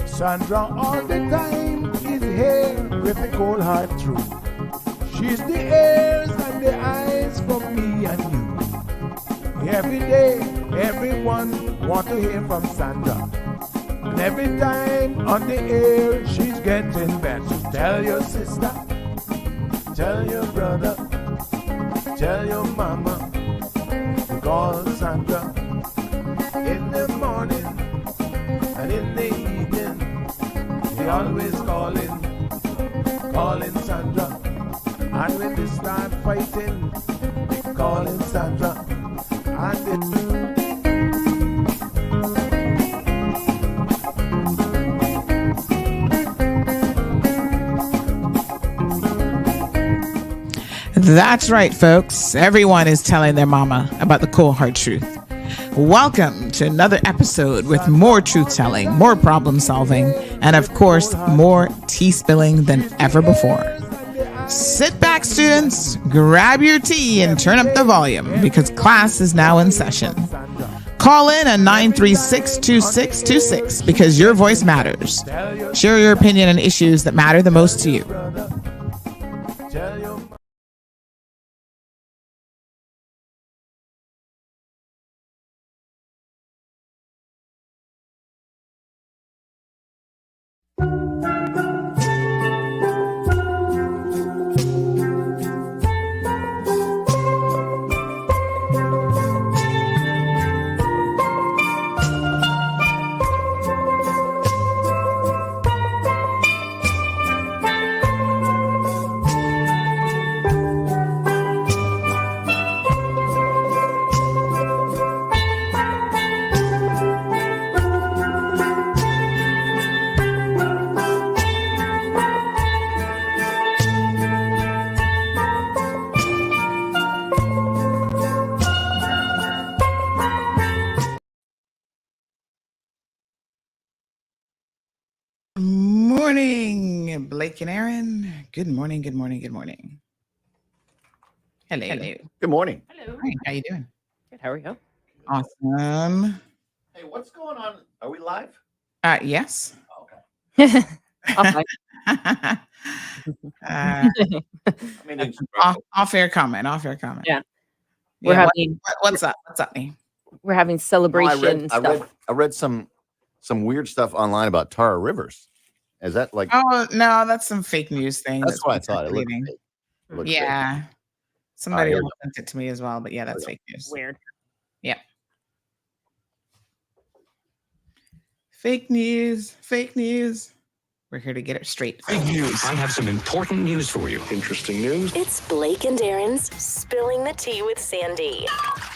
Sandra all the time is here with a cold heart through. She's the ears and the eyes for me and you. Every day, everyone want to hear from Sandra. And every time on the air, she's getting better. Tell your sister, tell your brother, tell your mama to call Sandra in the morning and in the evening. They always calling Sandra. And when they start fighting, they calling Sandra. That's right, folks. Everyone is telling their mama about the cold hard truth. Welcome to another episode with more truth-telling, more problem-solving, and of course, more tea spilling than ever before. Sit back, students, grab your tea and turn up the volume because class is now in session. Call in at 936-2626 because your voice matters. Share your opinion on issues that matter the most to you. Morning, Blake and Aaron. Good morning, good morning, good morning. Hello. Good morning. Hello. Hi, how you doing? Good. How are you? Awesome. Hey, what's going on? Are we live? Yes. Okay. Off-air comment. Yeah. We're having what's up? What's up, me? we're having celebration stuff. I read some weird stuff online about Tara Rivers. Is that like? Oh no, that's some fake news thing. That's what I thought. It looked circulating. fake. It looked Yeah. Somebody here we else sent it to me as well, but yeah, that's fake news. Weird. Yeah. Fake news. We're here to get it straight. Big news. I have some important news for you. Interesting news. It's Blake and Aaron's Spilling the Tea with Sandy.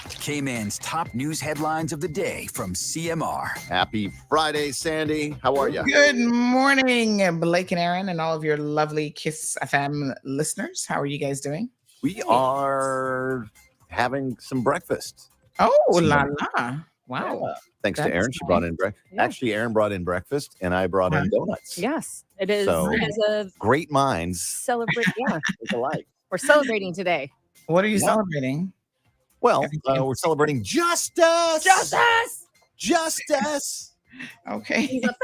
Cayman's top news headlines of the day from CMR. Happy Friday, Sandy. How are you? Good morning, Blake and Aaron, and all of your lovely Kiss FM listeners. How are you guys doing? We are having some breakfast. Oh, la la. Wow. Yeah. Thanks to That's Aaron. She brought in breakfast. Yeah. Actually, Aaron brought in breakfast and I brought in donuts. Yes, it is. So, it is a great minds celebrate. Yeah, think alike. we're celebrating today. What are you Yeah. celebrating? Well, we're celebrating justice. Justice. Okay. He's a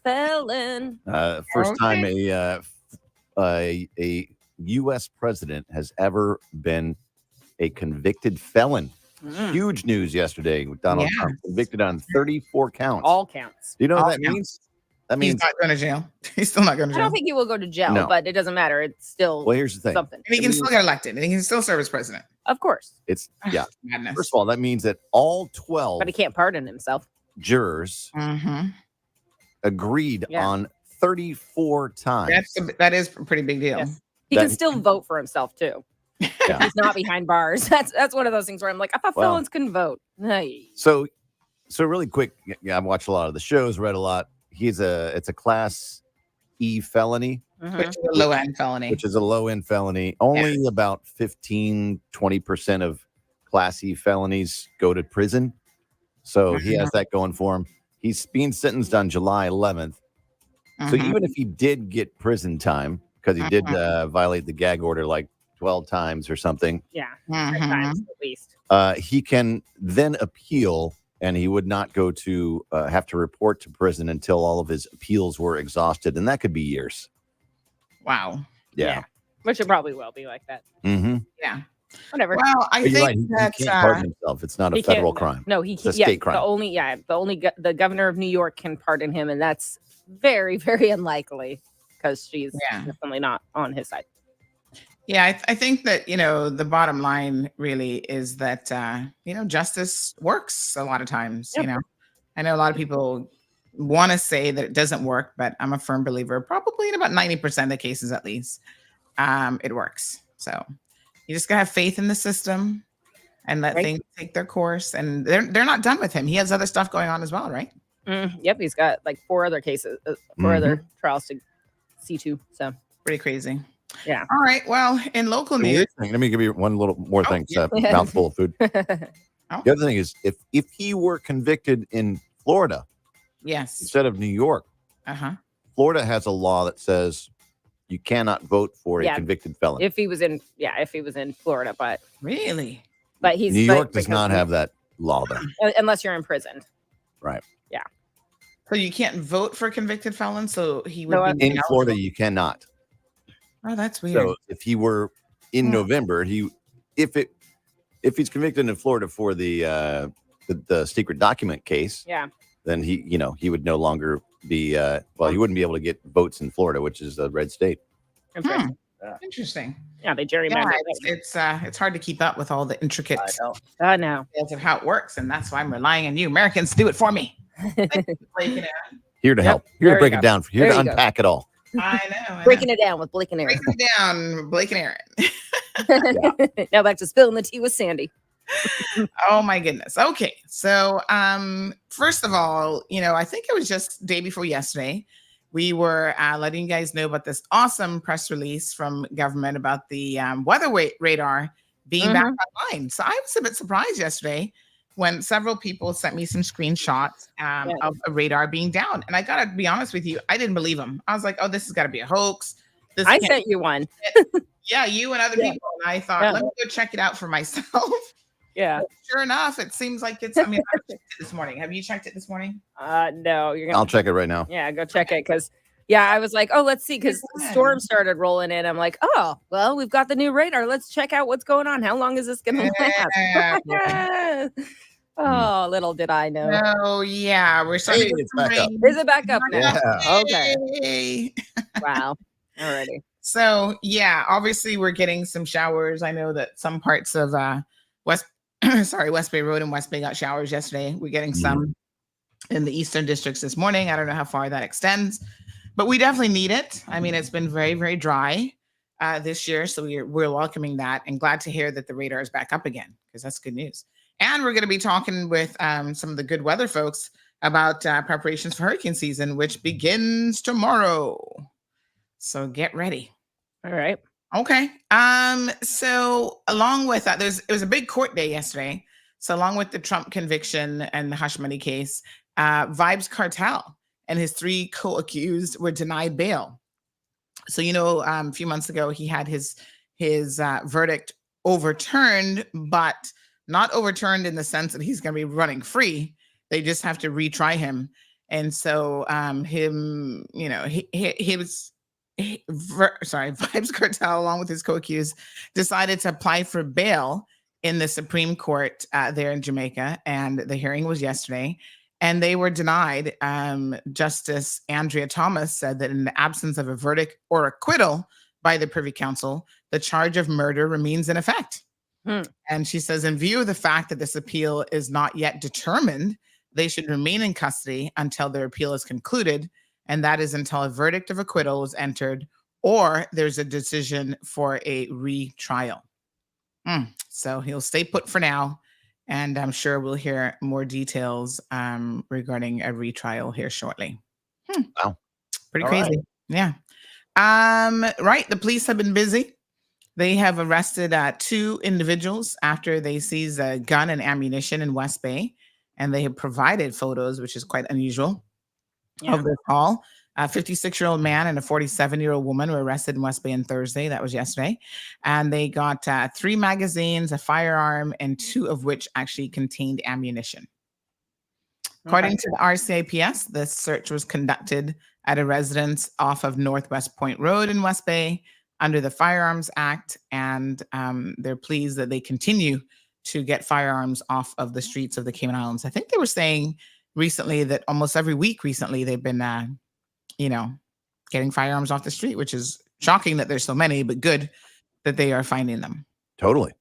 felon. First time a U.S. president has ever been a convicted felon. Huge news yesterday with Donald Trump convicted on 34 counts. All counts. Do you know All what that counts. means? That means He's not going to jail. He's still not going to I jail. don't think he will go to jail, No. but it doesn't matter. It's still well, here's the thing. something. And he can still get elected. And he can still serve as president. Of course, It's Madness. First of all, that means that all 12 but he can't pardon himself. jurors Mm-hmm. agreed on 34 times. That is a pretty big deal. Yes. He That- can still vote for himself too. Yeah. He's not behind bars. That's one of those things where I'm like, I thought Well, felons couldn't vote. Hey. So really quick, I've watched a lot of the shows, read a lot. It's a class E felony, Which is a low-end felony. which is a low-end felony. Only about 15-20% of class E felonies go to prison. So he has that going for him. He's being sentenced on July 11th. So even if he did get prison time, because he did violate the gag order like 12 times or something, Yeah, 10 times at least. he can then appeal, and he would not go to have to report to prison until all of his appeals were exhausted, and that could be years. Wow. Yeah. Which it probably will be like that. Mm-hmm. Yeah. Whatever. Well, I But you're think right. He that can't pardon himself. It's not a He can't- federal crime. No, he It's a can't. Yeah, state crime. the governor of New York can pardon him, and that's very, very unlikely because she's definitely not on his side. Yeah, I think that, the bottom line really is that, justice works a lot of times. Yep. I know a lot of people want to say that it doesn't work, but I'm a firm believer, probably in about 90% of the cases at least, it works. So you just gotta have faith in the system and let things take their course. And they're not done with him. He has other stuff going on as well, right? Yep, he's got like 4 other cases, 4 other trials to see to. So pretty crazy. Yeah. All right. Well, in local news, Let me give you one little more thing. yeah. It's a mouthful of food. Oh. The other thing is, if he were convicted in Florida yes. instead of New York, Florida has a law that says you cannot vote for a convicted felon. if he was in Florida, but Really? he's New York does not have that law there. unless you're imprisoned. Right. Yeah. So you can't vote for convicted felons. So he would be In Florida, you cannot. Oh, that's weird. So if he were in November, if he's convicted in Florida for the secret document case, then he would no longer be he wouldn't be able to get votes in Florida, which is a red state. Interesting. Yeah, they gerrymandered. It's hard to keep up with all the intricate details of how it works, and that's why I'm relying on you Americans to do it for me. Here to help. Here to break it down. Here to unpack it all. I know. Breaking it down with Blake and Aaron. Breaking it down, Blake and Aaron. Now back to spilling the tea with Sandy. Oh my goodness. Okay. So first of all, I think it was just day before yesterday, we were letting you guys know about this awesome press release from government about the weather radar being back online. So I was a bit surprised yesterday when several people sent me some screenshots of a radar being down. And I got to be honest with you, I didn't believe them. I was like, oh, this has got to be a hoax. I sent you one. Yeah, you and other people. And I thought, let me go check it out for myself. Yeah. But sure enough, it seems like I checked it this morning. Have you checked it this morning? No. I'll check it right now. Yeah, go check it because I was like, oh, let's see, because the storm started rolling in. I'm like, oh, well, we've got the new radar. Let's check out what's going on. How long is this going to last? Oh, little did I know. Oh, yeah. We're starting to get some rain. Is it back up now? Yeah. Okay. Wow. Alrighty. So, yeah, obviously we're getting some showers. I know that some parts of West Bay Road and West Bay got showers yesterday. We're getting some in the eastern districts this morning. I don't know how far that extends, but we definitely need it. I mean, it's been very, very dry this year. So we're welcoming that and glad to hear that the radar is back up again because that's good news. And we're going to be talking with some of the good weather folks about preparations for hurricane season, which begins tomorrow. So get ready. All right. Okay. So along with that, it was a big court day yesterday. So along with the Trump conviction and the hush money case, Vibes Cartel and his 3 co-accused were denied bail. So, a few months ago, he had his verdict overturned, but not overturned in the sense that he's going to be running free. They just have to retry him. And so Vibes Cartel, along with his co-accused, decided to apply for bail in the Supreme Court there in Jamaica. And the hearing was yesterday. And they were denied. Justice Andrea Thomas said that in the absence of a verdict or acquittal by the Privy Council, the charge of murder remains in effect. And she says, in view of the fact that this appeal is not yet determined, they should remain in custody until their appeal is concluded. And that is until a verdict of acquittal is entered or there's a decision for a retrial. So he'll stay put for now. And I'm sure we'll hear more details regarding a retrial here shortly. Wow. Pretty All crazy. right. Yeah. Right. The police have been busy. They have arrested 2 individuals after they seized a gun and ammunition in West Bay. and they have provided photos, which is quite unusual, of this haul. A 56-year-old man and a 47-year-old woman were arrested in West Bay on Thursday. That was yesterday. And they got 3 magazines, a firearm, and 2 of which actually contained ammunition. According to the RCAPS, the search was conducted at a residence off of Northwest Point Road in West Bay under the Firearms Act. And they're pleased that they continue to get firearms off of the streets of the Cayman Islands. I think they were saying recently that almost every week recently they've been getting firearms off the street, which is shocking that there's so many, but good that they are finding them. Totally.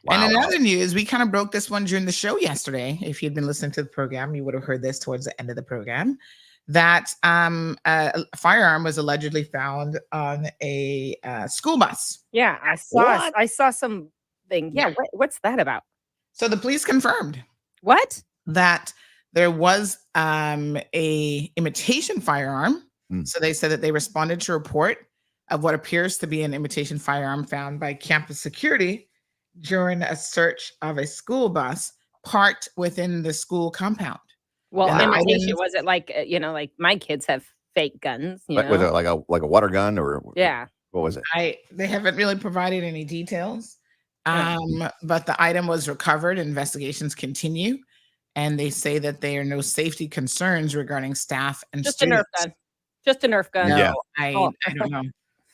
Wow. And in other news, we kind of broke this one during the show yesterday. If you'd been listening to the program, you would have heard this towards the end of the program, that a firearm was allegedly found on a school bus. Yeah, I saw something. Yeah, what's that about? So the police confirmed what? That there was a imitation firearm. So they said that they responded to a report of what appears to be an imitation firearm found by campus security during a search of a school bus parked within the school compound. Well, imitation, was it like my kids have fake guns? Was it like a water gun or yeah? What was it? They haven't really provided any details. But the item was recovered. Investigations continue, and they say that there are no safety concerns regarding staff and students. Just a Nerf gun. No, yeah. I don't know.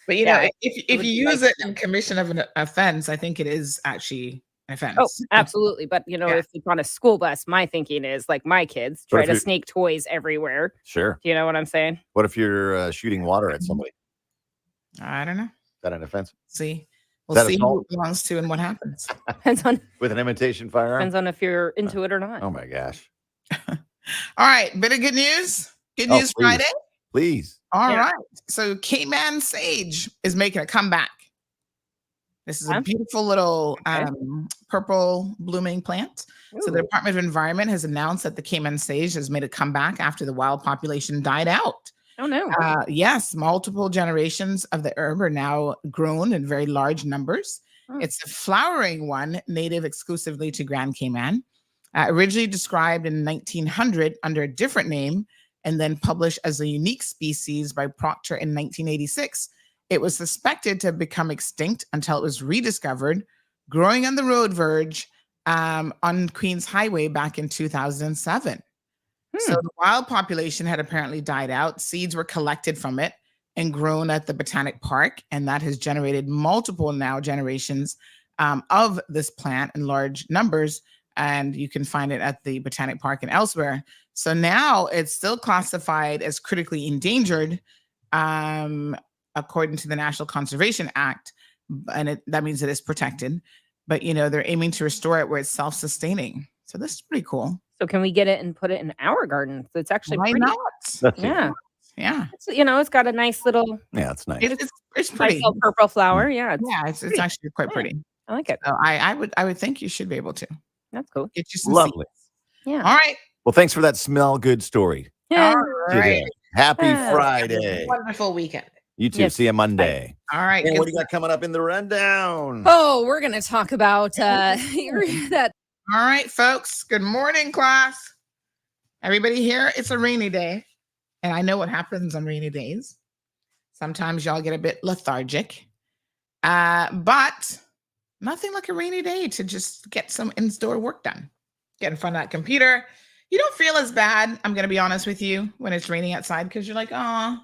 But if you use it in commission of an offense, I think it is actually an offense. Oh, absolutely. But if it's on a school bus, my thinking is like my kids try to sneak toys everywhere. Sure. Do you know what I'm saying? What if you're shooting water at somebody? I don't know. Is that an offense? See, we'll see who it belongs to and what happens. Depends on with an imitation firearm. Depends on if you're into it or not. Oh my gosh! All right, bit of good news. Good news Friday. Please. All right. So Cayman sage is making a comeback. This is a beautiful little purple blooming plant. Ooh. So the Department of Environment has announced that the Cayman sage has made a comeback after the wild population died out. Oh, no. Yes, multiple generations of the herb are now grown in very large numbers. Oh. It's a flowering one, native exclusively to Grand Cayman, originally described in 1900 under a different name, and then published as a unique species by Proctor in 1986. It was suspected to have become extinct until it was rediscovered, growing on the road verge on Queens Highway back in 2007. So the wild population had apparently died out. Seeds were collected from it and grown at the Botanic Park, and that has generated multiple now generations of this plant in large numbers. And you can find it at the Botanic Park and elsewhere. So now it's still classified as critically endangered, according to the National Conservation Act, and that means it is protected. But they're aiming to restore it where it's self-sustaining. So this is pretty cool. So can we get it and put it in our garden? So it's actually why pretty. not? Yeah. It's, it's got a nice little. Yeah, it's nice. It's pretty. Nice little purple flower. Yeah. It's actually quite pretty. I like it. So I would think you should be able to. That's cool. Get you some lovely. Seeds. Yeah. All right. Well, thanks for that smell good story. Yeah. All right. Happy Friday. Wonderful weekend. You too. See you Monday. All right. And what do you got coming up in the rundown? Oh, we're going to talk about that. All right, folks. Good morning, class. Everybody here? It's a rainy day. And I know what happens on rainy days. Sometimes y'all get a bit lethargic. But nothing like a rainy day to just get some in-store work done. Get in front of that computer. You don't feel as bad, I'm going to be honest with you, when it's raining outside because you're like, oh,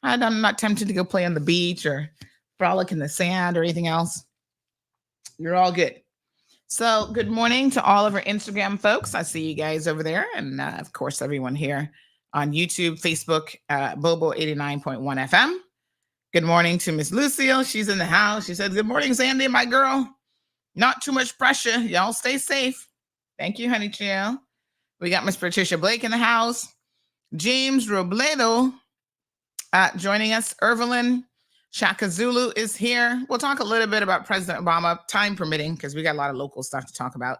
I'm not tempted to go play on the beach or frolic in the sand or anything else. You're all good. So good morning to all of our Instagram folks. I see you guys over there. And of course, everyone here on YouTube, Facebook, Bobo 89.1 FM. Good morning to Miss Lucille. She's in the house. She said, good morning, Sandy, my girl. Not too much pressure. Y'all stay safe. Thank you, honey chill. We got Miss Patricia Blake in the house. James Robledo joining us. Irvelin Shaka Zulu is here. We'll talk a little bit about President Obama, time permitting, because we got a lot of local stuff to talk about.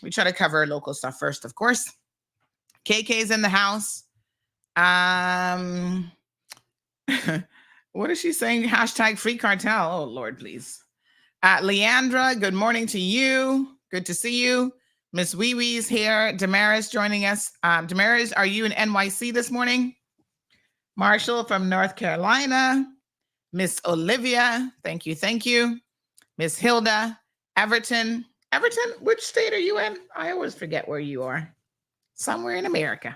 We try to cover local stuff first, of course. KK's in the house. What is she saying? Hashtag free cartel. Oh, Lord, please. Leandra, good morning to you. Good to see you. Miss Wee Wee's here. Damaris joining us. Damaris, are you in NYC this morning? Marshall from North Carolina. Miss Olivia, thank you. Miss Hilda, Everton, which state are you in? I always forget where you are. Somewhere in America.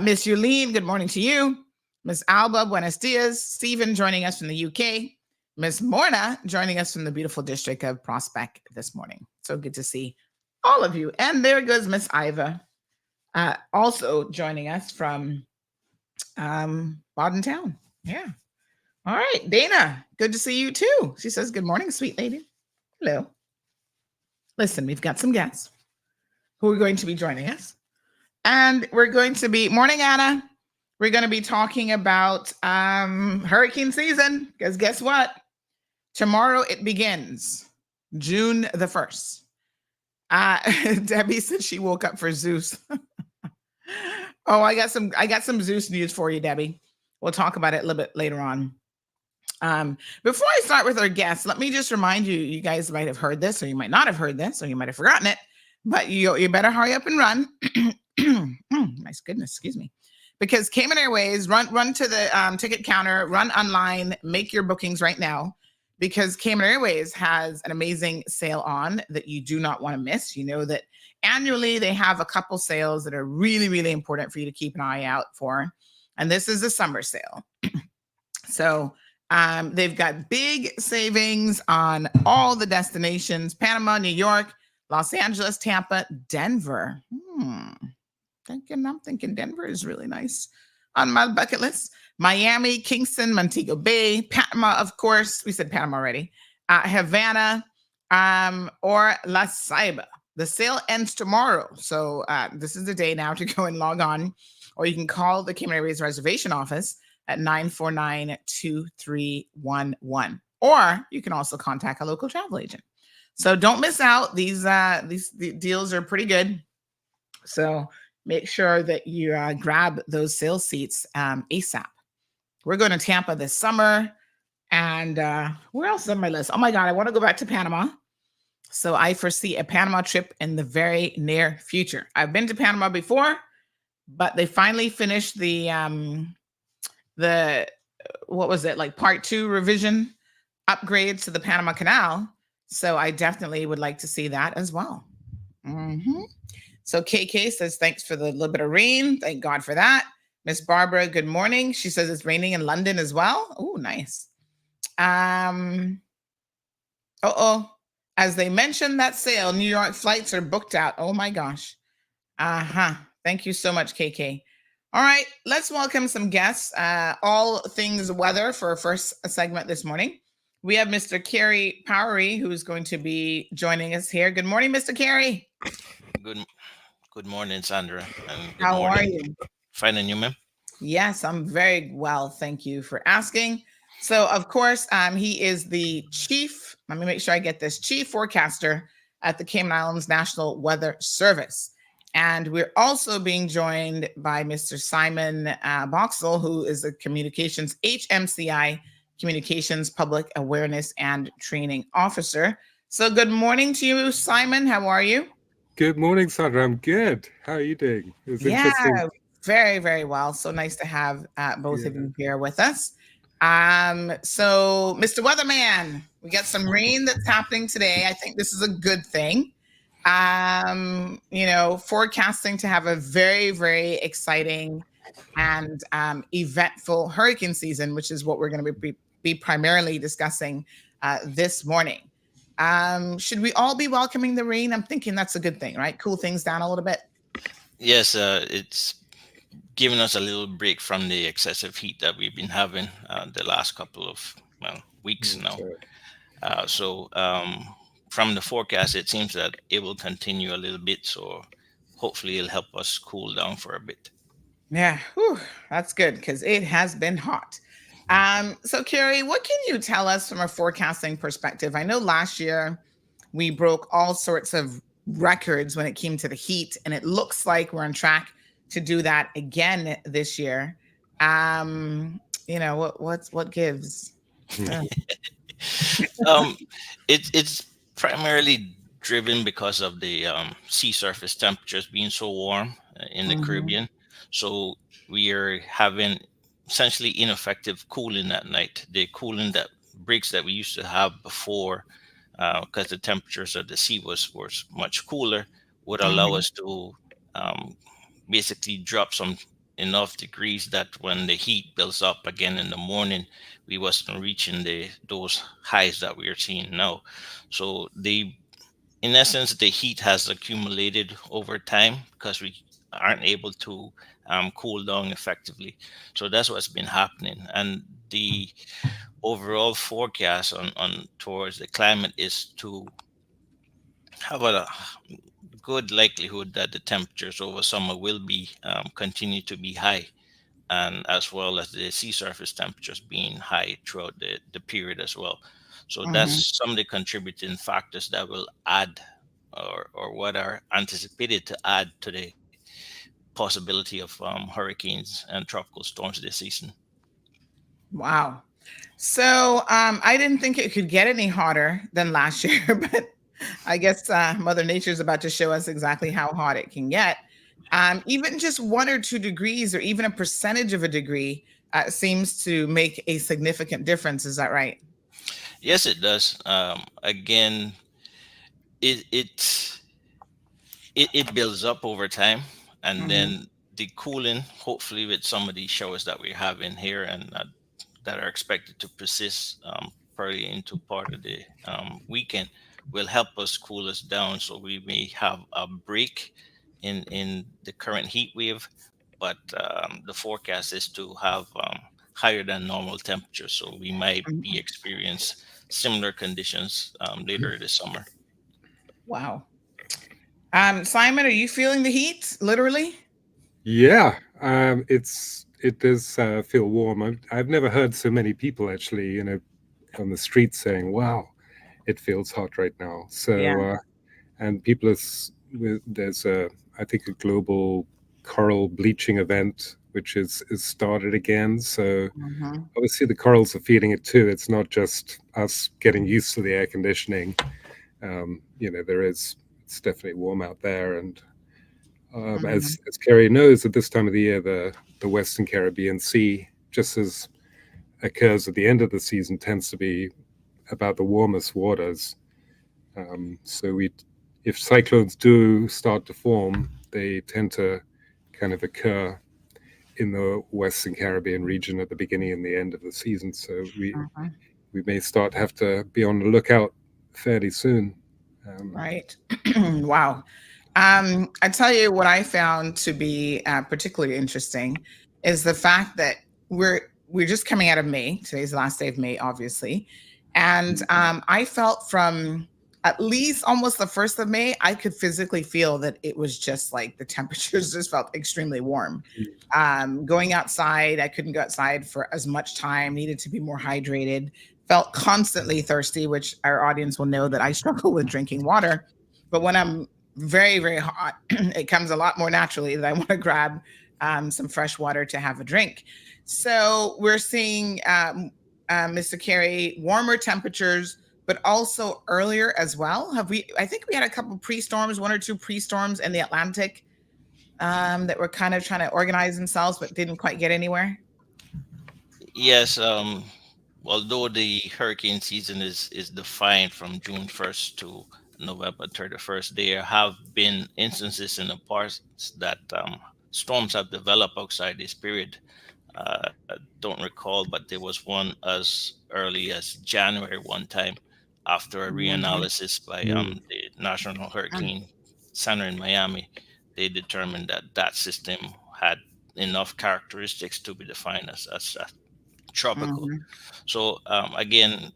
Miss Yulene, good morning to you. Miss Alba, buenos dias. Stephen joining us from the UK. Miss Morna joining us from the beautiful district of Prospect this morning. So good to see all of you. And there goes Miss Iva, also joining us from Bodden Town. Yeah. All right, Dana, good to see you too. She says, good morning, sweet lady. Hello. Listen, we've got some guests who are going to be joining us. And we're going to be, morning, Anna. We're going to be talking about hurricane season, because guess what? Tomorrow it begins, June the 1st. Debbie said she woke up for Zeus. Oh, I got some Zeus news for you, Debbie. We'll talk about it a little bit later on. Before I start with our guests, let me just remind you, you guys might have heard this, or you might not have heard this, or you might have forgotten it, but you better hurry up and run. My goodness, excuse me. Because Cayman Airways, run to the ticket counter, run online, make your bookings right now, because Cayman Airways has an amazing sale on that you do not want to miss. You know that annually they have a couple sales that are really, really important for you to keep an eye out for. And this is a summer sale. So they've got big savings on all the destinations: Panama, New York, Los Angeles, Tampa, Denver. I'm thinking Denver is really nice on my bucket list. Miami, Kingston, Montego Bay, Panama, of course. We said Panama already. Havana, or La Ceiba. The sale ends tomorrow. So this is the day now to go and log on, or you can call the Cayman Airways reservation office at 949-2311. Or you can also contact a local travel agent. So don't miss out. These deals are pretty good. So make sure that you grab those sales seats ASAP. We're going to Tampa this summer. And where else is on my list? Oh my God, I want to go back to Panama. So I foresee a Panama trip in the very near future. I've been to Panama before, but they finally finished the what was it, like part 2 revision upgrades to the Panama Canal. So I definitely would like to see that as well. So KK says, thanks for the little bit of rain. Thank God for that. Miss Barbara, good morning. She says it's raining in London as well. Oh, nice. As they mentioned that sale, New York flights are booked out. Oh my gosh. Thank you so much, KK. All right, let's welcome some guests. All things weather for our first segment this morning. We have Mr. Kerry Powery, who is going to be joining us here. Good morning, Mr. Kerry. Good morning, Sandra. And How are you? Fine, and you, ma'am? Yes, I'm very well. Thank you for asking. So, of course, he is the chief, let me make sure I get this, chief forecaster at the Cayman Islands National Weather Service. And we're also being joined by Mr. Simon Boxall, who is the HMCI Communications Public Awareness and Training Officer. So good morning to you, Simon. How are you? Good morning, Sandra. I'm good. How are you doing? It's interesting. Very, very well. So nice to have both of you here with us. So, Mr. Weatherman, we got some rain that's happening today. I think this is a good thing. Forecasting to have a very, very exciting and eventful hurricane season, which is what we're going to be primarily discussing this morning. Should we all be welcoming the rain? I'm thinking that's a good thing, right? Cool things down a little bit. Yes, it's giving us a little break from the excessive heat that we've been having the last couple of weeks now. Sure. From the forecast, it seems that it will continue a little bit. So hopefully it'll help us cool down for a bit. Yeah, that's good because it has been hot. So Kerry, what can you tell us from a forecasting perspective? I know last year we broke all sorts of records when it came to the heat, and it looks like we're on track to do that again this year. What gives? It's primarily driven because of the sea surface temperatures being so warm in the Caribbean. So we are having essentially ineffective cooling at night. The cooling that breaks that we used to have before, because the temperatures of the sea was much cooler, would allow us to basically drop some enough degrees that when the heat builds up again in the morning, we wasn't reaching those highs that we are seeing now. So in essence, the heat has accumulated over time because we aren't able to cool down effectively. So that's what's been happening. And the overall forecast on towards the climate is to have a good likelihood that the temperatures over summer will be continue to be high, and as well as the sea surface temperatures being high throughout the period as well. So that's some of the contributing factors that will add or what are anticipated to add to the possibility of hurricanes and tropical storms this season. Wow. So I didn't think it could get any hotter than last year, but I guess Mother Nature is about to show us exactly how hot it can get. Even just 1 or 2 degrees, or even a percentage of a degree, seems to make a significant difference. Is that right? Yes, it does. Again, it it builds up over time, and then the cooling, hopefully with some of these showers that we're having here and that are expected to persist probably into part of the weekend, will help us cool us down, so we may have a break in the current heat wave. But the forecast is to have higher than normal temperatures, so we might be experience similar conditions later this summer. Wow. Simon, are you feeling the heat, literally? Yeah, it does feel warm. I've never heard so many people actually, on the street saying, "Wow, it feels hot right now." So, and people there's I think a global coral bleaching event which is started again. So obviously the corals are feeling it too. It's not just us getting used to the air conditioning. It's definitely warm out there, and as Carrie knows, at this time of the year, the Western Caribbean Sea, just as occurs at the end of the season, tends to be about the warmest waters. So if cyclones do start to form, they tend to kind of occur in the Western Caribbean region at the beginning and the end of the season. So we may have to be on the lookout fairly soon. Right. Wow. I tell you what I found to be particularly interesting is the fact that we're just coming out of May. Today's the last day of May, obviously. And I felt from at least almost the 1st of May, I could physically feel that it was just like the temperatures just felt extremely warm. Going outside, I couldn't go outside for as much time, needed to be more hydrated, felt constantly thirsty, which our audience will know that I struggle with drinking water. But when I'm very, very hot, it comes a lot more naturally that I want to grab some fresh water to have a drink. So we're seeing, Mr. Carey, warmer temperatures, but also earlier as well. I think we had a couple pre-storms, 1 or 2 pre-storms in the Atlantic that were kind of trying to organize themselves, but didn't quite get anywhere. Yes, although the hurricane season is defined from June 1st to November 31st, there have been instances in the past that storms have developed outside this period. I don't recall, but there was one as early as January one time after a reanalysis by the National Hurricane Center in Miami. They determined that system had enough characteristics to be defined as tropical. So again,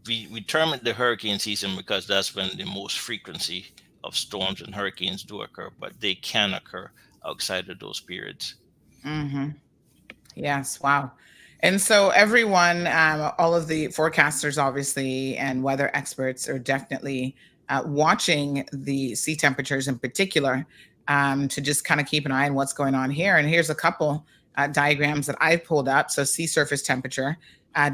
we term it the hurricane season because that's when the most frequency of storms and hurricanes do occur, but they can occur outside of those periods. Yes. Wow. And so everyone, all of the forecasters, obviously, and weather experts are definitely watching the sea temperatures in particular to just kind of keep an eye on what's going on here. And here's a couple diagrams that I pulled up. So sea surface temperature,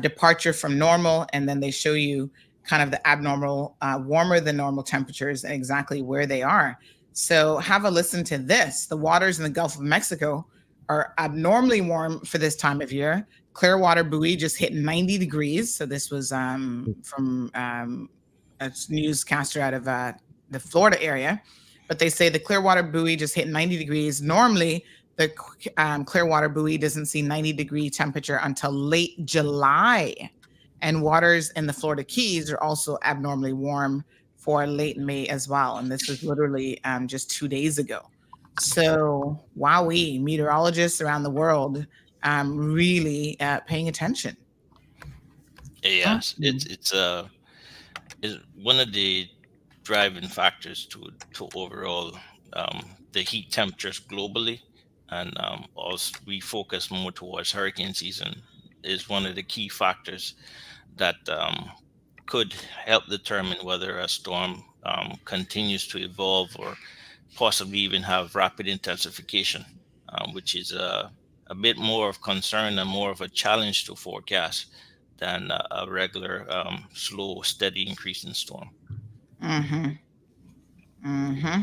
departure from normal, and then they show you kind of the abnormal, warmer than normal temperatures and exactly where they are. So have a listen to this. The waters in the Gulf of Mexico are abnormally warm for this time of year. Clearwater buoy just hit 90 degrees. So this was from a newscaster out of the Florida area. But they say the Clearwater buoy just hit 90 degrees. Normally, the Clearwater buoy doesn't see 90-degree temperature until late July. And waters in the Florida Keys are also abnormally warm for late May as well. And this was literally just 2 days ago. So, wowee, meteorologists around the world really paying attention. Yes, it's one of the driving factors to overall the heat temperatures globally, and also we focus more towards hurricane season is one of the key factors that could help determine whether a storm continues to evolve or possibly even have rapid intensification, which is a bit more of concern and more of a challenge to forecast than a regular slow, steady increase in storm. Mm-hmm. Mm-hmm.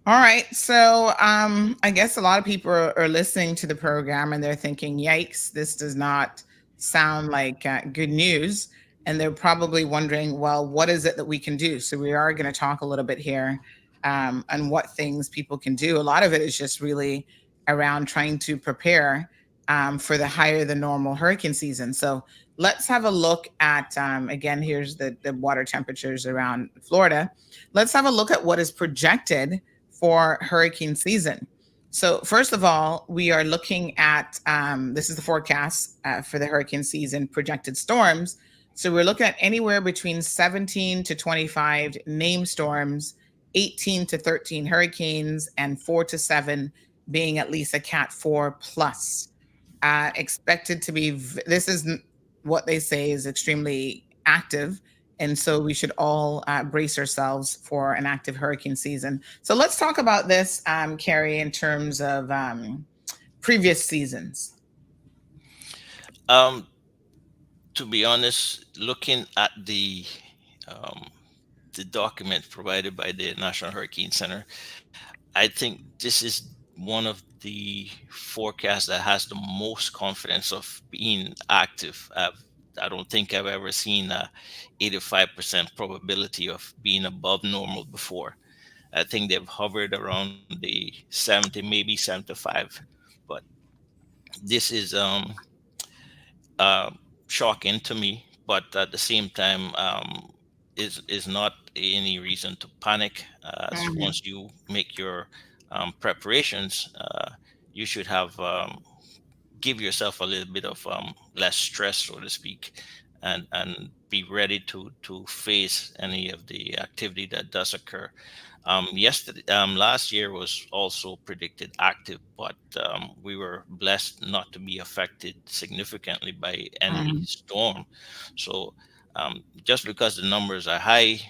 All right. So I guess a lot of people are listening to the program and they're thinking, yikes, this does not sound like good news. And they're probably wondering, well, what is it that we can do? So we are going to talk a little bit here on what things people can do. A lot of it is just really around trying to prepare for the higher than normal hurricane season. So let's have a look at, again, here's the water temperatures around Florida. Let's have a look at what is projected for hurricane season. So first of all, we are looking at, this is the forecast for the hurricane season projected storms. So we're looking at anywhere between 17 to 25 named storms, 18 to 13 hurricanes, and 4 to 7 being at least a Cat 4 plus. Expected to be, this is what they say is extremely active. And so we should all brace ourselves for an active hurricane season. So let's talk about this, Carrie, in terms of previous seasons. To be honest, looking at the document provided by the National Hurricane Center, I think this is one of the forecasts that has the most confidence of being active. I don't think I've ever seen a 85% probability of being above normal before. I think they've hovered around the 70, maybe 75. But this is shocking to me, but at the same time, is not any reason to panic. Once you make your preparations, you should have give yourself a little bit of less stress, so to speak, and be ready to face any of the activity that does occur. Last year was also predicted active, but we were blessed not to be affected significantly by any storm. So just because the numbers are high,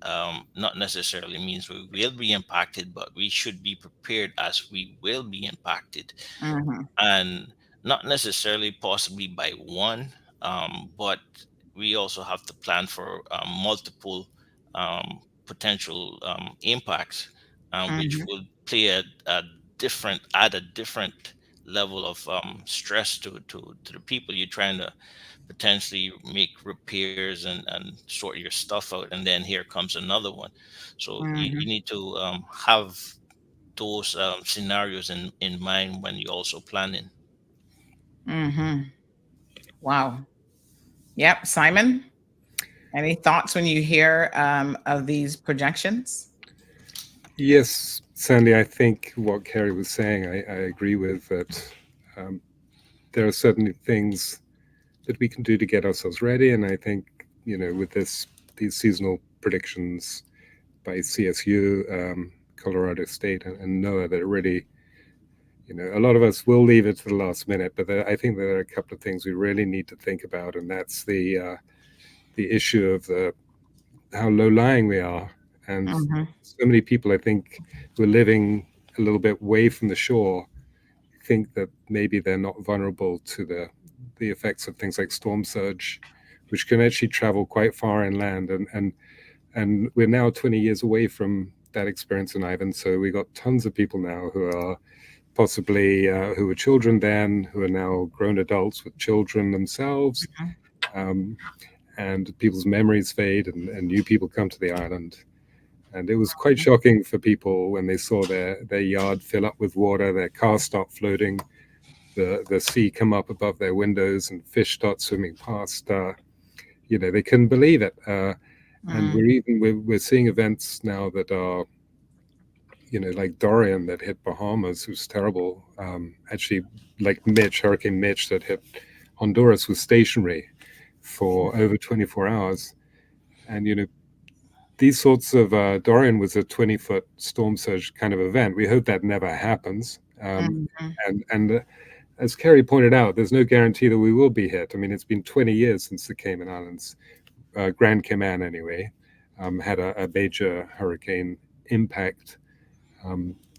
not necessarily means we will be impacted, but we should be prepared as we will be impacted. And not necessarily possibly by one, but we also have to plan for multiple potential impacts, which will play a different level of stress to the people you're trying to potentially make repairs and sort your stuff out, and then here comes another one. So you need to have those scenarios in mind when you're also planning. Wow. Yep. Simon, any thoughts when you hear of these projections? Yes, Sandy, I think what Carrie was saying, I agree with that. There are certainly things that we can do to get ourselves ready. And I think, with these seasonal predictions by CSU, Colorado State, and NOAA, that really, a lot of us will leave it to the last minute, but I think there are a couple of things we really need to think about, and that's the issue of how low-lying we are. And so many people, I think, who are living a little bit away from the shore think that maybe they're not vulnerable to the effects of things like storm surge which can actually travel quite far inland. And we're now 20 years away from that experience in Ivan. So we got tons of people now who are possibly who were children then, who are now grown adults with children themselves. And people's memories fade, and new people come to the island. And it was quite shocking for people when they saw their yard fill up with water, their car start floating, the sea come up above their windows, and fish start swimming past. They couldn't believe it. And we're seeing events now that are, like Dorian that hit Bahamas, was terrible. Actually, like Hurricane Mitch that hit Honduras, was stationary for over 24 hours. And, these sorts of, Dorian was a 20-foot storm surge kind of event. We hope that never happens. And as Kerry pointed out, there's no guarantee that we will be hit. I mean, it's been 20 years since the Cayman Islands, Grand Cayman anyway, had a major hurricane impact,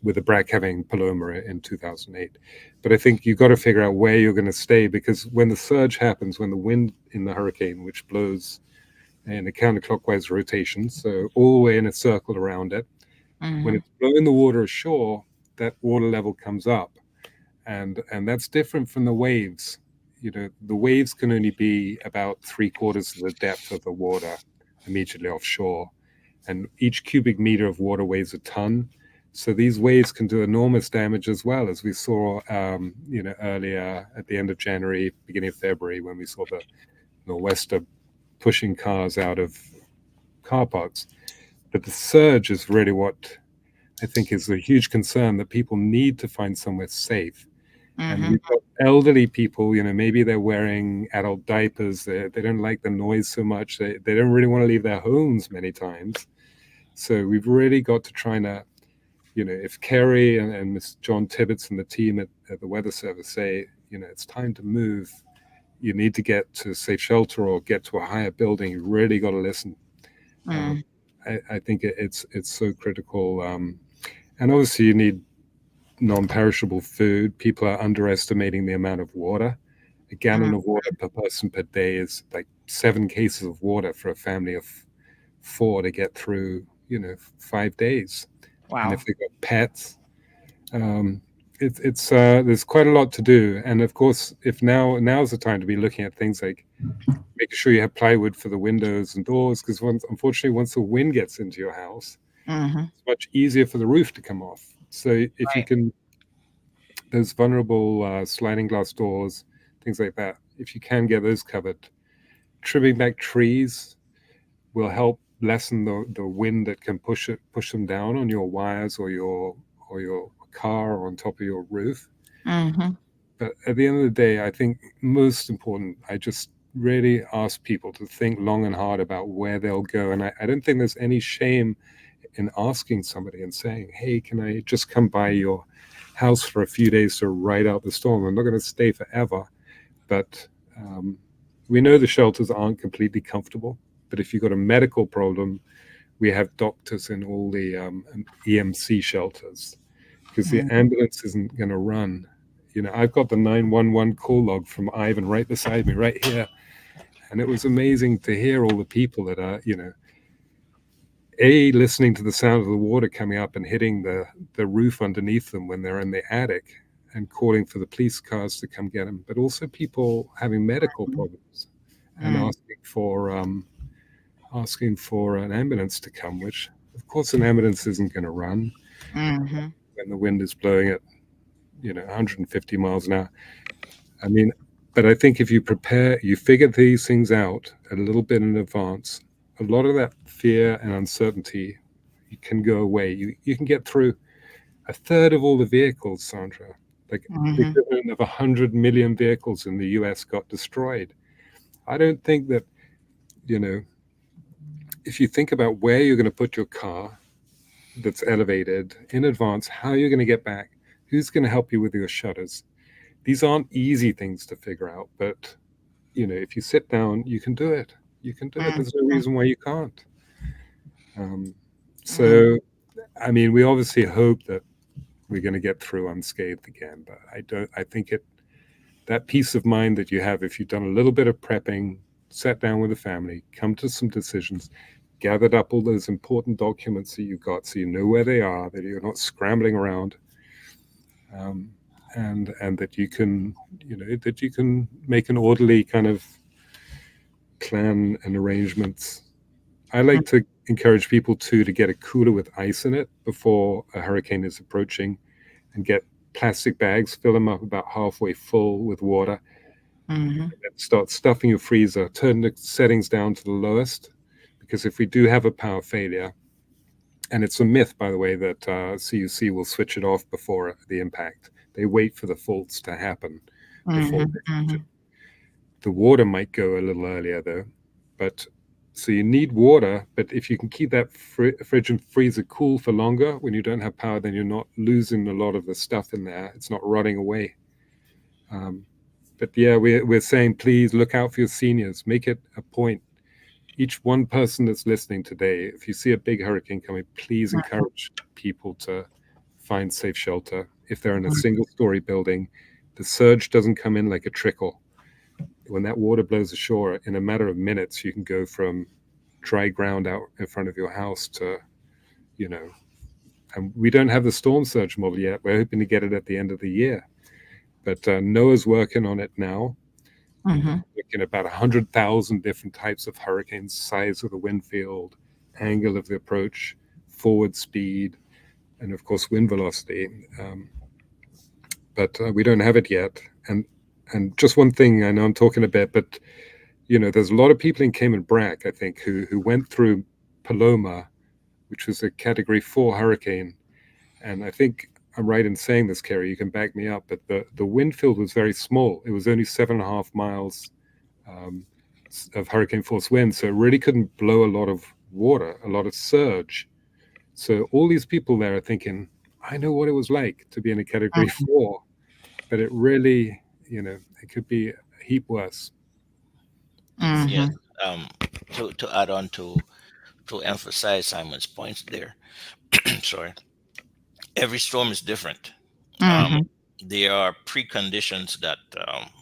with the Brac having Paloma in 2008. But I think you've got to figure out where you're going to stay, because when the surge happens, when the wind in the hurricane, which blows in a counterclockwise rotation, so all the way in a circle around it, when it's blowing the water ashore, that water level comes up. And that's different from the waves. The waves can only be about 3/4 of the depth of the water immediately offshore. And each cubic meter of water weighs a ton. So these waves can do enormous damage as well, as we saw, earlier at the end of January, beginning of February, when we saw the nor'wester pushing cars out of car parks. But the surge is really what I think is a huge concern, that people need to find somewhere safe. And we've got elderly people, maybe they're wearing adult diapers. They don't like the noise so much. They don't really want to leave their homes many times. So we've really got to try to, if Kerry and Miss John Tibbetts and the team at the Weather Service say, it's time to move, you need to get to safe shelter or get to a higher building, you really got to listen. I think it's so critical. And obviously you need non-perishable food. People are underestimating the amount of water. A gallon of water per person per day is like 7 cases of water for a family of 4 to get through, 5 days. Wow. And if they've got pets, it's there's quite a lot to do. And of course, if now's the time to be looking at things like making sure you have plywood for the windows and doors, because unfortunately, once the wind gets into your house, it's much easier for the roof to come off. So if you can, those vulnerable sliding glass doors, things like that, if you can get those covered, trimming back trees will help lessen the wind that can push them down on your wires or your car or on top of your roof. But at the end of the day, I think most important, I just really ask people to think long and hard about where they'll go. And I don't think there's any shame in asking somebody and saying, hey, can I just come by your house for a few days to ride out the storm? I'm not going to stay forever. But we know the shelters aren't completely comfortable. But if you've got a medical problem, we have doctors in all the EMC shelters, because the ambulance isn't going to run. I've got the 911 call log from Ivan right beside me, right here. And it was amazing to hear all the people that are, listening to the sound of the water coming up and hitting the roof underneath them when they're in the attic and calling for the police cars to come get them, but also people having medical problems and asking for an ambulance to come, which of course an ambulance isn't going to run when the wind is blowing at 150 miles an hour. I mean, but I think if you figure these things out a little bit in advance, a lot of that fear and uncertainty can go away. You can get through. A third of all the vehicles, Sandra, like the equivalent of 100 million vehicles in the US got destroyed. I don't think that, if you think about where you're going to put your car that's elevated in advance, how you're going to get back, who's going to help you with your shutters. These aren't easy things to figure out, but, if you sit down, you can do it. You can do it. There's no reason why you can't. So, I mean, we obviously hope that we're going to get through unscathed again, but I think that peace of mind that you have if you've done a little bit of prepping, sat down with the family, come to some decisions, gathered up all those important documents that you've got so you know where they are, that you're not scrambling around, and that you can, that you can make an orderly kind of plan and arrangements. I like to encourage people to get a cooler with ice in it before a hurricane is approaching, and get plastic bags, fill them up about halfway full with water, and start stuffing your freezer. Turn the settings down to the lowest, because if we do have a power failure, and it's a myth, by the way, that CUC will switch it off before the impact. They wait for the faults to happen before they switch it. The water might go a little earlier, though. But so you need water, but if you can keep that fridge and freezer cool for longer when you don't have power, then you're not losing a lot of the stuff in there. It's not rotting away. But yeah, we're saying, please look out for your seniors. Make it a point. Each one person that's listening today, if you see a big hurricane coming, please encourage people to find safe shelter. If they're in a single-story building, the surge doesn't come in like a trickle. When that water blows ashore, in a matter of minutes, you can go from dry ground out in front of your house to, and we don't have the storm surge model yet. We're hoping to get it at the end of the year. But NOAA's working on it now. Looking at about 100,000 different types of hurricanes, size of the wind field, angle of the approach, forward speed, and of course wind velocity. But we don't have it yet. And just one thing, I know I'm talking a bit, but there's a lot of people in Cayman Brac, I think, who went through Paloma, which was a Category 4 hurricane. And I think I'm right in saying this, Kerry, you can back me up, but the wind field was very small. It was only 7.5 miles of hurricane force wind, so it really couldn't blow a lot of water, a lot of surge. So all these people there are thinking, I know what it was like to be in a Category 4, but it really, it could be a heap worse. Yeah. To add on to emphasize Simon's points there. Sorry. Every storm is different. There are preconditions that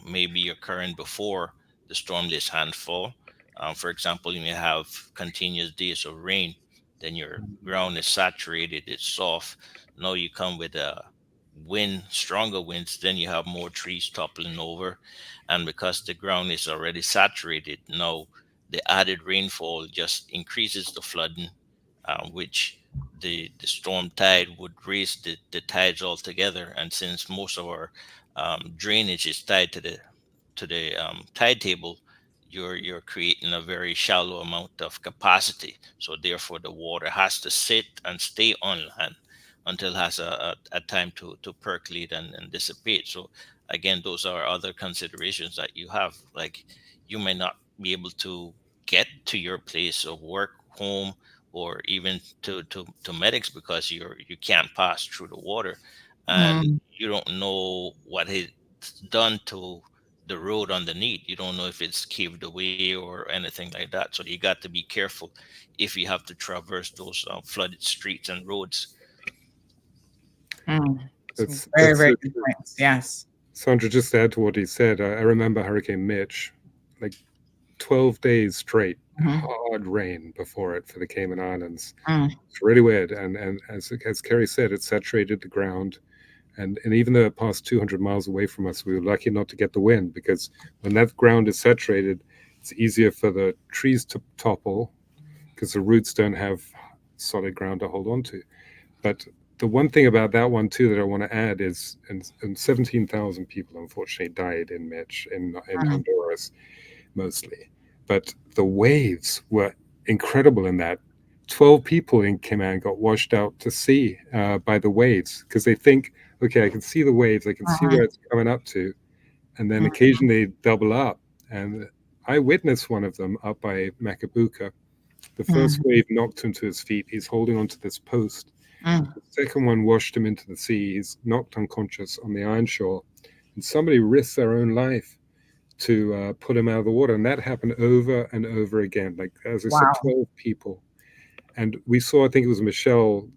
may be occurring before the storm list handfall. For example, you may have continuous days of rain, then your ground is saturated, it's soft. Now you come with a stronger winds, then you have more trees toppling over. And because the ground is already saturated, now the added rainfall just increases the flooding, which the storm tide would raise the tides altogether. And since most of our drainage is tied to the tide table, you're creating a very shallow amount of capacity. So therefore, the water has to sit and stay on land until it has a time to percolate and dissipate. So again, those are other considerations that you have. Like, you may not be able to get to your place of work, home, or even to medics because you can't pass through the water, and you don't know what it's done to the road underneath. You don't know if it's caved away or anything like that. So you got to be careful if you have to traverse those flooded streets and roads. That's very good points. Yes. Sandra, just to add to what he said, I remember Hurricane Mitch, like 12 days straight, hard rain before it for the Cayman Islands. It's really weird. And as Kerry said, it saturated the ground. And even though it passed 200 miles away from us, we were lucky not to get the wind, because when that ground is saturated, it's easier for the trees to topple because the roots don't have solid ground to hold on to. But the one thing about that one, too, that I want to add is, and 17,000 people, unfortunately, died in Mitch, in Honduras, mostly. But the waves were incredible in that. 12 people in Cayman got washed out to sea by the waves, because they think, okay, I can see the waves, I can see where it's coming up to, and then occasionally they double up. And I witnessed one of them up by Macabuca. The first wave knocked him to his feet. He's holding onto this post. The second one washed him into the sea. He's knocked unconscious on the iron shore. And somebody risked their own life to pull him out of the water. And that happened over and over again. Like, as I said, 12 people. And we saw, I think it was Michelle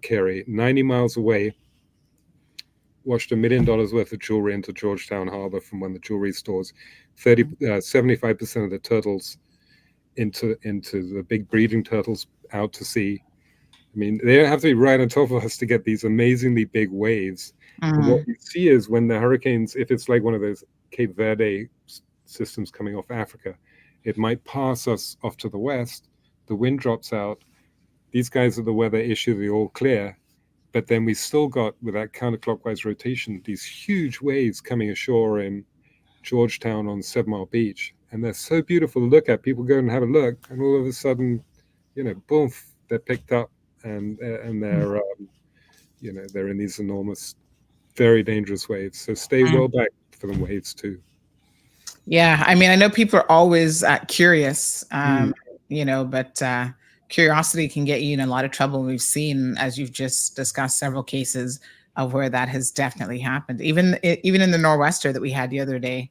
Carey, 90 miles away. washed $1 million worth of jewelry into Georgetown Harbor from one of the jewelry stores. 75% of the turtles into the big breeding turtles out to sea. I mean, they have to be right on top of us to get these amazingly big waves. And what you see is when the hurricanes, if it's like one of those Cape Verde systems coming off Africa, it might pass us off to the west. The wind drops out. These guys at the weather issue the all clear. But then we still got, with that counterclockwise rotation, these huge waves coming ashore in Georgetown on 7 Mile Beach. And they're so beautiful to look at. People go and have a look, and all of a sudden, boom, they're picked up, and they're, they're in these enormous, very dangerous waves. So stay well back for the waves too. Yeah, I mean, I know people are always curious, but curiosity can get you in a lot of trouble. We've seen, as you've just discussed, several cases of where that has definitely happened. Even in the nor'wester that we had the other day,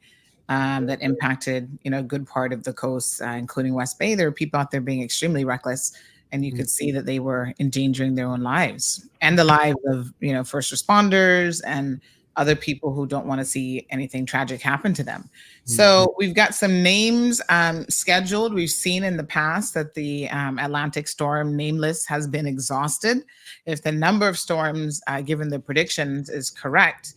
that impacted a good part of the coast, including West Bay. There were people out there being extremely reckless, and you could see that they were endangering their own lives and the lives of first responders and other people who don't want to see anything tragic happen to them. So we've got some names scheduled. We've seen in the past that the Atlantic storm name list has been exhausted. If the number of storms, given the predictions, is correct,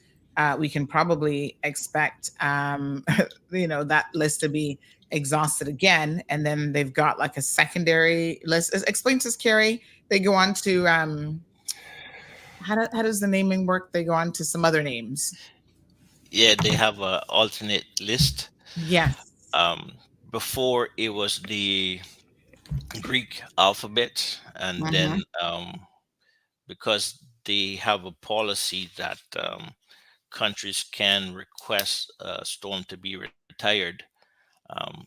we can probably expect that list to be exhausted again. And then they've got like a secondary list. Explain to us, Carrie. They go on to how does the naming work? They go on to some other names. Yeah, they have an alternate list. Yes. Before it was the Greek alphabet, and then because they have a policy that countries can request a storm to be retired.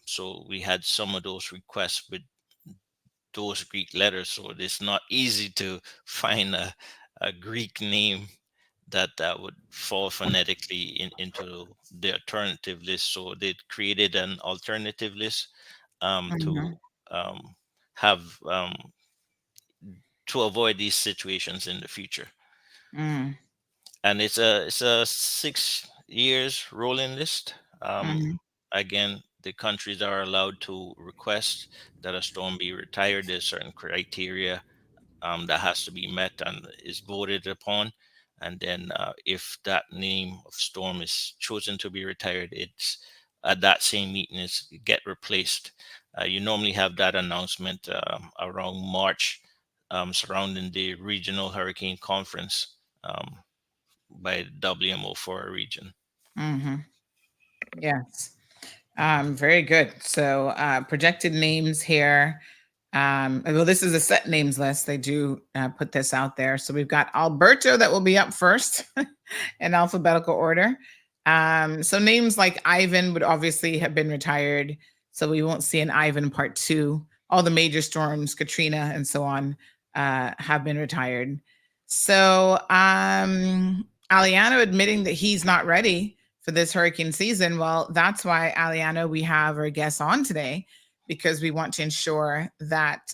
So we had some of those requests with those Greek letters. So it's not easy to find a Greek name that would fall phonetically into the alternative list. So they created an alternative list to have to avoid these situations in the future. And it's a 6 years rolling list. Again, the countries are allowed to request that a storm be retired. There's certain criteria that has to be met and is voted upon. And then if that name of storm is chosen to be retired, it's at that same meeting is get replaced. You normally have that announcement around March surrounding the regional hurricane conference by WMO for a region. Yes. Very good. So projected names here. Well, this is a set names list. They do put this out there. So we've got Alberto that will be up first in alphabetical order. So names like Ivan would obviously have been retired. So we won't see an Ivan part 2. All the major storms, Katrina and so on, have been retired. So Aliano admitting that he's not ready for this hurricane season. Well, that's why, Aliano, we have our guest on today, because we want to ensure that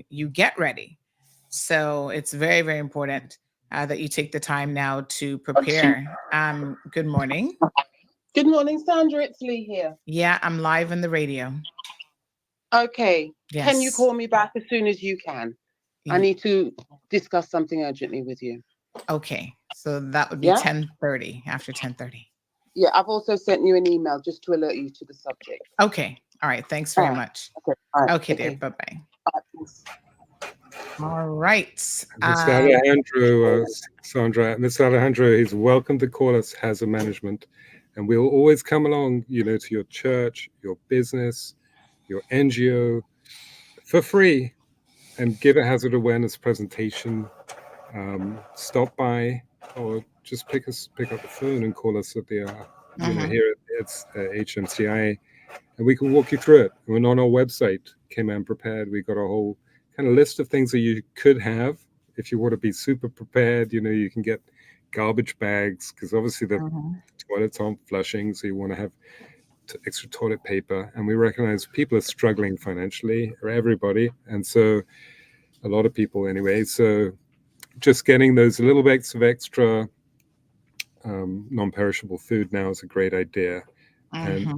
you get ready. So it's very, very important that you take the time now to prepare. Good morning. Good morning, Sandra. It's Lee here. Yeah, I'm live on the radio. Okay. Yes. Can you call me back as soon as you can? I need to discuss something urgently with you. Okay. So that would be 10:30, after 10:30. Yeah, I've also sent you an email just to alert you to the subject. Okay. All right. Thanks very much. Okay. All right. Okay, dear. Bye-bye. All right. Mr. Alejandro, Sandra, Mr. Alejandro, he's welcome to call us Hazard Management, and we'll always come along, to your church, your business, your NGO for free and give a hazard awareness presentation. Stop by or just pick up the phone and call us at the here it's HMCI, and we can walk you through it. We're on our website, Cayman Prepared. We've got a whole kind of list of things that you could have if you want to be super prepared. You can get garbage bags, because obviously the toilets aren't flushing, so you want to have extra toilet paper. And we recognize people are struggling financially, or everybody, and so a lot of people anyway. So just getting those little bits of extra non-perishable food now is a great idea, and Mhm.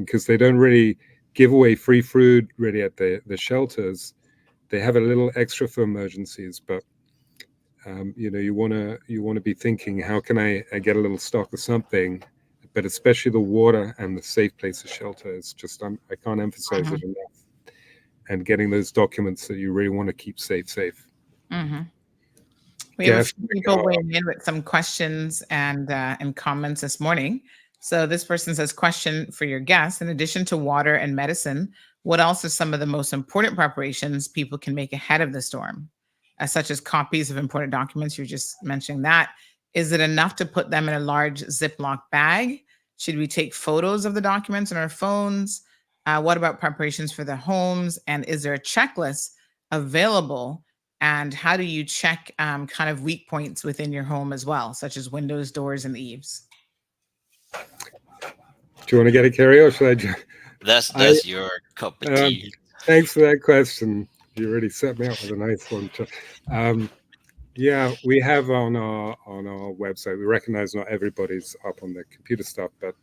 because they don't really give away free food really at the shelters, they have a little extra for emergencies, but you want to be thinking, how can I get a little stock of something? But especially the water and the safe place of shelter is just, I can't emphasize it enough. And getting those documents that you really want to keep safe. We have a few people weighing in with some questions and comments this morning. So this person says, question for your guest: in addition to water and medicine, what else are some of the most important preparations people can make ahead of the storm, such as copies of important documents? You're just mentioning that. Is it enough to put them in a large Ziploc bag? Should we take photos of the documents on our phones? What about preparations for the homes? And is there a checklist available? And how do you check kind of weak points within your home as well, such as windows, doors, and eaves? Do you want to get it, Carrie, or should I? That's your cup of tea. Thanks for that question. You already set me up with a nice one. Yeah, we have on our website, we recognize not everybody's up on the computer stuff, but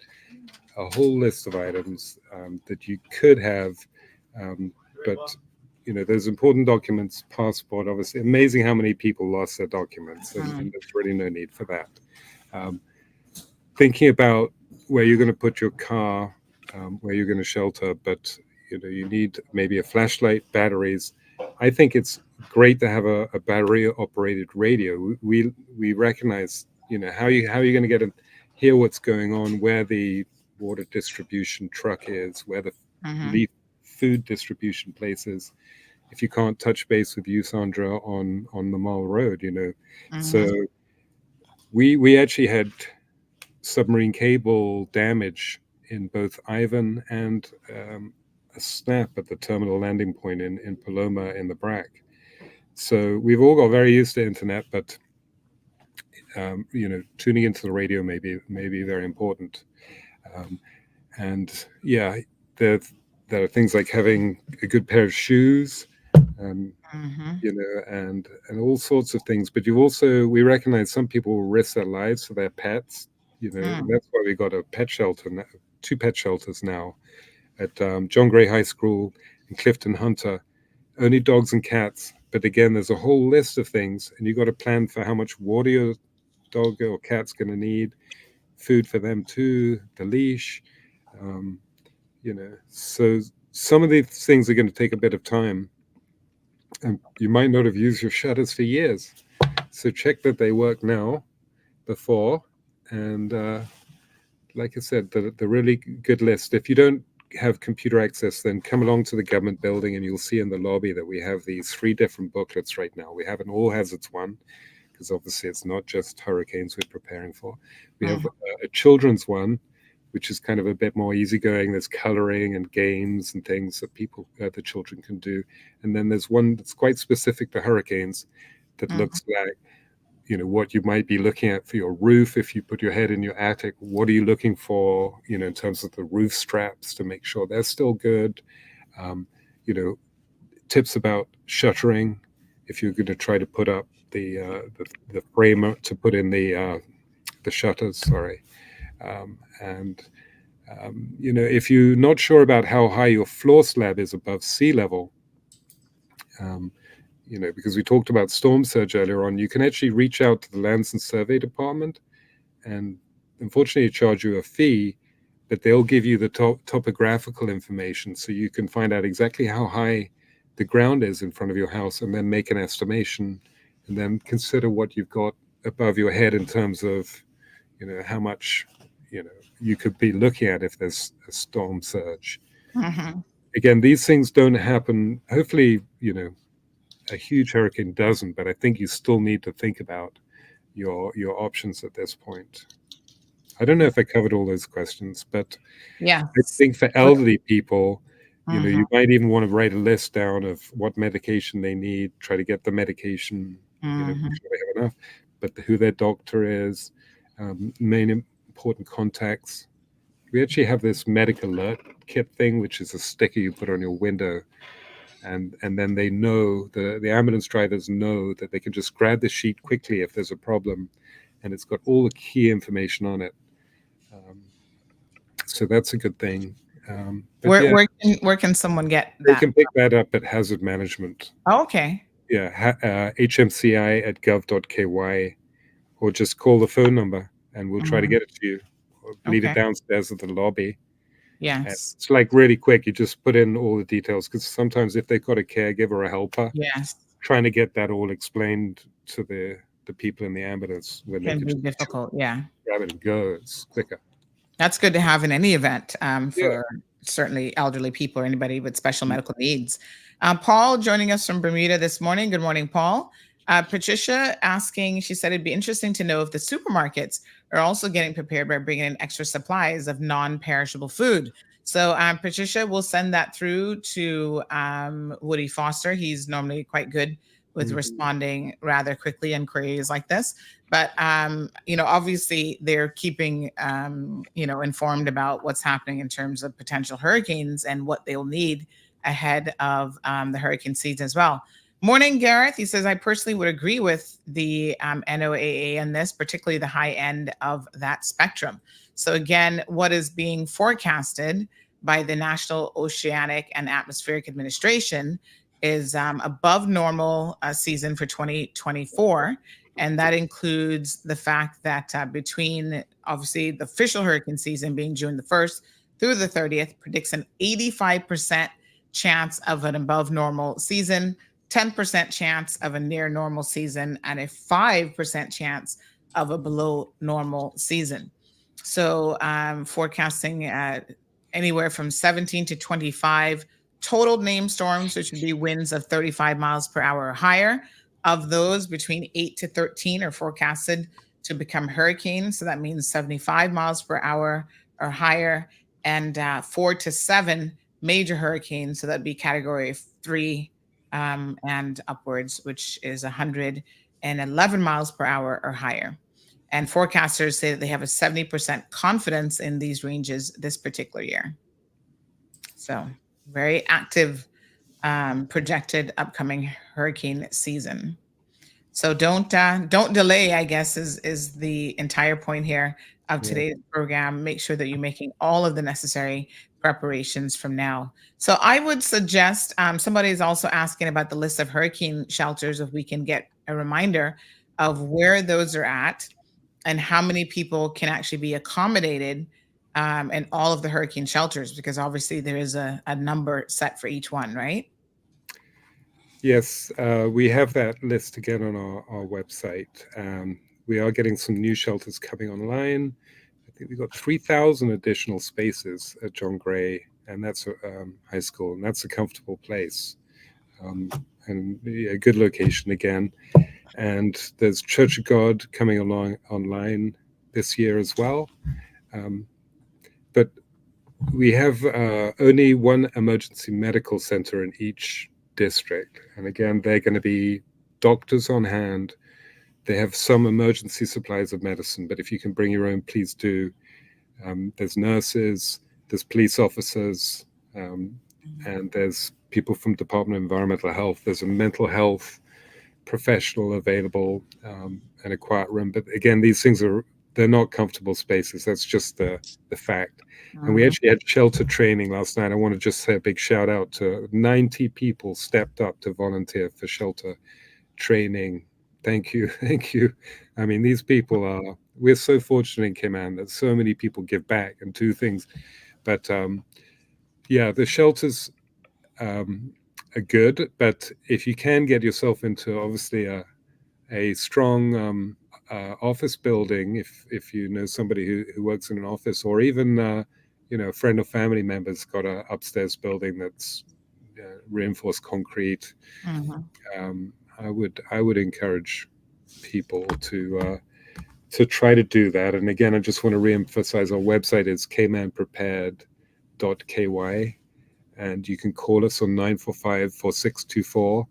a whole list of items that you could have, but those important documents, passport, obviously. Amazing how many people lost their documents, and there's really no need for that. Thinking about where you're going to put your car, where you're going to shelter, but you need maybe a flashlight, batteries. I think it's great to have a battery-operated radio. We recognize, how are you going to hear what's going on, where the water distribution truck is, where the food distribution place is, if you can't touch base with you, Sandra, on the Mall Road, So we actually had submarine cable damage in both Ivan and a snap at the terminal landing point in Paloma in the Brac. So we've all got very used to internet, but tuning into the radio may be very important. And yeah, there are things like having a good pair of shoes, and all sorts of things. But we recognize some people will risk their lives for their pets. And that's why we got a pet shelter, 2 pet shelters now at John Gray High School and Clifton Hunter. Only dogs and cats. But again, there's a whole list of things, and you got to plan for how much water your dog or cat's going to need, food for them too, the leash. So some of these things are going to take a bit of time, and you might not have used your shutters for years. So check that they work now, before, and like I said, the really good list. If you don't have computer access, then come along to the government building, and you'll see in the lobby that we have these 3 different booklets right now. We have an all hazards one, because obviously it's not just hurricanes we're preparing for. We have a children's one, which is kind of a bit more easygoing. There's coloring and games and things that the children can do. And then there's one that's quite specific to hurricanes that looks like, what you might be looking at for your roof. If you put your head in your attic, what are you looking for, in terms of the roof straps to make sure they're still good? Tips about shuttering, if you're going to try to put up the frame to put in the shutters, if you're not sure about how high your floor slab is above sea level, because we talked about storm surge earlier on, you can actually reach out to the Lands and Survey Department, and unfortunately charge you a fee, but they'll give you the topographical information, so you can find out exactly how high the ground is in front of your house, and then make an estimation, and then consider what you've got above your head in terms of, how much, you could be looking at if there's a storm surge. Again, these things don't happen. Hopefully, a huge hurricane doesn't, but I think you still need to think about your options at this point. I don't know if I covered all those questions, but yeah, I think for elderly people, you might even want to write a list down of what medication they need, try to get the medication, make sure they have enough, but who their doctor is, main important contacts. We actually have this medical alert kit thing, which is a sticker you put on your window, and then they know, the ambulance drivers know that they can just grab the sheet quickly if there's a problem, and it's got all the key information on it. So that's a good thing. Where can someone get that? They can pick that up at Hazard Management. Oh, okay. Yeah, hmci@gov.ky, or just call the phone number and we'll try to get it to you. Or leave it downstairs at the lobby. Yes. It's like really quick. You just put in all the details, because sometimes if they've got a caregiver or a helper, trying to get that all explained to the people in the ambulance when can be difficult. Yeah. Grab it and go. It's quicker. That's good to have in any event for certainly elderly people or anybody with special medical needs. Paul joining us from Bermuda this morning. Good morning, Paul. Patricia asking, she said it'd be interesting to know if the supermarkets are also getting prepared by bringing in extra supplies of non-perishable food. So Patricia, will send that through to Woody Foster. He's normally quite good with responding rather quickly in queries like this. But, obviously they're keeping, informed about what's happening in terms of potential hurricanes and what they'll need ahead of the hurricane season as well. Morning, Gareth. He says, I personally would agree with the NOAA on this, particularly the high end of that spectrum. So again, what is being forecasted by the National Oceanic and Atmospheric Administration is above normal season for 2024. And that includes the fact that between, obviously, the official hurricane season being June the 1st through the 30th, predicts an 85% chance of an above normal season, 10% chance of a near normal season, and a 5% chance of a below normal season. So forecasting anywhere from 17 to 25 total named storms, which would be winds of 35 miles per hour or higher. Of those, between 8 to 13 are forecasted to become hurricanes. So that means 75 miles per hour or higher, and 4 to 7 major hurricanes. So that'd be category 3 and upwards, which is 111 miles per hour or higher. And forecasters say that they have a 70% confidence in these ranges this particular year. So very active projected upcoming hurricane season. So don't delay, I guess, is the entire point here of today's program. Make sure that you're making all of the necessary preparations from now. So I would suggest, somebody is also asking about the list of hurricane shelters, if we can get a reminder of where those are at and how many people can actually be accommodated in all of the hurricane shelters, because obviously there is a number set for each one, right? Yes, we have that list again on our website. We are getting some new shelters coming online. I think we've got 3,000 additional spaces at John Gray, and that's a high school, and that's a comfortable place. And a good location again. And there's Church of God coming along online this year as well. But we have only one emergency medical center in each district. And again, they're going to be doctors on hand. They have some emergency supplies of medicine, but if you can bring your own, please do. There's nurses, there's police officers, and there's people from Department of Environmental Health. There's a mental health professional available, and a quiet room. But again, these things they're not comfortable spaces. That's just the fact. And we actually had shelter training last night. I want to just say a big shout out to 90 people stepped up to volunteer for shelter training. Thank you. Thank you. I mean, these people we're so fortunate in Cayman that so many people give back and do things. But the shelters are good. But if you can get yourself into obviously a strong office building, if you know somebody who works in an office, or even a friend or family member's got an upstairs building that's reinforced concrete, I would encourage people to try to do that. And again, I just want to reemphasize our website is caymanprepared.ky, and you can call us on 945-4624.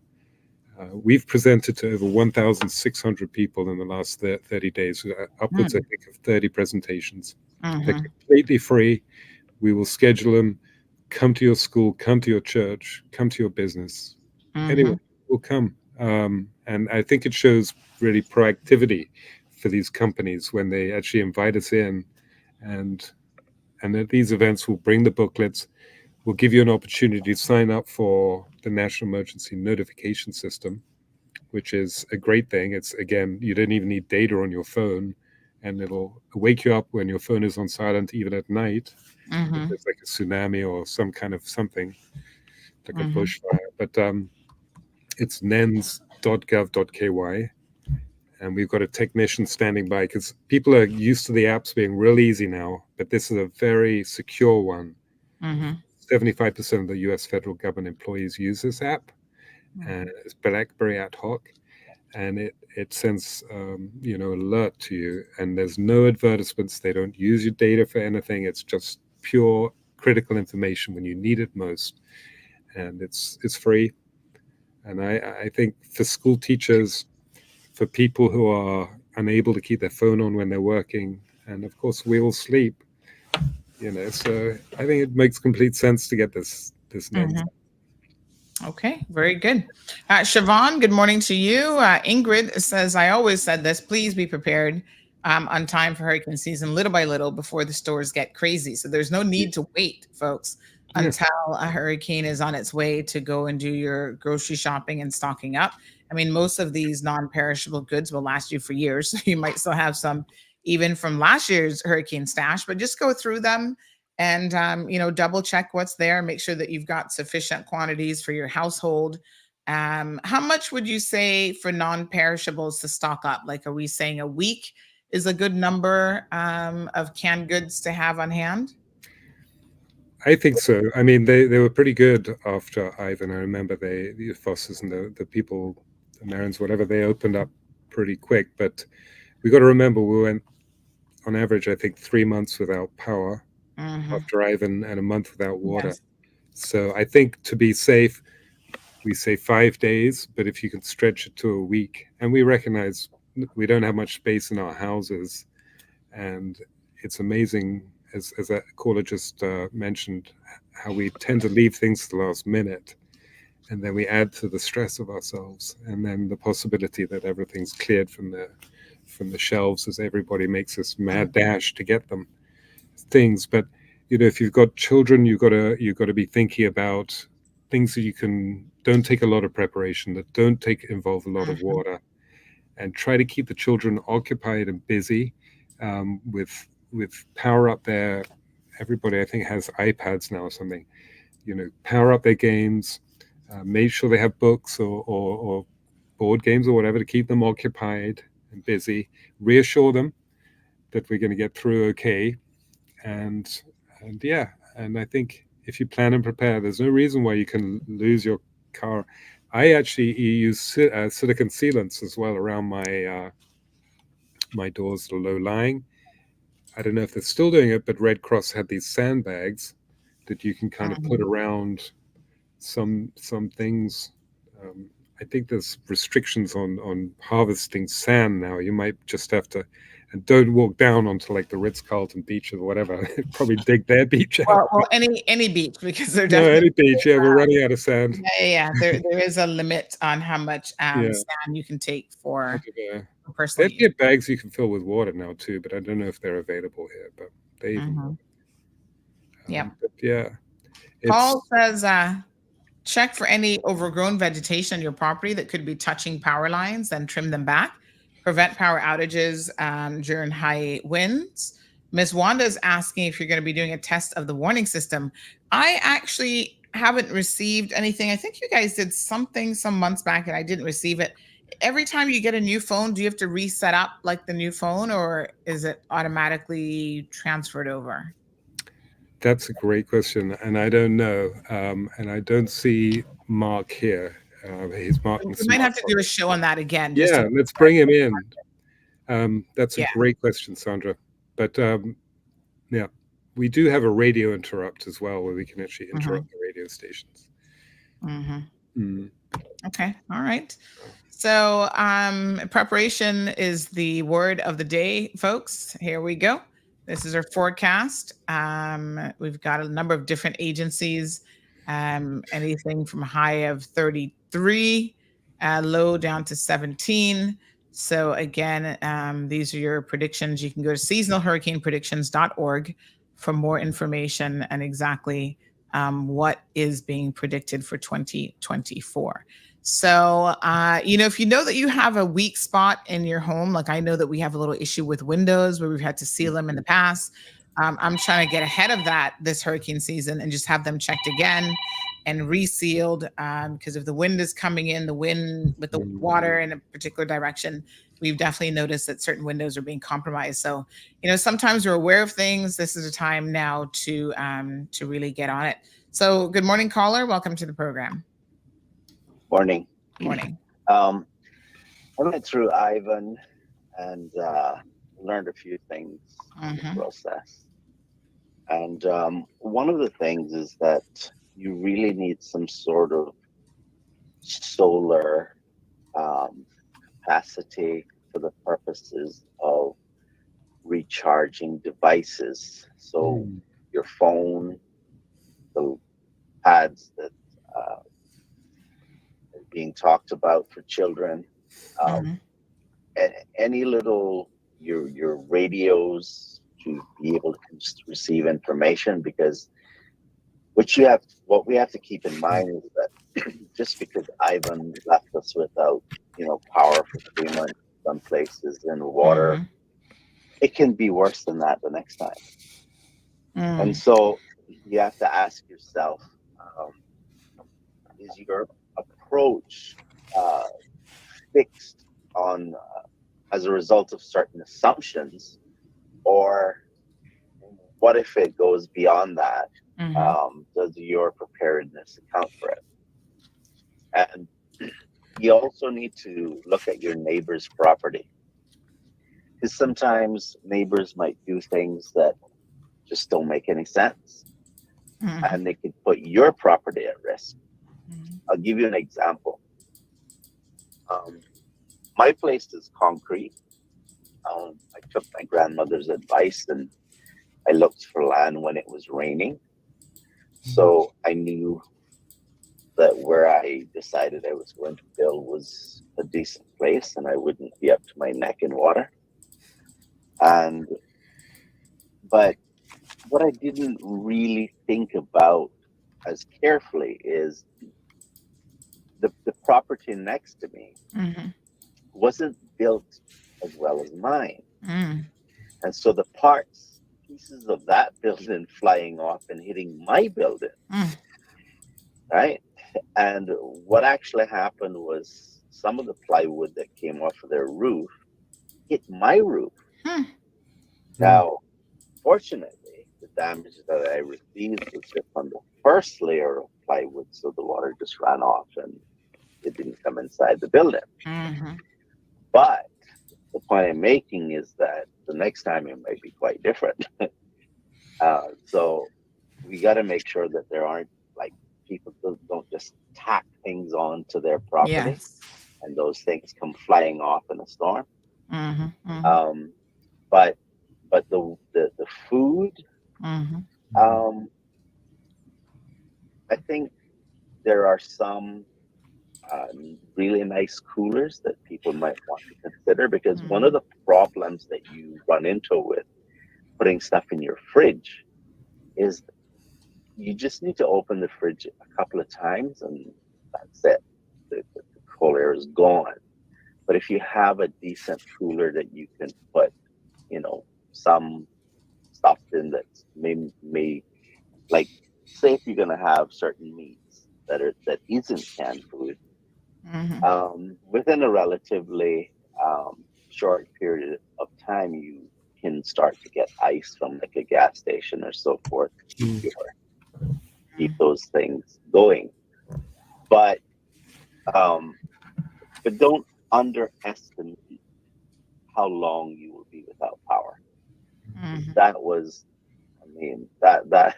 We've presented to over 1,600 people in the last 30 days, upwards, I think, of 30 presentations. They're completely free. We will schedule them. Come to your school, come to your church, come to your business. Anyone will come. And I think it shows really proactivity for these companies when they actually invite us in, and at these events we'll bring the booklets. We'll give you an opportunity to sign up for the National Emergency Notification System, which is a great thing. It's, again, you don't even need data on your phone, and it'll wake you up when your phone is on silent, even at night. If there's like a tsunami or some kind of something, like a bushfire. But it's nens.gov.ky, and we've got a technician standing by, because people are used to the apps being real easy now, but this is a very secure one. 75% of the US federal government employees use this app, and it's BlackBerry ad hoc, and it sends alert to you, and there's no advertisements. They don't use your data for anything. It's just pure critical information when you need it most, and it's free. And I think for school teachers, for people who are unable to keep their phone on when they're working, and of course we all sleep, so I think it makes complete sense to get this NENS. Okay, very good. Siobhan, good morning to you. Ingrid says, I always said this, please be prepared on time for hurricane season, little by little, before the stores get crazy. So there's no need to wait, folks, until a hurricane is on its way to go and do your grocery shopping and stocking up. I mean, most of these non-perishable goods will last you for years. So you might still have some even from last year's hurricane stash, but just go through them and, double check what's there. Make sure that you've got sufficient quantities for your household. How much would you say for non-perishables to stock up? Like, are we saying a week is a good number of canned goods to have on hand? I think so. I mean, they were pretty good after Ivan. I remember the Fosses and the people, the Marins, whatever, they opened up pretty quick. But we got to remember, we went on average, I think, 3 months without power after Ivan, and a month without water. Yes. So I think to be safe, we say 5 days, but if you can stretch it to a week, and we recognize we don't have much space in our houses, and it's amazing, as that caller just mentioned, how we tend to leave things to the last minute, and then we add to the stress of ourselves, and then the possibility that everything's cleared from the shelves as everybody makes this mad dash to get them things. But if you've got children, you've got to be thinking about things that don't take a lot of preparation, that don't involve a lot of water, and try to keep the children occupied and busy with power up there. Everybody, I think, has iPads now or something. Power up their games, make sure they have books or board games or whatever to keep them occupied and busy. Reassure them that we're going to get through okay. And I think if you plan and prepare, there's no reason why you can lose your car. I actually use silicone sealants as well around my doors that are low lying. I don't know if they're still doing it, but Red Cross had these sandbags that you can kind of put around some things. I think there's restrictions on harvesting sand now. You might just have to, and don't walk down onto like the Ritz-Carlton beach or whatever. Probably dig their beach out. Well, any beach, because they're No, any definitely beach. Yeah, we're running out of sand. Yeah. There is a limit on how much sand you can take for personal They get bags you can fill with water now too, but I don't know if they're available here. But they, Paul says, check for any overgrown vegetation on your property that could be touching power lines, then trim them back. Prevent power outages during high winds. Miss Wanda is asking if you're going to be doing a test of the warning system. I actually haven't received anything. I think you guys did something some months back and I didn't receive it. Every time you get a new phone, do you have to reset up like the new phone, or is it automatically transferred over? That's a great question, and I don't know. And I don't see Mark here. He's Mark. We might have to do a show on that again. Yeah, let's bring him in. That's a great question, Sandra. But we do have a radio interrupt as well, where we can actually interrupt the radio stations. Okay, all right. So preparation is the word of the day, folks. Here we go. This is our forecast. We've got a number of different agencies, anything from a high of 33, low down to 17. So again, these are your predictions. You can go to seasonalhurricanepredictions.org for more information and exactly what is being predicted for 2024. So, if you know that you have a weak spot in your home, like I know that we have a little issue with windows where we've had to seal them in the past. I'm trying to get ahead of that this hurricane season and just have them checked again and resealed, because if the wind is coming in, the wind with the water in a particular direction, we've definitely noticed that certain windows are being compromised. So, sometimes we're aware of things. This is a time now to really get on it. So, good morning, caller. Welcome to the program. Morning. Morning. I went through Ivan and learned a few things in the process. And one of the things is that you really need some sort of solar capacity for the purposes of recharging devices. So your phone, the pads that are being talked about for children, any little your radios to be able to receive information, because what we have to keep in mind is that just because Ivan left us without power for 3 months some places in water, it can be worse than that the next time. And so you have to ask yourself, is your approach fixed on as a result of certain assumptions, or what if it goes beyond that? Does your preparedness account for it? And you also need to look at your neighbor's property, because sometimes neighbors might do things that just don't make any sense, and they could put your property at risk. I'll give you an example. My place is concrete. I took my grandmother's advice and I looked for land when it was raining. So I knew that where I decided I was going to build was a decent place and I wouldn't be up to my neck in water. But what I didn't really think about as carefully is the property next to me wasn't built as well as mine. And so the pieces of that building flying off and hitting my building, right? And what actually happened was some of the plywood that came off of their roof hit my roof. Now, fortunately, the damage that I received was just on the first layer of plywood, so the water just ran off and it didn't come inside the building. But the point I'm making is that the next time it might be quite different. So we got to make sure that there aren't people don't just tack things onto their property and those things come flying off in a storm. But the food, I think there are some really nice coolers that people might want to consider, because one of the problems that you run into with putting stuff in your fridge is you just need to open the fridge a couple of times and that's it. The cold air is gone. But if you have a decent cooler that you can put, some stuff in that may like, say if you're going to have certain meats that isn't canned food, within a relatively short period of time, you can start to get ice from like a gas station or so forth to keep those things going. But don't underestimate how long you will be without power. That was, that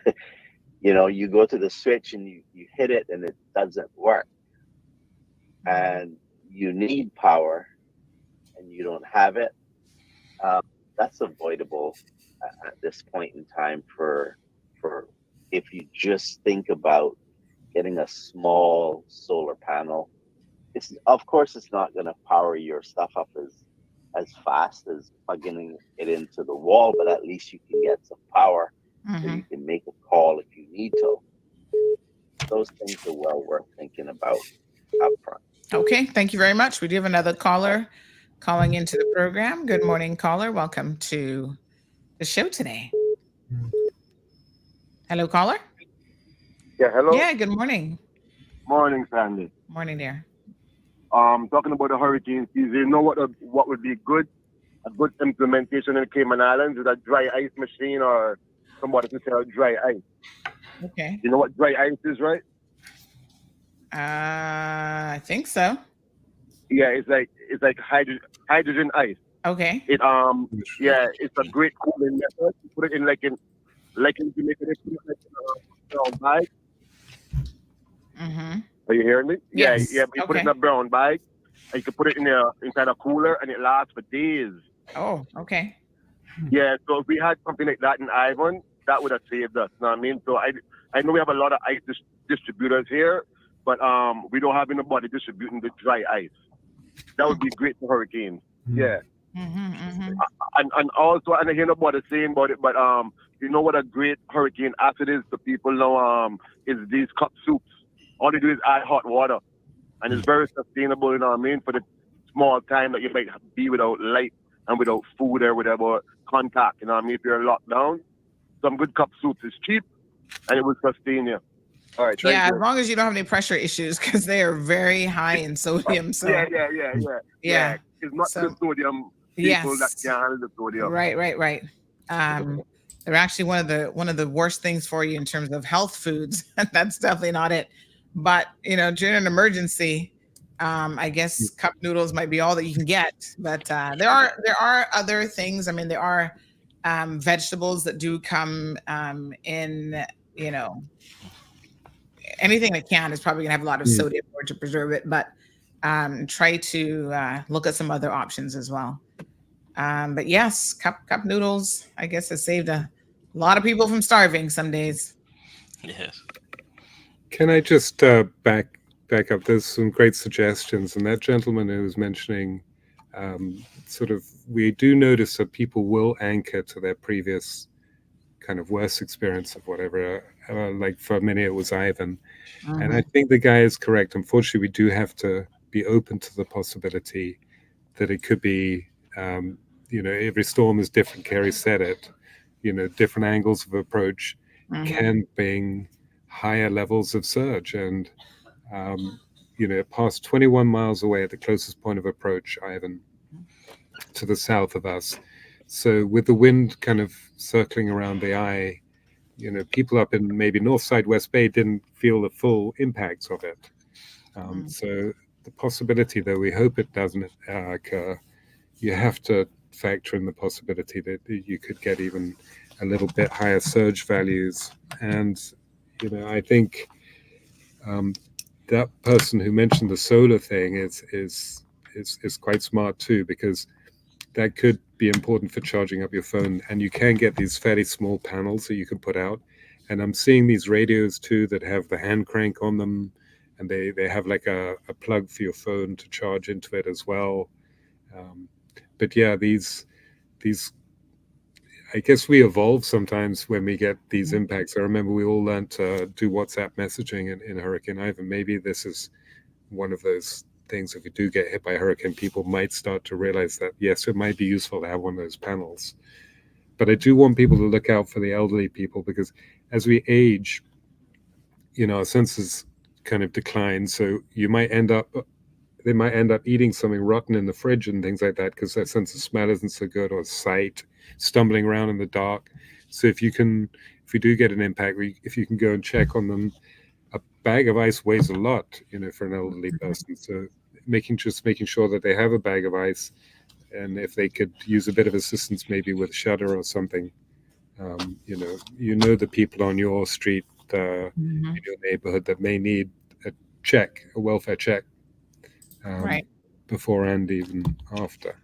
you go to the switch and you hit it and it doesn't work, and you need power and you don't have it. That's avoidable at this point in time for if you just think about getting a small solar panel. Of course it's not going to power your stuff up as as fast as plugging it into the wall, but at least you can get some power so you can make a call if you need to. Those things are well worth thinking about up front. Okay, thank you very much. We do have another caller calling into the program. Good morning, caller. Welcome to the show today. Hello, caller. Yeah, hello. Yeah, good morning. Morning, Sandy. Morning, dear. Talking about the hurricane season, you know what would be good? A good implementation in the Cayman Islands is a dry ice machine, or somebody can sell dry ice. Okay. You know what dry ice is, right? I think so. Yeah, it's like hydrogen ice. Okay. It's a great cooling method. You put it in like in Jamaica, they put it like in a brown bag. Are you hearing me? Yes. Yeah. You put it in a brown bag, and you can put it inside a cooler, and it lasts for days. Oh, okay. Yeah, so if we had something like that in Ivan, that would have saved us. You know what I mean? So I know we have a lot of ice distributors here, but we don't have anybody distributing the dry ice. That would be great for hurricanes. Yeah. And also, and I hear nobody saying about it, but you know what a great hurricane acid is to people now, is these cup soups. All they do is add hot water, and it's very sustainable, you know what I mean, for the small time that you might be without light and without food or whatever contact, you know what I mean, if you're locked down. Some good cup soups is cheap, and it will sustain you. All right, Yeah, as long as you don't have any pressure issues, because they are very high in sodium. So yeah. It's not the sodium people that can handle the sodium. Right. They're actually one of the worst things for you in terms of health foods. That's definitely not it. But during an emergency, I guess cup noodles might be all that you can get. But there are other things. I mean, there are vegetables that do come in. Anything that can is probably gonna have a lot of sodium or to preserve it. But try to look at some other options as well. But yes, cup noodles, I guess, has saved a lot of people from starving some days. Yes. Can I just back up? There's some great suggestions, and that gentleman who was mentioning, we do notice that people will anchor to their previous kind of worst experience of whatever. Like for many, it was Ivan, and I think the guy is correct. Unfortunately, we do have to be open to the possibility that it could be. Every storm is different. Kerry said it. Different angles of approach can bring higher levels of surge, and past 21 miles away at the closest point of approach, Ivan, to the south of us. So with the wind kind of circling around the eye, people up in maybe Northside West Bay didn't feel the full impacts of it. So the possibility, though we hope it doesn't occur, you have to factor in the possibility that you could get even a little bit higher surge values. And I think that person who mentioned the solar thing is quite smart too, because that could be important for charging up your phone. And you can get these fairly small panels that you can put out. And I'm seeing these radios too that have the hand crank on them, and they have like a plug for your phone to charge into it as well. But yeah, these I guess we evolve sometimes when we get these impacts. I remember we all learned to do WhatsApp messaging in Hurricane Ivan. Maybe this is one of those things. If we do get hit by a hurricane, people might start to realize that, yes, it might be useful to have one of those panels. But I do want people to look out for the elderly people, because as we age, our senses kind of decline. So they might end up eating something rotten in the fridge and things like that, because their sense of smell isn't so good, or sight, stumbling around in the dark. So if we do get an impact, if you can go and check on them, a bag of ice weighs a lot, for an elderly person. So making sure that they have a bag of ice, and if they could use a bit of assistance, maybe with shutter or something, the people on your street, in your neighborhood that may need a welfare check, before and even after.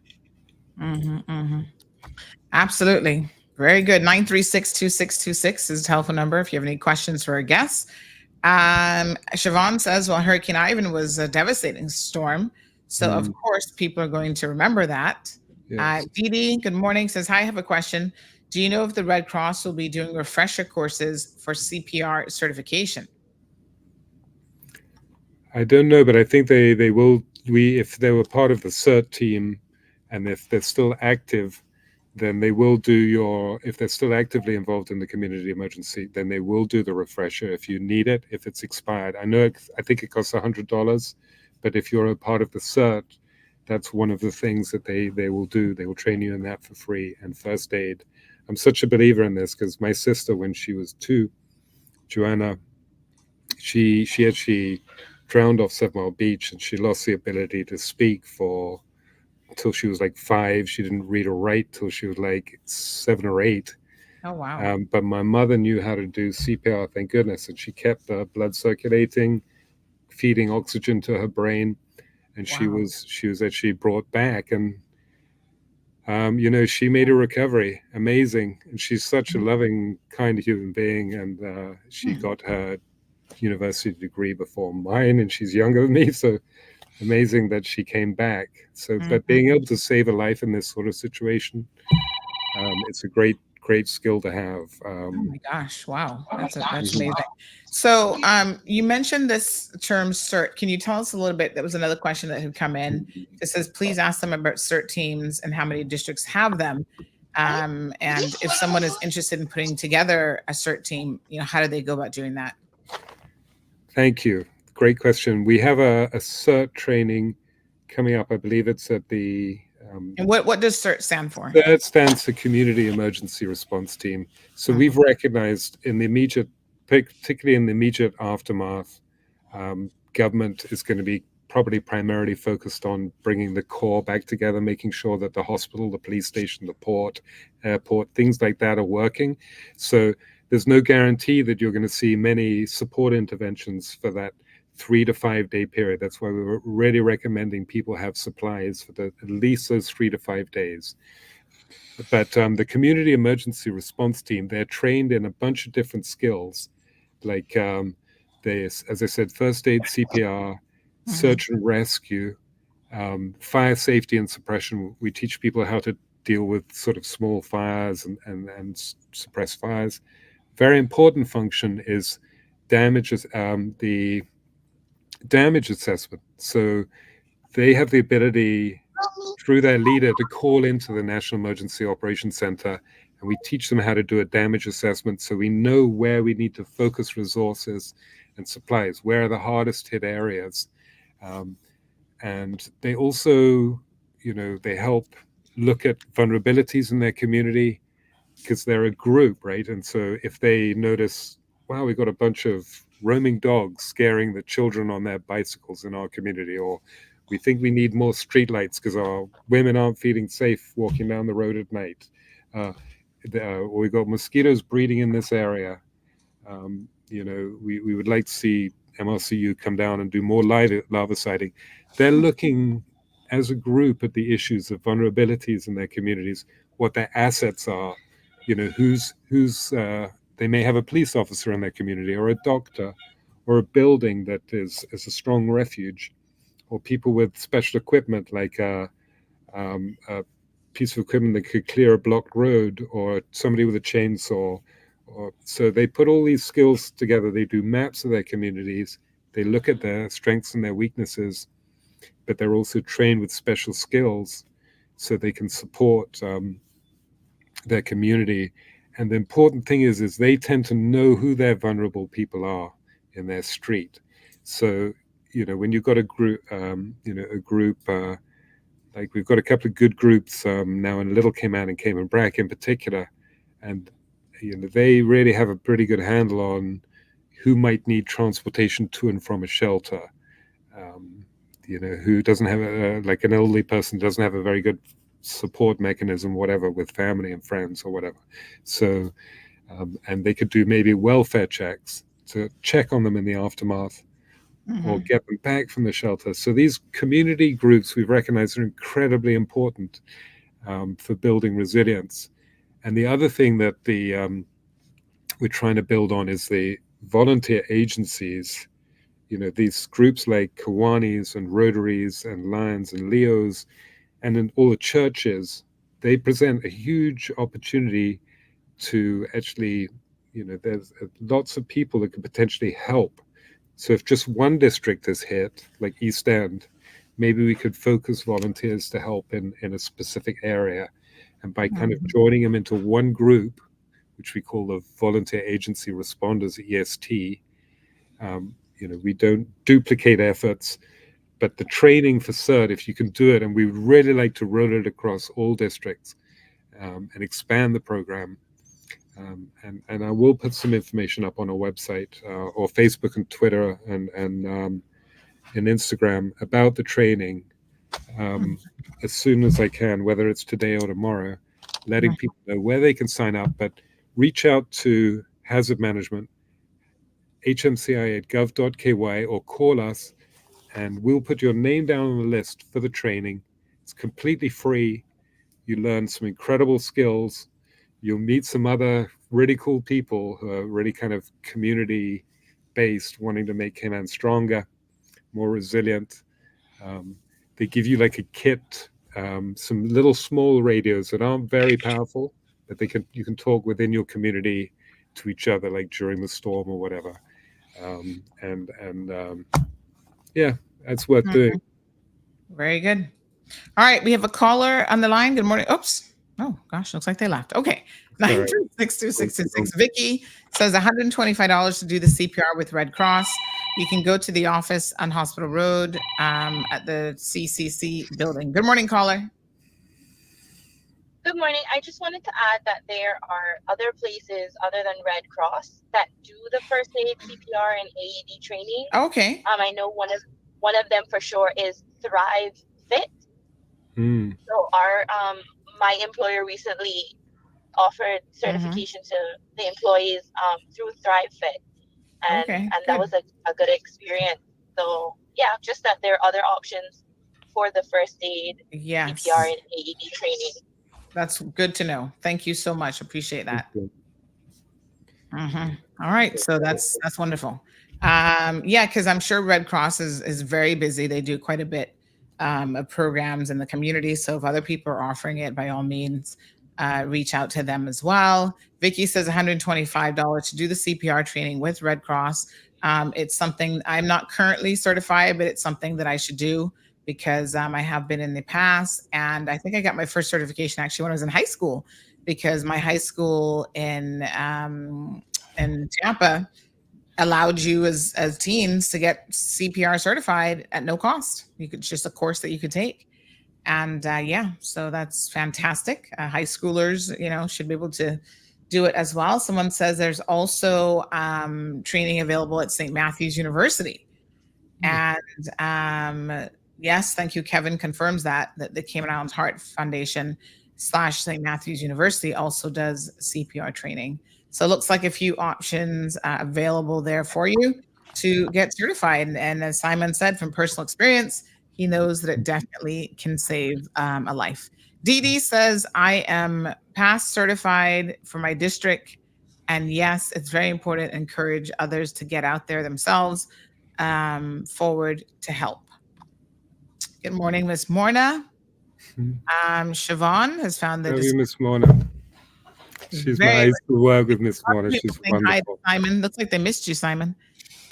Absolutely. Very good. 936-2626 is the telephone number if you have any questions for our guests. Siobhan says, well, Hurricane Ivan was a devastating storm. So, of course, people are going to remember that. Yes. Dee Dee, good morning, says, hi, I have a question. Do you know if the Red Cross will be doing refresher courses for CPR certification? I don't know, but I think they will. If they were part of the CERT team, and if they're still active, then they will do if they're still actively involved in the community emergency, then they will do the refresher if you need it, if it's expired. I think it costs $100, but if you're a part of the CERT, that's one of the things that they will do. They will train you in that for free, and first aid. I'm such a believer in this because my sister, when she was 2, Joanna, she actually drowned off 7 Mile Beach, and she lost the ability to speak until she was like 5. She didn't read or write till she was like 7 or 8. Oh, wow. But my mother knew how to do CPR, thank goodness, and she kept the blood circulating, feeding oxygen to her brain, and she was actually brought back, and she made a recovery, amazing, and she's such a loving, kind human being, and she got her university degree before mine, and she's younger than me, so amazing that she came back. So, but being able to save a life in this sort of situation, it's a great skill to have. Oh my gosh! Wow, that's amazing. So, you mentioned this term CERT. Can you tell us a little bit? That was another question that had come in. It says, please ask them about CERT teams and how many districts have them. And if someone is interested in putting together a CERT team, how do they go about doing that? Thank you. Great question. We have a CERT training coming up. I believe it's at the... and what does CERT stand for? That stands for Community Emergency Response Team. So we've recognized particularly in the immediate aftermath, government is going to be probably primarily focused on bringing the core back together, making sure that the hospital, the police station, the port, airport, things like that are working. So there's no guarantee that you're going to see many support interventions for that 3 to 5 day period. That's why we were really recommending people have supplies for at least those 3 to 5 days. But the Community Emergency Response Team, they're trained in a bunch of different skills, like as I said, first aid, CPR, search and rescue, fire safety and suppression. We teach people how to deal with sort of small fires and suppress fires. Very important function is the damage assessment. So they have the ability through their leader to call into the National Emergency Operations Center, and we teach them how to do a damage assessment so we know where we need to focus resources and supplies, where are the hardest hit areas. And they also, they help look at vulnerabilities in their community because they're a group, right? And so if they notice, wow, we've got a bunch of roaming dogs scaring the children on their bicycles in our community, or we think we need more streetlights because our women aren't feeling safe walking down the road at night, or we've got mosquitoes breeding in this area. We would like to see MRCU come down and do more larviciding. They're looking as a group at the issues of vulnerabilities in their communities, what their assets are, they may have a police officer in their community, or a doctor, or a building that is a strong refuge, or people with special equipment like a piece of equipment that could clear a blocked road, or somebody with a chainsaw. So they put all these skills together. They do maps of their communities. They look at their strengths and their weaknesses, but they're also trained with special skills so they can support their community. And the important thing is they tend to know who their vulnerable people are in their street. So, when you've got a group, like we've got a couple of good groups now in Little Cayman and Cayman Brac in particular, and they really have a pretty good handle on who might need transportation to and from a shelter. Who doesn't have like an elderly person doesn't have a very good support mechanism, whatever, with family and friends or whatever. So, and they could do maybe welfare checks to check on them in the aftermath, or get them back from the shelter. So these community groups we've recognized are incredibly important for building resilience. And the other thing that we're trying to build on is the volunteer agencies. These groups like Kiwanis and Rotaries and Lions and Leos, and in all the churches, they present a huge opportunity to actually, there's lots of people that could potentially help. So if just one district is hit, like East End, maybe we could focus volunteers to help in a specific area. And by kind of joining them into one group, which we call the Volunteer Agency Responders, EST, we don't duplicate efforts, but the training for CERT, if you can do it, and we would really like to roll it across all districts and expand the program. And I will put some information up on our website or Facebook and Twitter and Instagram about the training as soon as I can, whether it's today or tomorrow, letting people know where they can sign up. But reach out to Hazard Management, hmci@gov.ky, or call us, and we'll put your name down on the list for the training. It's completely free. You learn some incredible skills. You'll meet some other really cool people who are really kind of community-based, wanting to make Cayman stronger, more resilient. They give you like a kit, some little small radios that aren't very powerful, but you can talk within your community to each other, like during the storm or whatever. Yeah, that's worth doing. Very good. All right, we have a caller on the line. Good morning. Oops. Oh gosh, looks like they left. Okay. 9362626. Vicky says $125 to do the CPR with Red Cross. You can go to the office on Hospital Road at the CCC building. Good morning, caller. Good morning. I just wanted to add that there are other places other than Red Cross that do the first aid, CPR, and AED training. Okay. I know one of them for sure is Thrive Fit. So our my employer recently offered certification to the employees through Thrive Fit, and that was a good experience. So yeah, just that there are other options for the first aid, CPR, and AED training. That's good to know. Thank you so much. Appreciate that. All right, so that's wonderful. Yeah, because I'm sure Red Cross is very busy. They do quite a bit of programs in the community. So if other people are offering it, by all means, reach out to them as well. Vicky says $125 to do the CPR training with Red Cross. It's something I'm not currently certified, but it's something that I should do because I have been in the past. And I think I got my first certification actually when I was in high school, because my high school in Tampa allowed you as teens to get CPR certified at no cost. It's just a course that you could take. And yeah, so that's fantastic. High schoolers, should be able to do it as well. Someone says there's also training available at St. Matthew's University. And yes, thank you. Kevin confirms that the Cayman Islands Heart Foundation / St. Matthew's University also does CPR training. So it looks like a few options available there for you to get certified. And as Simon said, from personal experience, he knows that it definitely can save a life. Dee Dee says, I am past certified for my district. And yes, it's very important to encourage others to get out there themselves forward to help. Good morning, Miss Morna. Siobhan has found that. Miss Morna. She's my high school work with Miss Morna. She's wonderful. Hi, Simon. Looks like they missed you, Simon.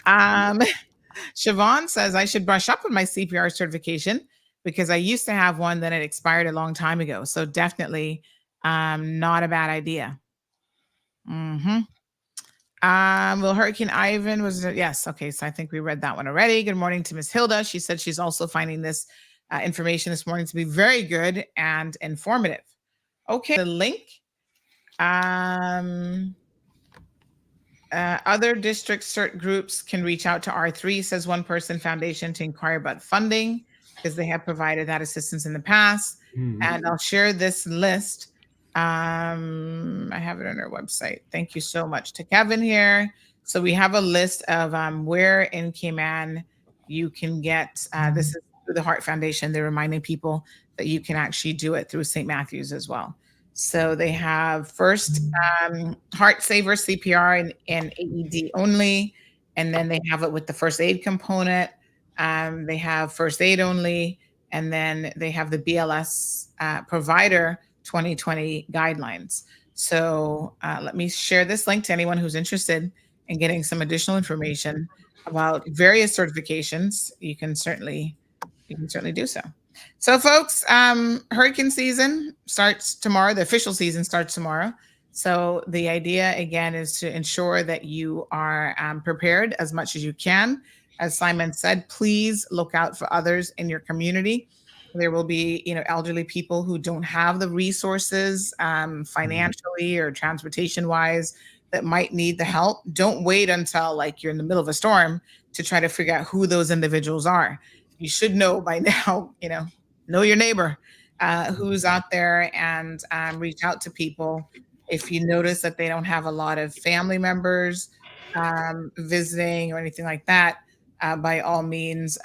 Siobhan says I should brush up on my CPR certification because I used to have one, then it expired a long time ago. So definitely not a bad idea. Well, Hurricane Ivan was, yes. Okay. So I think we read that one already. Good morning to Miss Hilda. She said she's also finding this information this morning to be very good and informative. Okay. The link. Other district CERT groups can reach out to R3, says one person, foundation, to inquire about funding because they have provided that assistance in the past. And I'll share this list. I have it on our website. Thank you so much to Kevin here. So we have a list of where in Cayman you can get, this is through the Heart Foundation. They're reminding people that you can actually do it through St. Matthew's as well. So they have first Heart Saver CPR and AED only, and then they have it with the first aid component. They have first aid only, And then they have the BLS provider 2020 guidelines. So let me share this link to anyone who's interested in getting some additional information about various certifications. You can certainly do so. So, folks, hurricane season starts tomorrow. The official season starts tomorrow. So the idea, again, is to ensure that you are prepared as much as you can. As Simon said, please look out for others in your community. There will be, elderly people who don't have the resources financially or transportation-wise that might need the help. Don't wait until like you're in the middle of a storm to try to figure out who those individuals are. You should know by now, know your neighbor who's out there, and reach out to people. If you notice that they don't have a lot of family members visiting or anything like that, by all means,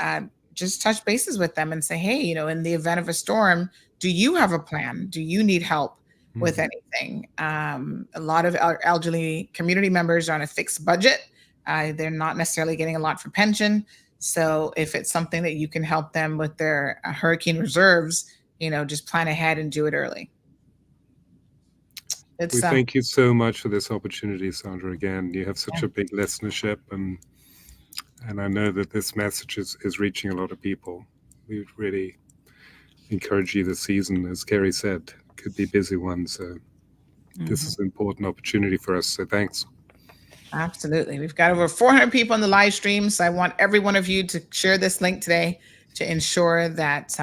just touch bases with them and say, hey, in the event of a storm, do you have a plan? Do you need help with anything? A lot of our elderly community members are on a fixed budget. They're not necessarily getting a lot for pension. So if it's something that you can help them with their hurricane reserves, just plan ahead and do it early. We thank you so much for this opportunity, Sandra. Again, you have such a big listenership, and I know that this message is reaching a lot of people. We really encourage you this season. As Kerry said, could be a busy one. So this is an important opportunity for us. So thanks. Absolutely. We've got over 400 people on the live stream. So I want every one of you to share this link today to ensure that,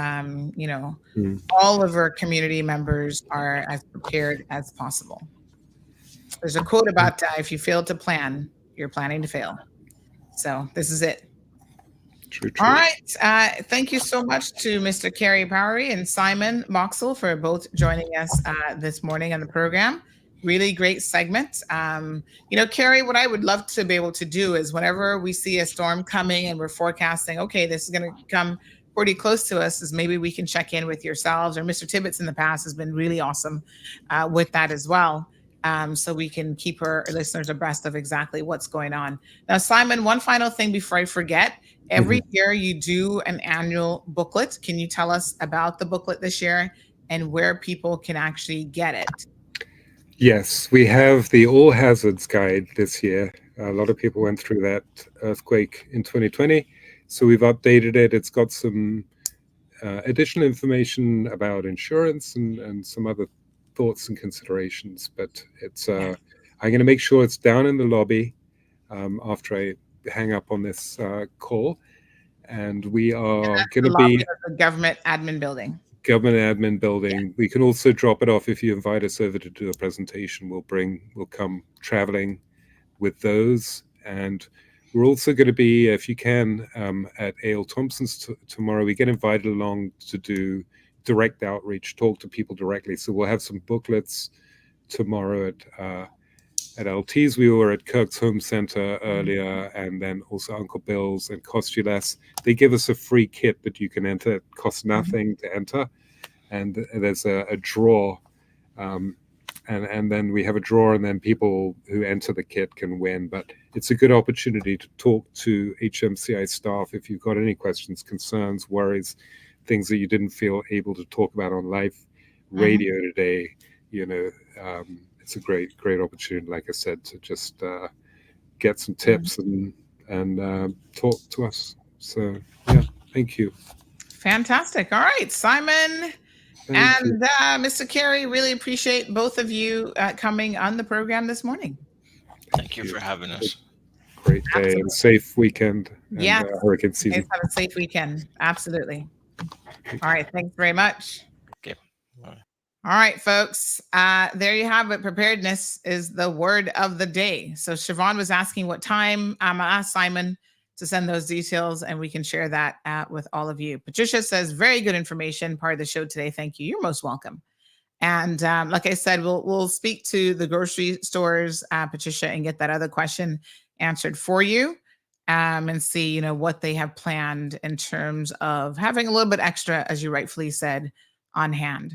all of our community members are as prepared as possible. There's a quote about if you fail to plan, you're planning to fail. So this is it. True. All right. Thank you so much to Mr. Kerry Powery and Simon Moxell for both joining us this morning on the program. Really great segment. Kerry, what I would love to be able to do is whenever we see a storm coming and we're forecasting, okay, this is going to come pretty close to us, is maybe we can check in with yourselves, or Mr. Tibbetts in the past has been really awesome with that as well. So we can keep our listeners abreast of exactly what's going on. Now, Simon, one final thing before I forget. Every year you do an annual booklet. Can you tell us about the booklet this year and where people can actually get it? Yes, we have the All Hazards Guide this year. A lot of people went through that earthquake in 2020. So we've updated it. It's got some additional information about insurance and some other thoughts and considerations. But it's I'm going to make sure it's down in the lobby after I hang up on this call. And we are going to be the government admin building. Yeah. We can also drop it off if you invite us over to do a presentation. We'll come traveling with those. And we're also going to be, if you can, at A.L. Thompson's tomorrow. We get invited along to do direct outreach, talk to people directly. So we'll have some booklets tomorrow at LT's. We were at Kirk's Home Center earlier, and then also Uncle Bill's and Cost You Less. They give us a free kit that you can enter. It costs nothing to enter. And there's a draw. And then we have a draw, and then people who enter the kit can win. But it's a good opportunity to talk to HMCI staff if you've got any questions, concerns, worries, things that you didn't feel able to talk about on live radio today. It's a great opportunity, like I said, to just get some tips and talk to us. So, yeah, thank you. Fantastic. All right, Simon and Mr. Kerry, really appreciate both of you coming on the program this morning. Thank you for having us. Great day and safe weekend. Yeah, hurricane season. Have a safe weekend. Absolutely. All right, thanks very much. Okay. All right, folks. There you have it. Preparedness is the word of the day. So Siobhan was asking what time. I asked Simon to send those details, and we can share that with all of you. Patricia says, very good information, part of the show today. Thank you. You're most welcome. And like I said, we'll speak to the grocery stores, Patricia, and get that other question answered for you, and see, what they have planned in terms of having a little bit extra, as you rightfully said, on hand.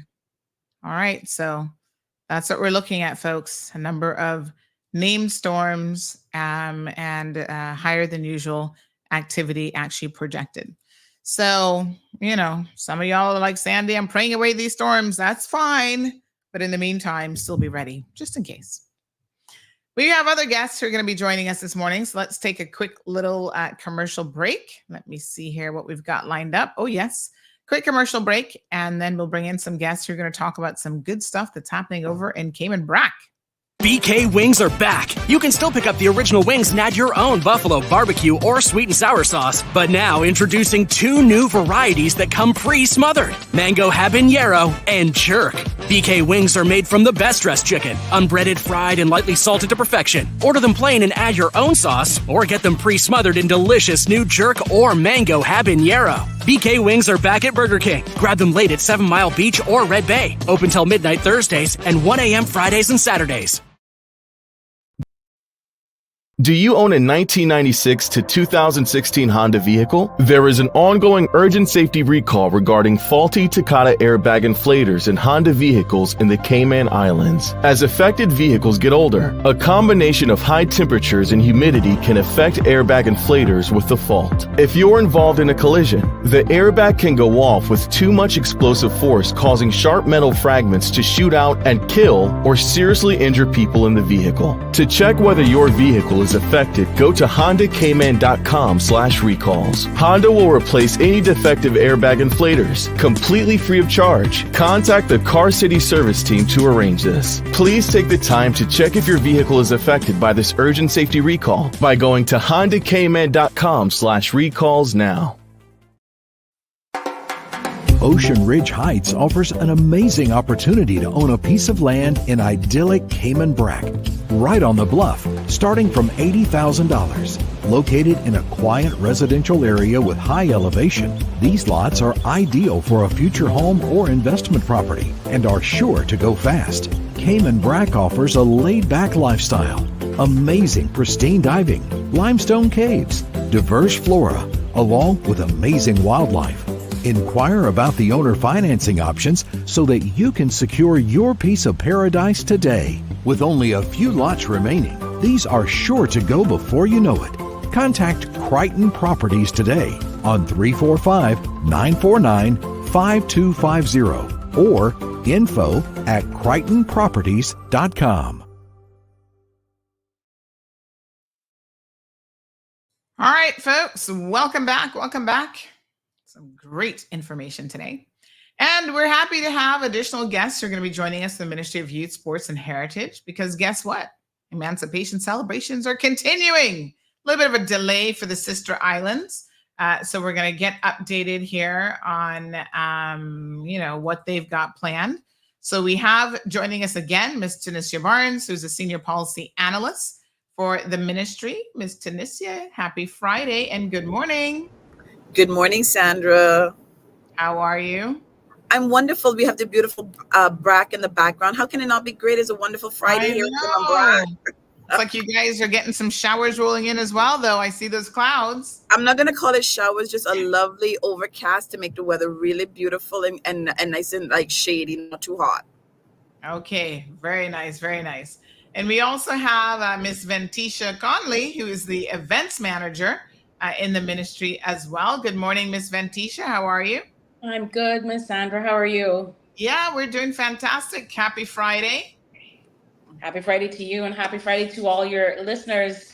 All right, so that's what we're looking at, folks. A number of named storms and higher than usual activity actually projected. So, some of y'all are like, Sandy, I'm praying away these storms. That's fine. But in the meantime, still be ready just in case. We have other guests who are going to be joining us this morning. So let's take a quick little commercial break. Let me see here what we've got lined up. Oh, yes. Quick commercial break. And then we'll bring in some guests who are going to talk about some good stuff that's happening over in Cayman Brac. BK Wings are back. You can still pick up the original wings and add your own buffalo, barbecue, or sweet and sour sauce. But now introducing 2 new varieties that come pre-smothered: mango habanero and jerk. BK Wings are made from the best dressed chicken, unbreaded, fried, and lightly salted to perfection. Order them plain and add your own sauce, or get them pre-smothered in delicious new jerk or mango habanero. BK Wings are back at Burger King. Grab them late at 7 Mile Beach or Red Bay. Open till midnight Thursdays and 1 a.m. Fridays and Saturdays. Do you own a 1996 to 2016 Honda vehicle? There is an ongoing urgent safety recall regarding faulty Takata airbag inflators in Honda vehicles in the Cayman Islands. As affected vehicles get older, a combination of high temperatures and humidity can affect airbag inflators with the fault. If you're involved in a collision, the airbag can go off with too much explosive force, causing sharp metal fragments to shoot out and kill or seriously injure people in the vehicle. To check whether your vehicle is affected, go to HondaCayman.com/recalls. Honda will replace any defective airbag inflators completely free of charge. Contact the Car City service team to arrange this. Please take the time to check if your vehicle is affected by this urgent safety recall by going to HondaCayman.com/recalls now. Ocean Ridge Heights offers an amazing opportunity to own a piece of land in idyllic Cayman Brac, right on the bluff, starting from $80,000. Located in a quiet residential area with high elevation, these lots are ideal for a future home or investment property and are sure to go fast. Cayman Brac offers a laid-back lifestyle, amazing pristine diving, limestone caves, diverse flora, along with amazing wildlife. Inquire about the owner financing options so that you can secure your piece of paradise today. With only a few lots remaining, these are sure to go before you know it. Contact Crichton Properties today on 345-949-5250 or info@crichtonproperties.com. All right, folks, welcome back. Welcome back. Some great information today. And we're happy to have additional guests who are going to be joining us in the Ministry of Youth, Sports, and Heritage, because guess what? Emancipation celebrations are continuing. A little bit of a delay for the sister islands. So we're going to get updated here on, what they've got planned. So we have joining us again, Ms. Tanisha Barnes, who's a senior policy analyst for the ministry. Ms. Tanisha, happy Friday and good morning. Good morning, Sandra. How are you? I'm wonderful. We have the beautiful Brac in the background. How can it not be great? It's a wonderful Friday here in Brac. It's like you guys are getting some showers rolling in as well, though. I see those clouds. I'm not going to call it showers, just a lovely overcast to make the weather really beautiful and nice and like shady, not too hot. Okay, very nice, very nice. And we also have Miss Ventisha Conley, who is the events manager in the ministry as well. Good morning, Miss Ventisha. How are you? I'm good, Miss Sandra. How are you? Yeah, we're doing fantastic. Happy Friday. Happy Friday to you and happy Friday to all your listeners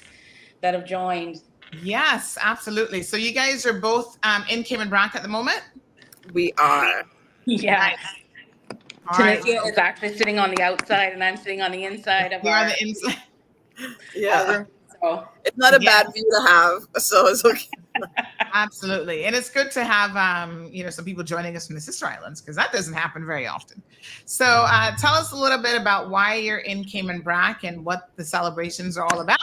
that have joined. Yes, absolutely. So you guys are both in Cayman Brac at the moment? We are. Yeah. Nice. Tanisha is actually sitting on the outside and I'm sitting on the inside of on the inside. Yeah. room. So it's not a bad view to have, so it's okay. Absolutely. And it's good to have, some people joining us from the Sister Islands, because that doesn't happen very often. So tell us a little bit about why you're in Cayman Brac and what the celebrations are all about.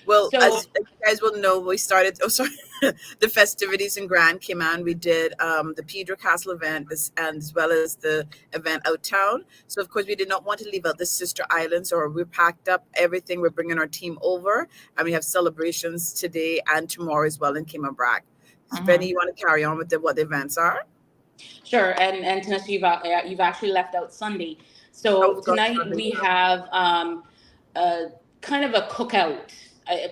Well, as you guys will know, we started the festivities in Grand Cayman. We did the Pedro Castle event and as well as the event Outtown. So, of course, we did not want to leave out the sister islands, or we packed up everything. We're bringing our team over, and we have celebrations today and tomorrow as well in Cayman Brac. Benny, you want to carry on with what the events are? Sure. And Tanisha, you've actually left out Sunday. So tonight we have kind of a cookout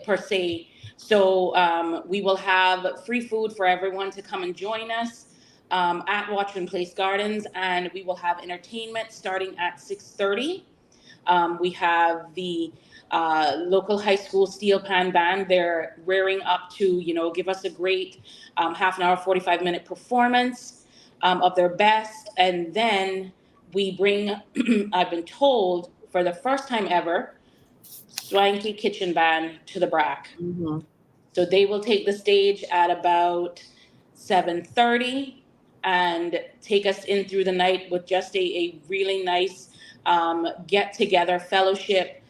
per se. So we will have free food for everyone to come and join us at Watchman Place Gardens, and we will have entertainment starting at 6:30. We have the local high school steel pan band. They're rearing up to, give us a great half an hour, 45-minute performance of their best. And then we bring, I've been told, for the first time ever, Swanky Kitchen Band to the Brac. Mm-hmm. So they will take the stage at about 7:30 and take us in through the night with just a really nice get together fellowship,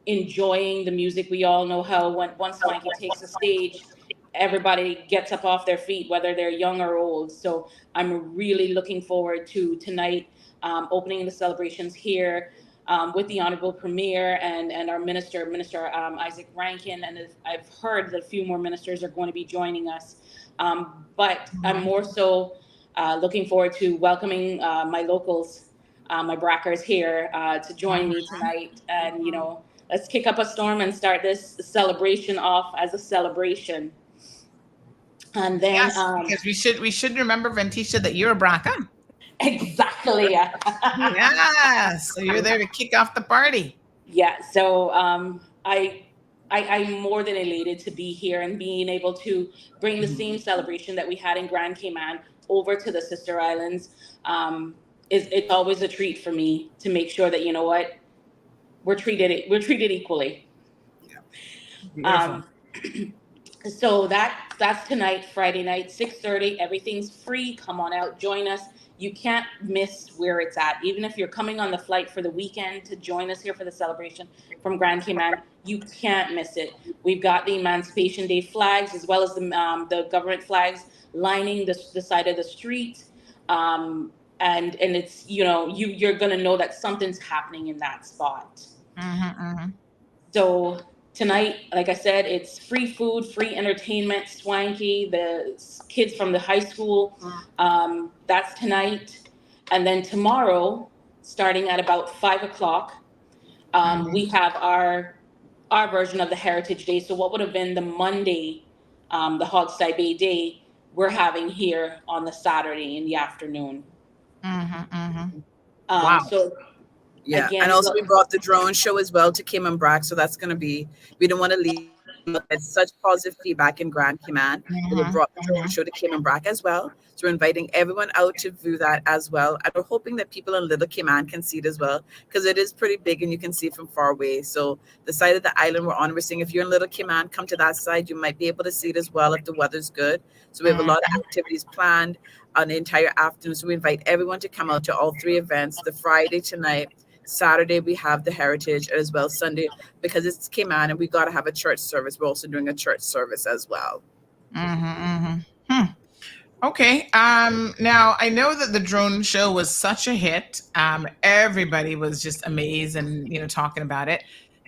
enjoying the music. We all know how once Swanky takes the stage, everybody gets up off their feet, whether they're young or old. So I'm really looking forward to tonight, opening the celebrations here with the Honorable Premier and our Minister Isaac Rankin. And I've heard that a few more ministers are going to be joining us. But I'm more so looking forward to welcoming my locals, my Brackers here to join me tonight. And, let's kick up a storm and start this celebration off as a celebration. And then because we should remember, Ventisha, that you're a Braca. Exactly. Yeah. So you're there to kick off the party. Yeah. So I'm more than elated to be here and being able to bring the same celebration that we had in Grand Cayman over to the Sister Islands. It's always a treat for me to make sure that, we're treated equally. Yeah. So that's tonight, Friday night, 6:30. Everything's free. Come on out, join us. You can't miss where it's at. Even if you're coming on the flight for the weekend to join us here for the celebration from Grand Cayman, you can't miss it. We've got the Emancipation Day flags as well as the government flags lining the side of the street. And it's, you're going to know that something's happening in that spot. So tonight, like I said, it's free food, free entertainment, Swanky, the kids from the high school. That's tonight. And then tomorrow, starting at about 5:00, we have our version of the Heritage Day. So what would have been the Monday, the Hogside Bay Day, we're having here on the Saturday in the afternoon. Wow. So yeah, again, and also we brought the drone show as well to Cayman Brac, so that's going to be, we don't want to leave. It's such positive feedback in Grand Cayman. We brought the drone show to Cayman Brac as well. So we're inviting everyone out to view that as well. And we're hoping that people in Little Cayman can see it as well, because it is pretty big and you can see it from far away. So the side of the island we're on, we're saying if you're in Little Cayman, come to that side. You might be able to see it as well if the weather's good. So we have a lot of activities planned on the entire afternoon. So we invite everyone to come out to all three events, the Friday tonight, Saturday we have the Heritage, as well Sunday, because it's Cayman and we got to have a church service. We're also doing a church service as well. Okay. Now I know that the drone show was such a hit. Everybody was just amazed and talking about it.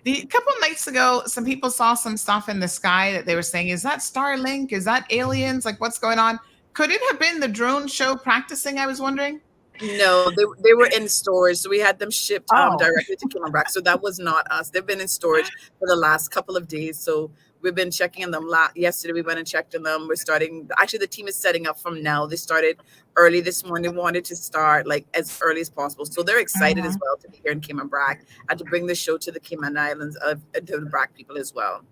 A couple of nights ago, some people saw some stuff in the sky that they were saying, "Is that Starlink? Is that aliens? Like, what's going on?" Could it have been the drone show practicing? I was wondering. No, they were in storage. So we had them shipped directly to Cayman Brac. So that was not us. They've been in storage for the last couple of days. So we've been checking in them. Yesterday we went and checked in them. We're starting. Actually, the team is setting up from now. They started early this morning. They wanted to start like as early as possible. So they're excited as well to be here in Cayman Brac and to bring the show to the Cayman Islands to the Brac people as well.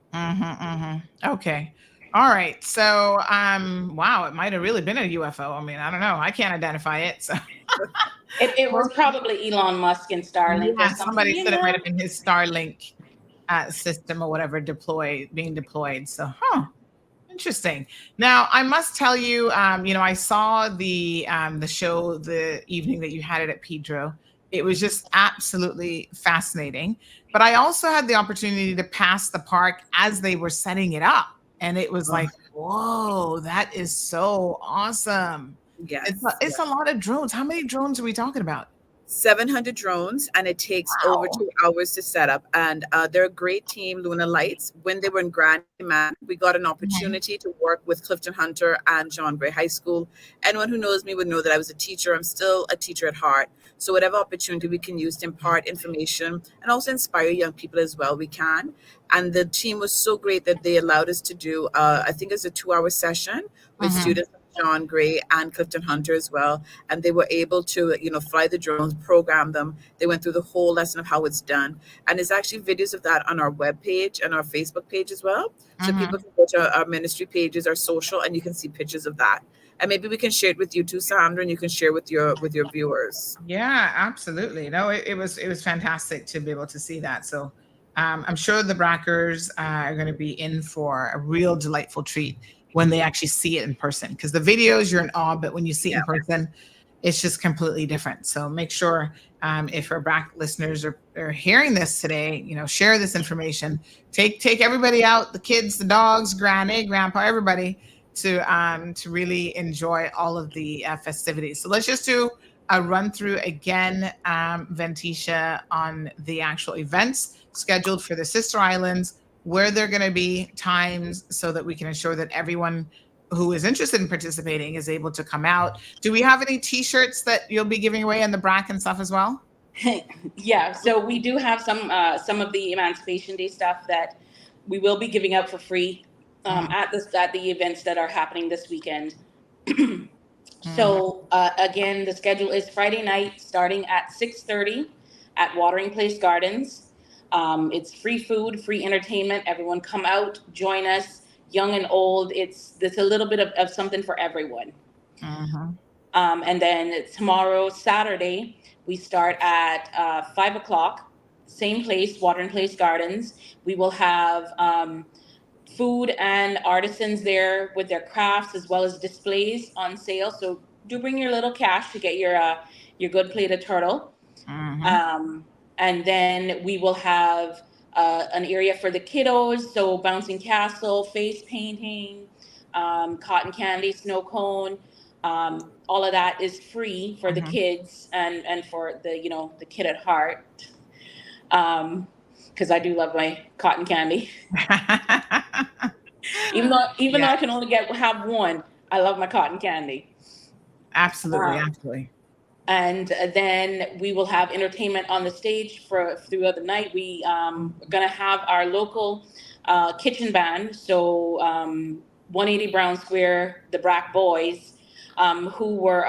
Okay. All right. So, wow, it might have really been a UFO. I mean, I don't know. I can't identify it. So it was probably Elon Musk and Starlink. Yeah, somebody said it might have been his Starlink system or whatever being deployed. So, interesting. Now, I must tell you, I saw the show the evening that you had it at Pedro. It was just absolutely fascinating. But I also had the opportunity to pass the park as they were setting it up. And it was like, whoa, that is so awesome. Yeah, It's a lot of drones. How many drones are we talking about? 700 drones, and it takes over 2 hours to set up. And they're a great team, Luna Lights. When they were in Grand Cayman, we got an opportunity to work with Clifton Hunter and John Gray High School. Anyone who knows me would know that I was a teacher. I'm still a teacher at heart. So whatever opportunity we can use to impart information and also inspire young people as well, we can. And the team was so great that they allowed us to do, I think it's a 2-hour session with students from John Gray and Clifton Hunter as well. And they were able to, fly the drones, program them. They went through the whole lesson of how it's done. And there's actually videos of that on our webpage and our Facebook page as well. So people can go to our ministry pages, our social, and you can see pictures of that. And maybe we can share it with you too, Sandra, and you can share with your viewers. Yeah, absolutely. No, it was fantastic to be able to see that. So I'm sure the Brackers are going to be in for a real delightful treat when they actually see it in person. Because the videos, you're in awe, but when you see it in person, it's just completely different. So make sure if our Brac listeners are hearing this today, share this information. Take everybody out, the kids, the dogs, granny, grandpa, everybody, to really enjoy all of the festivities. So let's just do a run through again, Ventisha, on the actual events scheduled for the Sister Islands, where they're going to be, times, so that we can ensure that everyone who is interested in participating is able to come out. Do we have any T-shirts that you'll be giving away on the Brac and stuff as well? Yeah, so we do have some of the Emancipation Day stuff that we will be giving out for free at the events that are happening this weekend. So again, the schedule is Friday night starting at 6:30 at Watering Place Gardens. It's free food, free entertainment. Everyone come out, join us, young and old. It's a little bit of something for everyone. And then tomorrow, Saturday, we start at 5 o'clock, same place, Watering Place Gardens. We will have food and artisans there with their crafts, as well as displays on sale. So do bring your little cash to get your good plate of turtle. And then we will have an area for the kiddos. So bouncing castle, face painting, cotton candy, snow cone. All of that is free for the kids and for the kid at heart. Because I do love my cotton candy. Even though I can only have one, I love my cotton candy. Absolutely. And then we will have entertainment on the stage throughout the night. We are going to have our local kitchen band. So 180 Brown Square, the Brac Boys, who were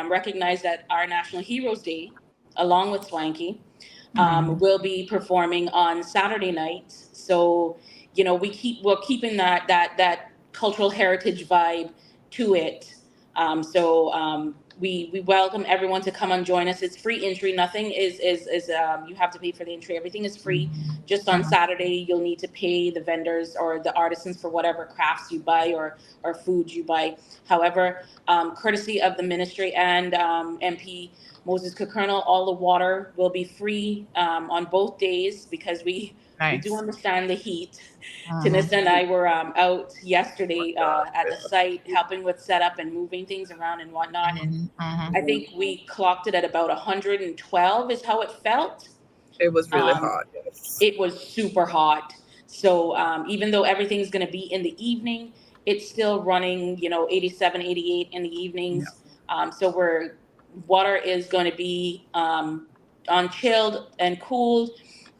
recognized at our National Heroes Day, along with Swanky, will be performing on Saturday night. So we're keeping that cultural heritage vibe to it. We welcome everyone to come and join us. It's free entry. Nothing is you have to pay for the entry. Everything is free. Just on Saturday, you'll need to pay the vendors or the artisans for whatever crafts you buy or food you buy. However, courtesy of the ministry and MP Moses Kekernel, all the water will be free on both days because we do understand the heat. Tanissa and I were out yesterday at the site helping with setup and moving things around and whatnot. And I think we clocked it at about 112 is how it felt. It was really hot. Yes. It was super hot. So even though everything's going to be in the evening, it's still running, 87, 88 in the evenings. So water is going to be on chilled and cooled.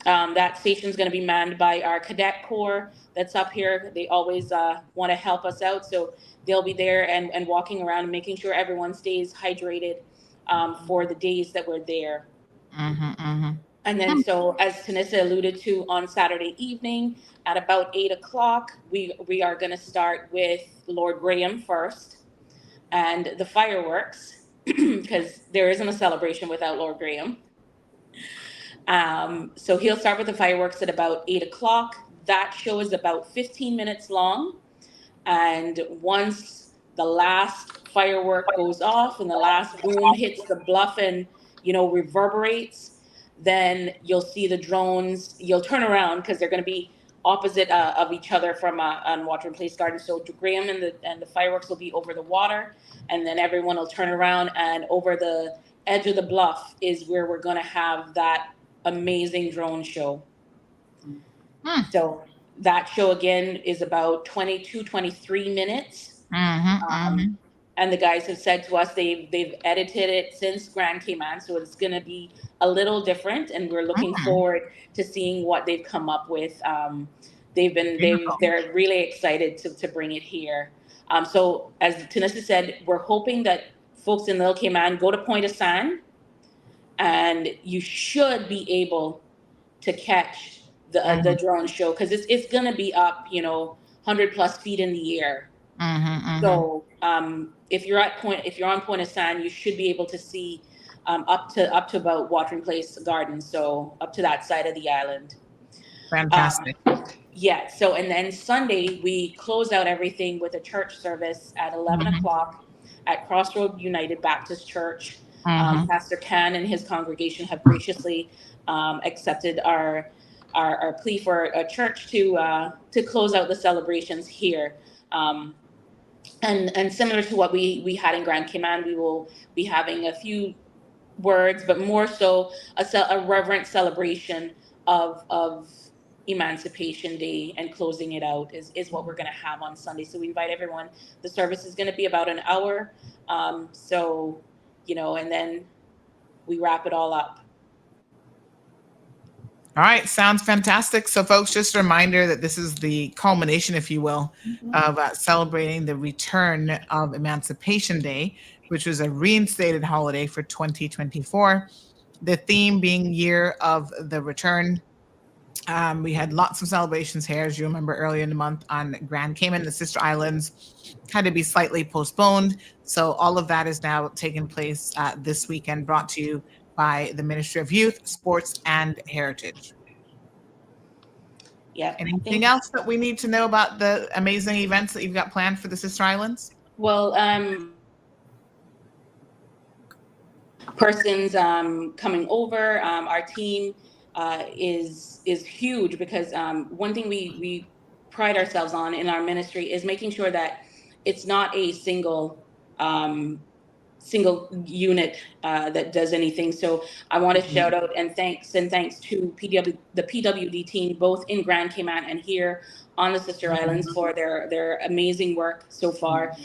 That station is going to be manned by our cadet corps that's up here. They always want to help us out. So they'll be there and walking around and making sure everyone stays hydrated for the days that we're there. And then, so as Tanissa alluded to, on Saturday evening at about 8 o'clock, we are going to start with Lord Graham first and the fireworks, because there isn't a celebration without Lord Graham. So he'll start with the fireworks at about 8 o'clock. That show is about 15 minutes long. And once the last firework goes off and the last boom hits the bluff and, reverberates, then you'll see the drones. You'll turn around because they're going to be opposite of each other from on Watering Place Garden. So Graham and the fireworks will be over the water, and then everyone will turn around and over the edge of the bluff is where we're going to have that amazing drone show. So that show again is about 23 minutes. And the guys have said to us they've edited it since Grand Cayman, so it's going to be a little different, and we're looking forward to seeing what they've come up with. They're really excited to bring it here. So as Tanissa said, we're hoping that folks in Little Cayman go to Point of Sand, and you should be able to catch the drone show, because it's going to be up 100 plus feet in the air. So if you're on Point of Sand, you should be able to see up to about Watering Place Gardens, so up to that side of the island. Fantastic. Yeah. So, and then Sunday we close out everything with a church service at 11 o'clock at Crossroad United Baptist Church. Pastor Can and his congregation have graciously accepted our plea for a church to close out the celebrations here. And similar to what we had in Grand Cayman, we will be having a few words, but more so a reverent celebration of Emancipation Day, and closing it out is what we're going to have on Sunday. So we invite everyone. The service is going to be about an hour. So, and then we wrap it all up. All right, sounds fantastic. So, folks, just a reminder that this is the culmination, if you will, of celebrating the return of Emancipation Day, which was a reinstated holiday for 2024. The theme being Year of the Return. We had lots of celebrations here, as you remember, earlier in the month on Grand Cayman. The Sister Islands had to be slightly postponed. So all of that is now taking place this weekend, brought to you by the Ministry of Youth, Sports, and Heritage. Yeah. Anything else that we need to know about the amazing events that you've got planned for the Sister Islands? Well, persons coming over, our team is huge, because one thing we pride ourselves on in our ministry is making sure that it's not a single unit that does anything. So I want to shout out and thanks to the PWD team, both in Grand Cayman and here on the Sister Islands, for their amazing work so far.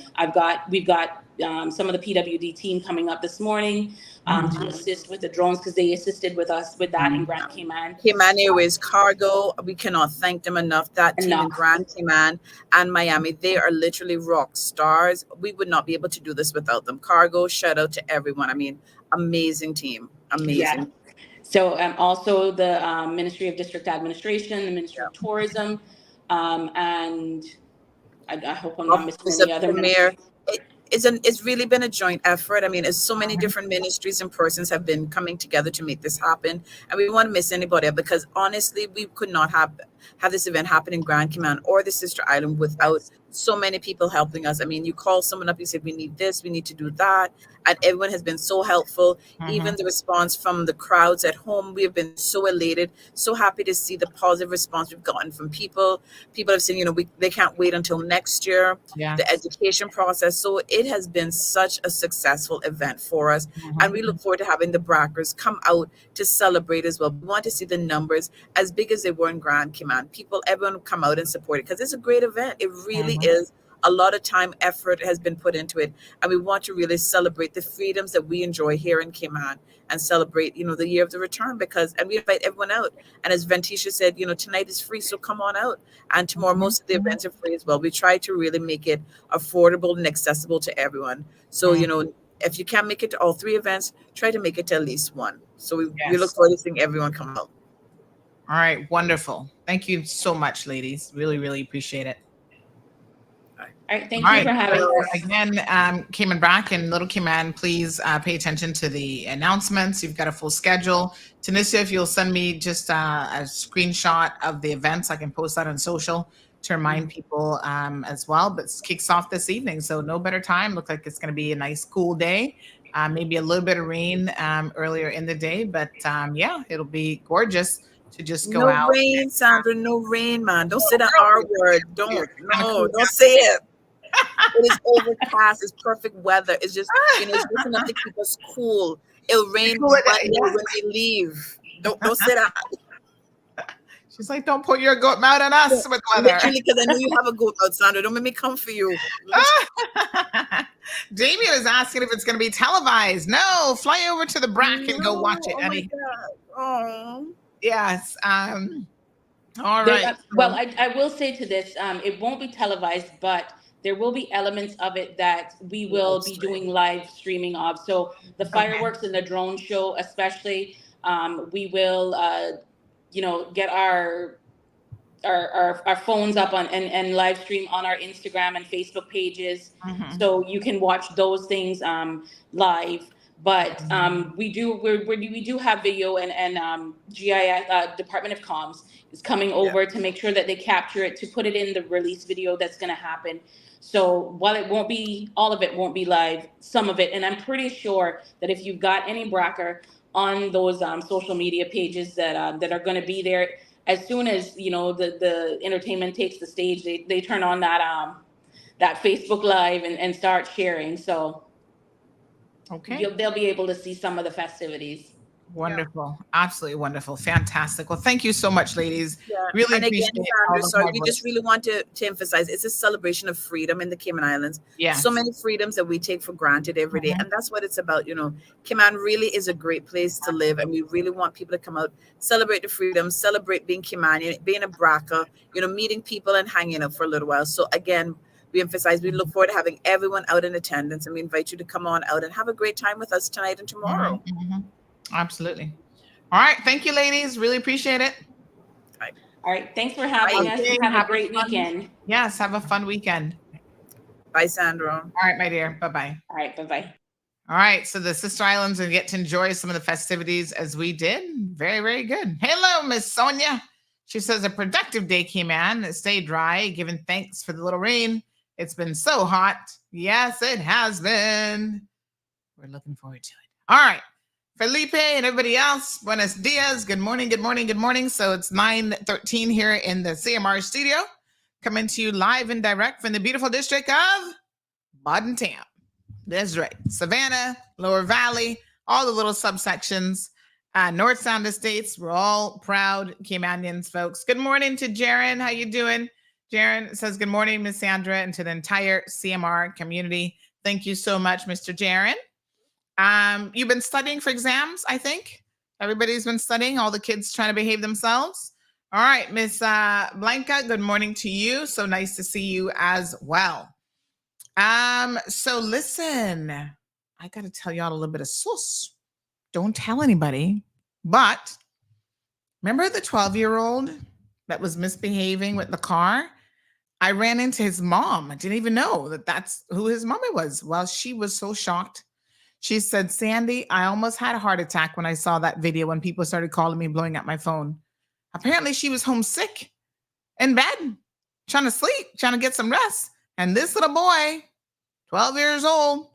We've got some of the PWD team coming up this morning to assist with the drones, because they assisted with us with that in Grand Cayman. Cayman Airways Cargo, we cannot thank them enough. That team in Grand Cayman and Miami, they are literally rock stars. We would not be able to do this without them. Cargo, shout out to everyone. I mean, amazing team, amazing. Yeah. So also the Ministry of District Administration, the Ministry of Tourism, and I hope I'm not missing any other ministries. It's really been a joint effort. I mean, it's so many different ministries and persons have been coming together to make this happen, and we don't want to miss anybody, because honestly, we could not have this event happen in Grand Cayman or the Sister Island without so many people helping us. I mean, you call someone up, you say, we need this, we need to do that. And everyone has been so helpful. Even the response from the crowds at home, we have been so elated, so happy to see the positive response we've gotten from people. People have said, they can't wait until next year, the education process. So it has been such a successful event for us. And we look forward to having the Brackers come out to celebrate as well. We want to see the numbers as big as they were in Grand Cayman. Everyone come out and support it, because it's a great event. It really is. A lot of time, effort has been put into it, and we want to really celebrate the freedoms that we enjoy here in Cayman, and celebrate, the Year of the Return, and we invite everyone out. And as Ventisha said, tonight is free, so come on out. And tomorrow, most of the events are free as well. We try to really make it affordable and accessible to everyone. So, if you can't make it to all three events, try to make it to at least one. So we look forward to seeing everyone come out. All right, wonderful. Thank you so much, ladies. Really, really appreciate it. All right, thank you for having us. Again, Cayman Brac and Little Cayman, please pay attention to the announcements. You've got a full schedule. Tanisha, if you'll send me just a screenshot of the events, I can post that on social to remind people as well. But it kicks off this evening, so no better time. Looks like it's going to be a nice cool day. Maybe a little bit of rain earlier in the day, but it'll be gorgeous to just go out. No rain, Sandra, no rain, man. Don't say that R word. Don't say it. It is overcast. It's perfect weather. It's just, it's just enough to keep us cool. It'll rain Monday when we leave. Don't say that. She's like, don't put your goat mouth on us with weather. Literally, because I know you have a goat mouth, Sandra. Don't make me come for you. Damien is asking if it's going to be televised. No, fly over to the Brac and go watch it, honey. Oh, yes. All right. Well, I will say to this, it won't be televised, but there will be elements of it that we will be doing live streaming of. So the fireworks and the drone show, especially, we will, get our phones up on and live stream on our Instagram and Facebook pages, so you can watch those things live. But we do have video, and GIS Department of Comms is coming over to make sure that they capture it to put it in the release video that's going to happen. So while it won't be, all of it won't be live, some of it, and I'm pretty sure that if you've got any Bracker on those social media pages that are going to be there, as soon as the entertainment takes the stage, they turn on that Facebook Live and start sharing. So they'll be able to see some of the festivities. Wonderful. Absolutely wonderful. Fantastic. Well, thank you so much, ladies. Really and again, appreciate Sandra, sorry, we just really want to emphasize it's a celebration of freedom in the Cayman Islands. Yeah. So many freedoms that we take for granted every day. And that's what it's about. Cayman really is a great place to live. And we really want people to come out, celebrate the freedom, celebrate being Caymanian, being a Braca, meeting people and hanging out for a little while. So again, we emphasize, we look forward to having everyone out in attendance, and we invite you to come on out and have a great time with us tonight and tomorrow. Absolutely. All right. Thank you, ladies. Really appreciate it. All right. Thanks for having us. Have a great weekend. Yes. Have a fun weekend. Bye, Sandra. All right, my dear. Bye-bye. All right. Bye-bye. All right. So the Sister Islands will get to enjoy some of the festivities as we did. Very, very good. Hello, Miss Sonia. She says, a productive day, Cayman. Stay dry, giving thanks for the little rain. It's been so hot. Yes, it has been. We're looking forward to it. All right. Felipe and everybody else, buenos dias. Good morning, good morning, good morning. So it's 9:13 here in the CMR studio, coming to you live and direct from the beautiful district of Baden-Tam. That's right. Savannah, Lower Valley, all the little subsections, North Sound Estates. We're all proud Caymanians, folks. Good morning to Jaron. How you doing? Jaron says, good morning, Miss Sandra, and to the entire CMR community. Thank you so much, Mr. Jaron. You've been studying for exams, I think. Everybody's been studying, all the kids trying to behave themselves. All right, Miss Blanca, good morning to you. So nice to see you as well. So listen, I got to tell y'all a little bit of sauce. Don't tell anybody, but remember the 12-year-old that was misbehaving with the car? I ran into his mom. I didn't even know that that's who his mommy was. Well, she was so shocked. She said, Sandy, I almost had a heart attack when I saw that video, when people started calling me, blowing up my phone. Apparently she was homesick in bed, trying to sleep, trying to get some rest. And this little boy, 12 years old,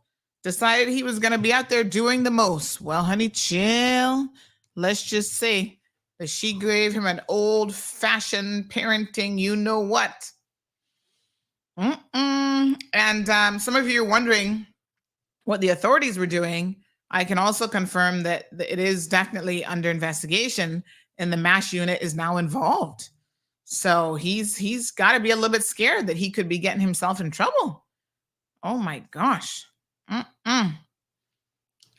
decided he was going to be out there doing the most. Well, honey, chill. Let's just say that she gave him an old-fashioned parenting, you know what. And some of you are wondering what the authorities were doing. I can also confirm that it is definitely under investigation, and the MASH unit is now involved. So he's got to be a little bit scared that he could be getting himself in trouble. Oh my gosh. What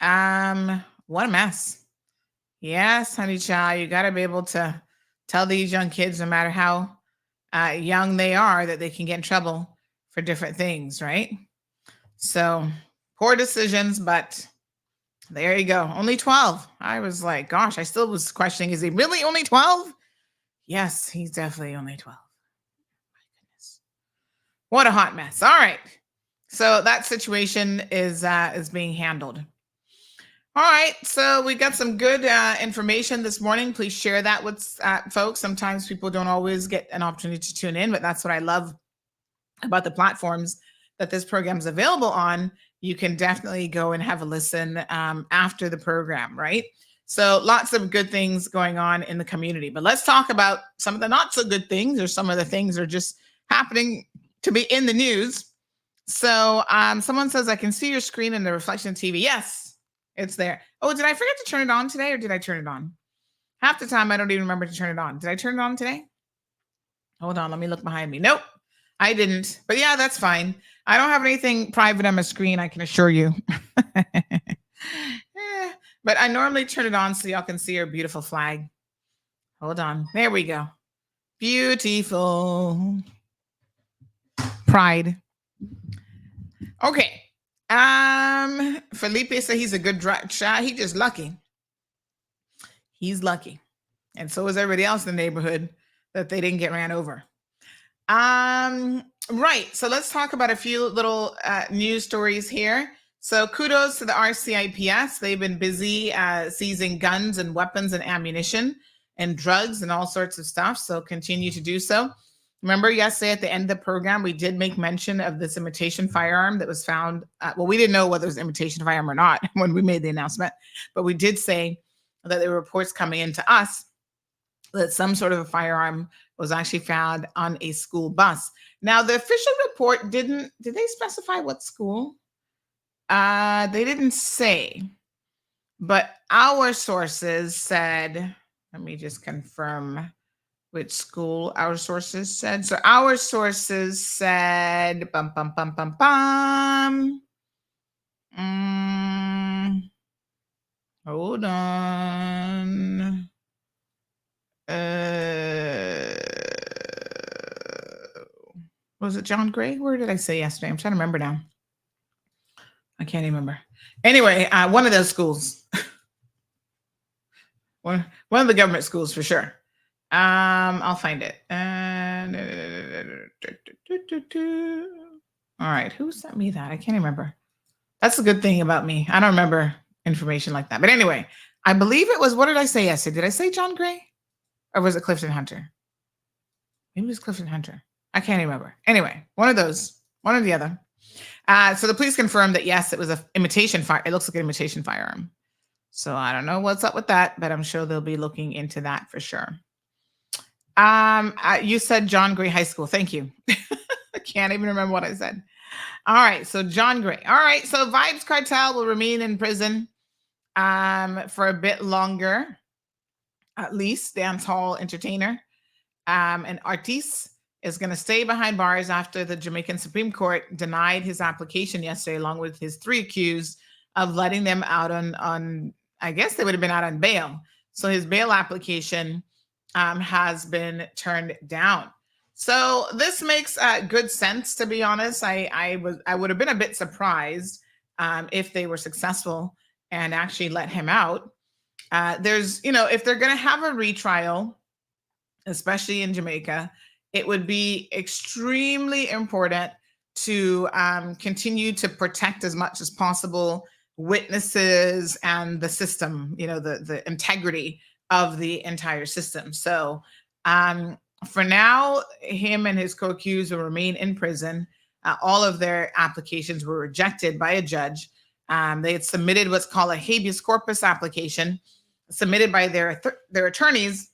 a mess. Yes, honey child, you got to be able to tell these young kids, no matter how young they are, that they can get in trouble for different things, right? So poor decisions, but there you go. Only 12. I was like, gosh, I still was questioning, is he really only 12? Yes, he's definitely only 12. My goodness. What a hot mess. All right. So that situation is being handled. All right. So we got some good information this morning. Please share that with folks. Sometimes people don't always get an opportunity to tune in, but that's what I love about the platforms that this program is available on. You can definitely go and have a listen after the program, right? So lots of good things going on in the community. But let's talk about some of the not so good things, or some of the things that are just happening to be in the news. So someone says, I can see your screen in the reflection TV. Yes, it's there. Oh, did I forget to turn it on today, or did I turn it on? Half the time, I don't even remember to turn it on. Did I turn it on today? Hold on, let me look behind me. Nope, I didn't. But yeah, that's fine. I don't have anything private on my screen, I can assure you. But I normally turn it on so y'all can see our beautiful flag. Hold on. There we go. Beautiful. Pride. Okay. Felipe said he's a good shot. He just lucky. He's lucky. And so is everybody else in the neighborhood that they didn't get ran over. Right. So let's talk about a few little news stories here. So kudos to the RCIPS. They've been busy seizing guns and weapons and ammunition and drugs and all sorts of stuff. So continue to do so. Remember yesterday at the end of the program, we did make mention of this imitation firearm that was found. Well, we didn't know whether it was imitation firearm or not when we made the announcement, but we did say that there were reports coming into us that some sort of a firearm was actually found on a school bus. Now, the official report did they specify what school? They didn't say, but our sources said, let me just confirm which school our sources said. So our sources said, hold on. Was it John Gray? Where did I say yesterday? I'm trying to remember now. I can't even remember. Anyway, one of those schools. one of the government schools for sure. I'll find it. All right, who sent me that? I can't remember. That's a good thing about me. I don't remember information like that. But anyway, I believe it was, what did I say yesterday? Did I say John Gray? Or was it Clifton Hunter? Maybe it was Clifton Hunter. I can't remember. Anyway, one of those, one or the other. So the police confirmed that, yes, it was an imitation fire. It looks like an imitation firearm. So I don't know what's up with that, but I'm sure they'll be looking into that for sure. You said John Gray High School. Thank you. I can't even remember what I said. All right. So John Gray. All right. So Vibes Cartel will remain in prison for a bit longer, at least. Dance hall entertainer and artiste is going to stay behind bars after the Jamaican Supreme Court denied his application yesterday, along with his 3 accused of letting them out on I guess they would have been out on bail. So his bail application has been turned down. So this makes good sense, to be honest. I would have been a bit surprised if they were successful and actually let him out. There's, if they're going to have a retrial, especially in Jamaica, it would be extremely important to continue to protect as much as possible witnesses and the system, the integrity of the entire system. So for now, him and his co-accused will remain in prison. All of their applications were rejected by a judge. They had submitted what's called a habeas corpus application submitted by their attorneys.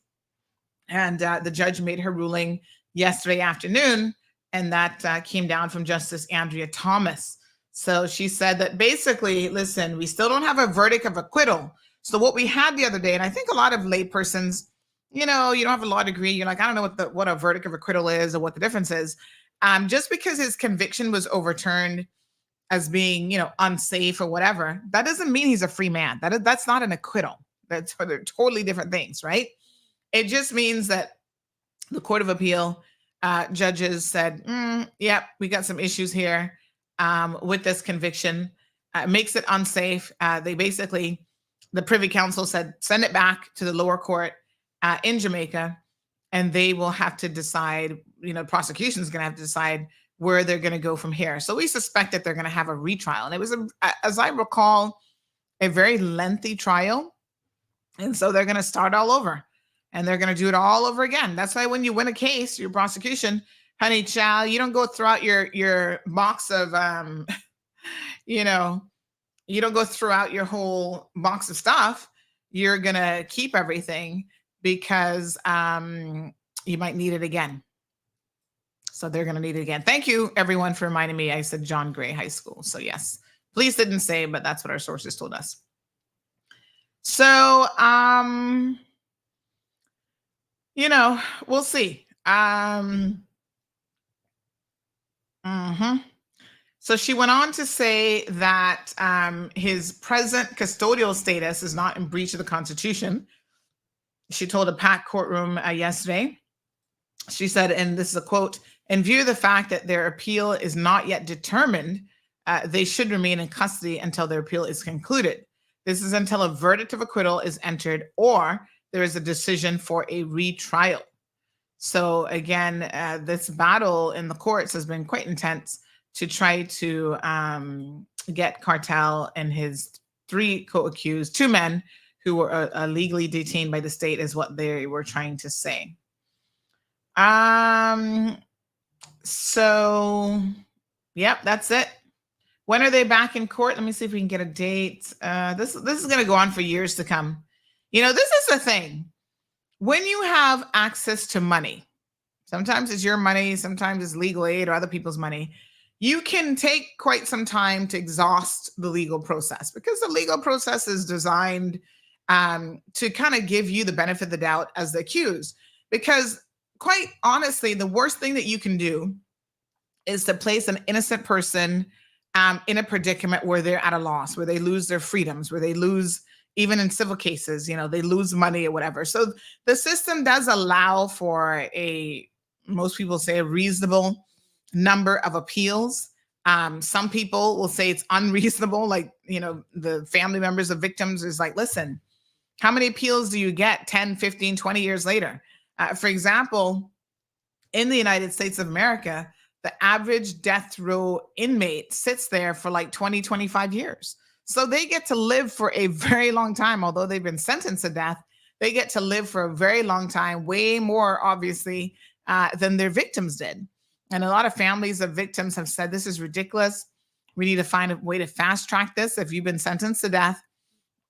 And the judge made her ruling yesterday afternoon, and that came down from Justice Andrea Thomas. So she said that basically, listen, we still don't have a verdict of acquittal. So what we had the other day, and I think a lot of laypersons, you don't have a law degree, you're like, I don't know what a verdict of acquittal is or what the difference is. Just because his conviction was overturned as being, unsafe or whatever, that doesn't mean he's a free man. That's not an acquittal. They're totally different things, right? It just means that the Court of Appeal judges said, yep, we got some issues here with this conviction. It makes it unsafe. The Privy Council said, send it back to the lower court in Jamaica, and they will have to decide, prosecution is going to have to decide where they're going to go from here. So we suspect that they're going to have a retrial. And it was, as I recall, a very lengthy trial. And so they're going to start all over. And they're going to do it all over again. That's why when you win a case, your prosecution, honey child, you don't go throughout your box of, you don't go throughout your whole box of stuff. You're going to keep everything because you might need it again. So they're going to need it again. Thank you, everyone, for reminding me. I said John Gray High School. So yes, police didn't say, but that's what our sources told us. So, we'll see. So she went on to say that his present custodial status is not in breach of the Constitution. She told a packed courtroom yesterday. She said, and this is a quote, in view of the fact that their appeal is not yet determined, they should remain in custody until their appeal is concluded. This is until a verdict of acquittal is entered or there is a decision for a retrial. So again, this battle in the courts has been quite intense to try to get Cartel and his 3 co-accused, 2 men who were illegally detained by the state, is what they were trying to say. So, yep, that's it. When are they back in court? Let me see if we can get a date. This is going to go on for years to come. This is the thing. When you have access to money, sometimes it's your money, sometimes it's legal aid or other people's money, you can take quite some time to exhaust the legal process, because the legal process is designed to kind of give you the benefit of the doubt as the accused. Because quite honestly, the worst thing that you can do is to place an innocent person in a predicament where they're at a loss, where they lose their freedoms, where they lose, even in civil cases, they lose money or whatever. So the system does allow for most people say a reasonable number of appeals. Some people will say it's unreasonable. Like, the family members of victims is like, listen, how many appeals do you get 10, 15, 20 years later? For example, in the United States of America, the average death row inmate sits there for like 20, 25 years. So they get to live for a very long time. Although they've been sentenced to death, they get to live for a very long time, way more, obviously, than their victims did. And a lot of families of victims have said, this is ridiculous. We need to find a way to fast track this. If you've been sentenced to death,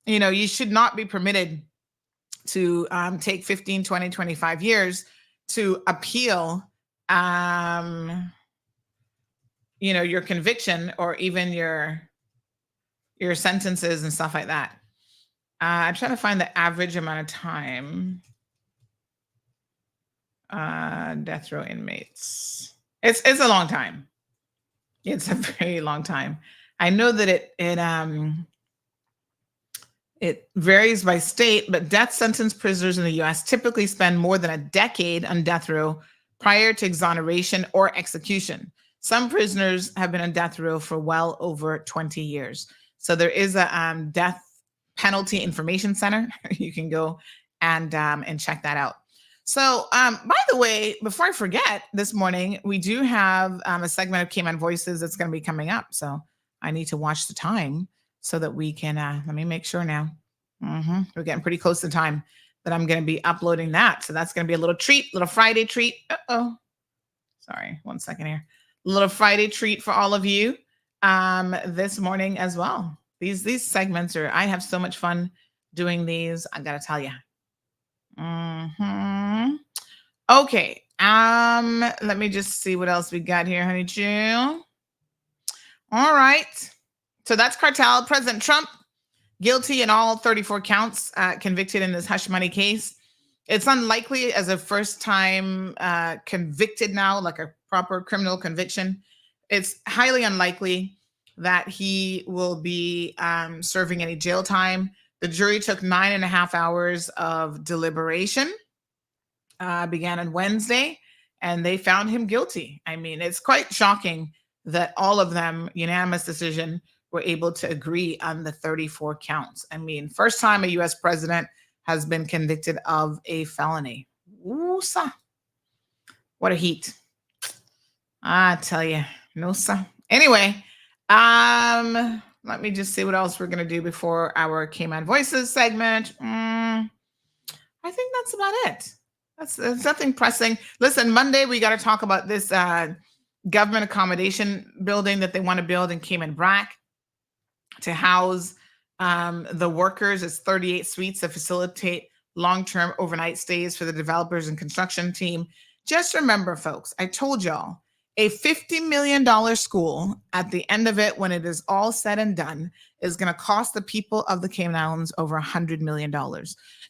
you should not be permitted to take 15, 20, 25 years to appeal your conviction or even your sentences and stuff like that. I'm trying to find the average amount of time death row inmates. It's a long time. It's a very long time. I know that it varies by state, but death sentence prisoners in the U.S. typically spend more than a decade on death row prior to exoneration or execution. Some prisoners have been on death row for well over 20 years. So there is a death penalty information center. You can go and check that out. So, by the way, before I forget, this morning, we do have a segment of Cayman Voices that's going to be coming up. So I need to watch the time so that we can, let me make sure now. We're getting pretty close to time that I'm going to be uploading that. So that's going to be a little treat, little Friday treat. Sorry, 1 second here. A little Friday treat for all of you this morning as well. These segments I have so much fun doing these. I got to tell you. Okay. Let me just see what else we got here, honey Jill. All right. So that's Cartel. President Trump guilty in all 34 counts, convicted in this hush money case. It's unlikely as a first time convicted now, like a proper criminal conviction. It's highly unlikely that he will be serving any jail time. The jury took 9.5 hours of deliberation, began on Wednesday, and they found him guilty. I mean, it's quite shocking that all of them, unanimous decision, were able to agree on the 34 counts. I mean, first time a U.S. president has been convicted of a felony. Ooh-sa. What a heat. I tell you, no, sir. Anyway, let me just see what else we're going to do before our Cayman Voices segment. I think that's about it. That's nothing pressing. Listen, Monday, we got to talk about this government accommodation building that they want to build in Cayman Brac to house the workers. It's 38 suites to facilitate long-term overnight stays for the developers and construction team. Just remember, folks, I told y'all, a $50 million school at the end of it, when it is all said and done, is going to cost the people of the Cayman Islands over $100 million.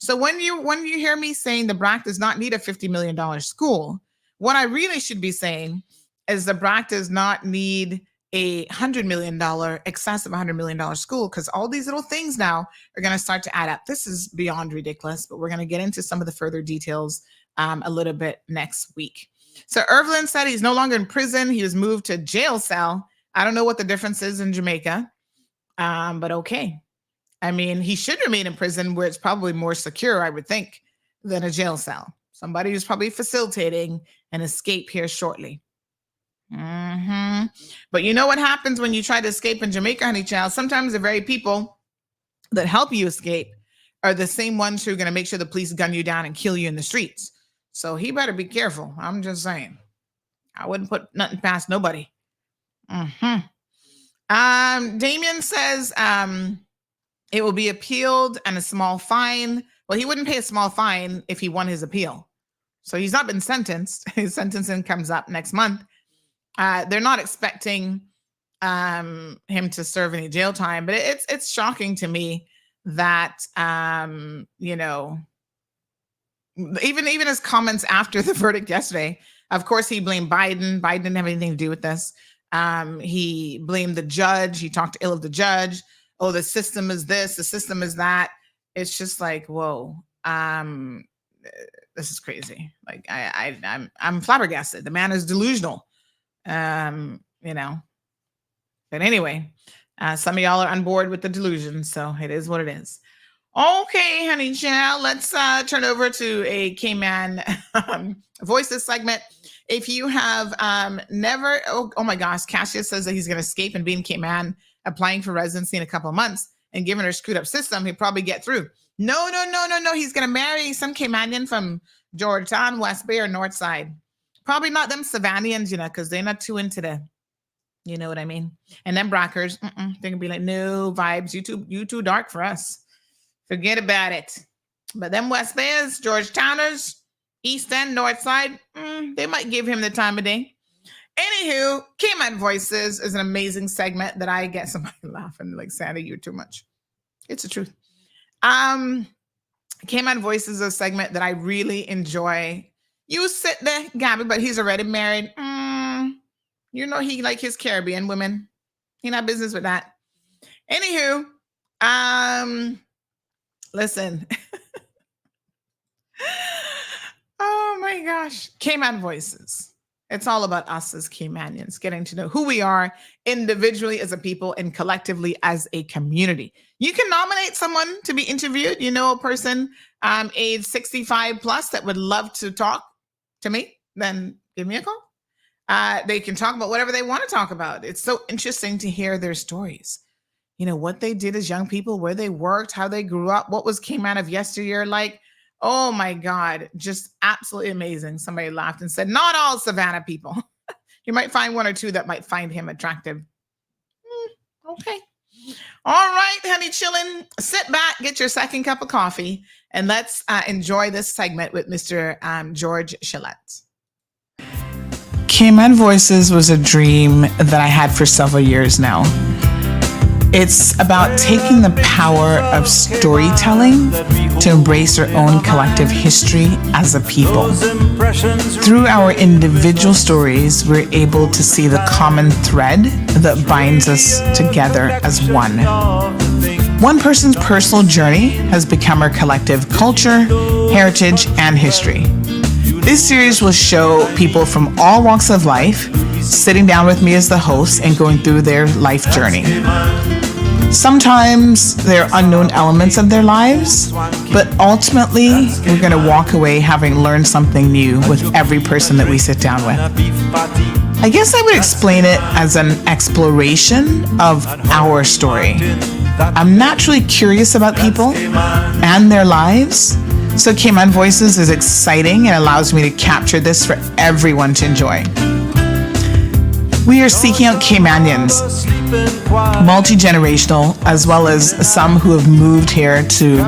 So when you hear me saying the Brac does not need a $50 million school, what I really should be saying is the Brac does not need a $100 million, excess of $100 million school, because all these little things now are going to start to add up. This is beyond ridiculous, but we're going to get into some of the further details a little bit next week. So Irvlin said he's no longer in prison. He was moved to jail cell. I don't know what the difference is in Jamaica, but okay. I mean, he should remain in prison where it's probably more secure, I would think, than a jail cell. Somebody who's probably facilitating an escape here shortly. But you know what happens when you try to escape in Jamaica, honey child? Sometimes the very people that help you escape are the same ones who are going to make sure the police gun you down and kill you in the streets. So he better be careful. I'm just saying. I wouldn't put nothing past nobody. Damien says it will be appealed and a small fine. Well, he wouldn't pay a small fine if he won his appeal. So he's not been sentenced. His sentencing comes up next month. They're not expecting him to serve any jail time, but it's shocking to me that you know, even his comments after the verdict yesterday. Of course, he blamed Biden. Biden didn't have anything to do with this. He blamed the judge. He talked ill of the judge. Oh, the system is this, the system is that. It's just like, whoa. This is crazy. Like I'm flabbergasted. The man is delusional. You know. But anyway, some of y'all are on board with the delusion, so it is what it is. Okay, honey child, let's turn over to a Cayman Voices segment. If you have never, oh my gosh, Cassius says that he's going to escape and be in Cayman, applying for residency in a couple of months, and given her screwed up system, he'll probably get through. No. He's going to marry some Caymanian from Georgetown, West Bay, or North Side. Probably not them Savannians, you know, because they're not too into the, you know what I mean? And them Brackers, they're going to be like, no vibes, you too dark for us. Forget about it. But them West Bayers, Georgetowners, East End, North Side, they might give him the time of day. Anywho, Cayman Voices is an amazing segment that I get somebody laughing like, Sandy, you're too much. It's the truth. Cayman Voices is a segment that I really enjoy. You sit there, Gabby, but he's already married. You know he like his Caribbean women. He not business with that. Anywho, listen. Oh my gosh. Cayman Voices. It's all about us as Caymanians, getting to know who we are individually as a people and collectively as a community. You can nominate someone to be interviewed. You know, a person age 65 plus that would love to talk to me, then give me a call. They can talk about whatever they want to talk about. It's so interesting to hear their stories. You know, what they did as young people, where they worked, how they grew up, what was Cayman of yesteryear like. Oh my God, just absolutely amazing. Somebody laughed and said, not all Savannah people. You might find one or two that might find him attractive. Okay. All right, honey, chillin'. Sit back, get your second cup of coffee, and let's enjoy this segment with Mr. George Shillette. Cayman Voices was a dream that I had for several years now. It's about taking the power of storytelling to embrace our own collective history as a people. Through our individual stories, we're able to see the common thread that binds us together as one. One person's personal journey has become our collective culture, heritage, and history. This series will show people from all walks of life sitting down with me as the host and going through their life journey. Sometimes there are unknown elements of their lives, but ultimately we're going to walk away having learned something new with every person that we sit down with. I guess I would explain it as an exploration of our story. I'm naturally curious about people and their lives, so Cayman Voices is exciting and allows me to capture this for everyone to enjoy. We are seeking out Caymanians, multi-generational, as well as some who have moved here to,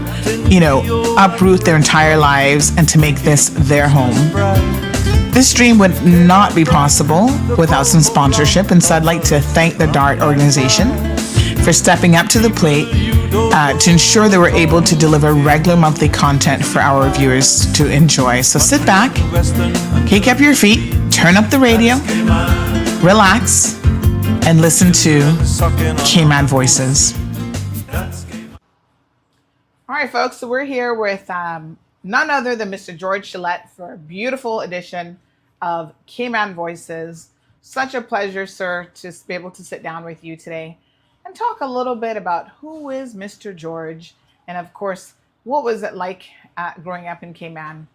uproot their entire lives and to make this their home. This stream would not be possible without some sponsorship, and so I'd like to thank the DART organization for stepping up to the plate to ensure that we're able to deliver regular monthly content for our viewers to enjoy. So sit back, kick up your feet, turn up the radio, relax, and listen to Cayman Voices. All right, folks, so we're here with none other than Mr. George Gillette for a beautiful edition of Cayman Voices. Such a pleasure, sir, to be able to sit down with you today and talk a little bit about who is Mr. George, and of course, what was it like growing up in Cayman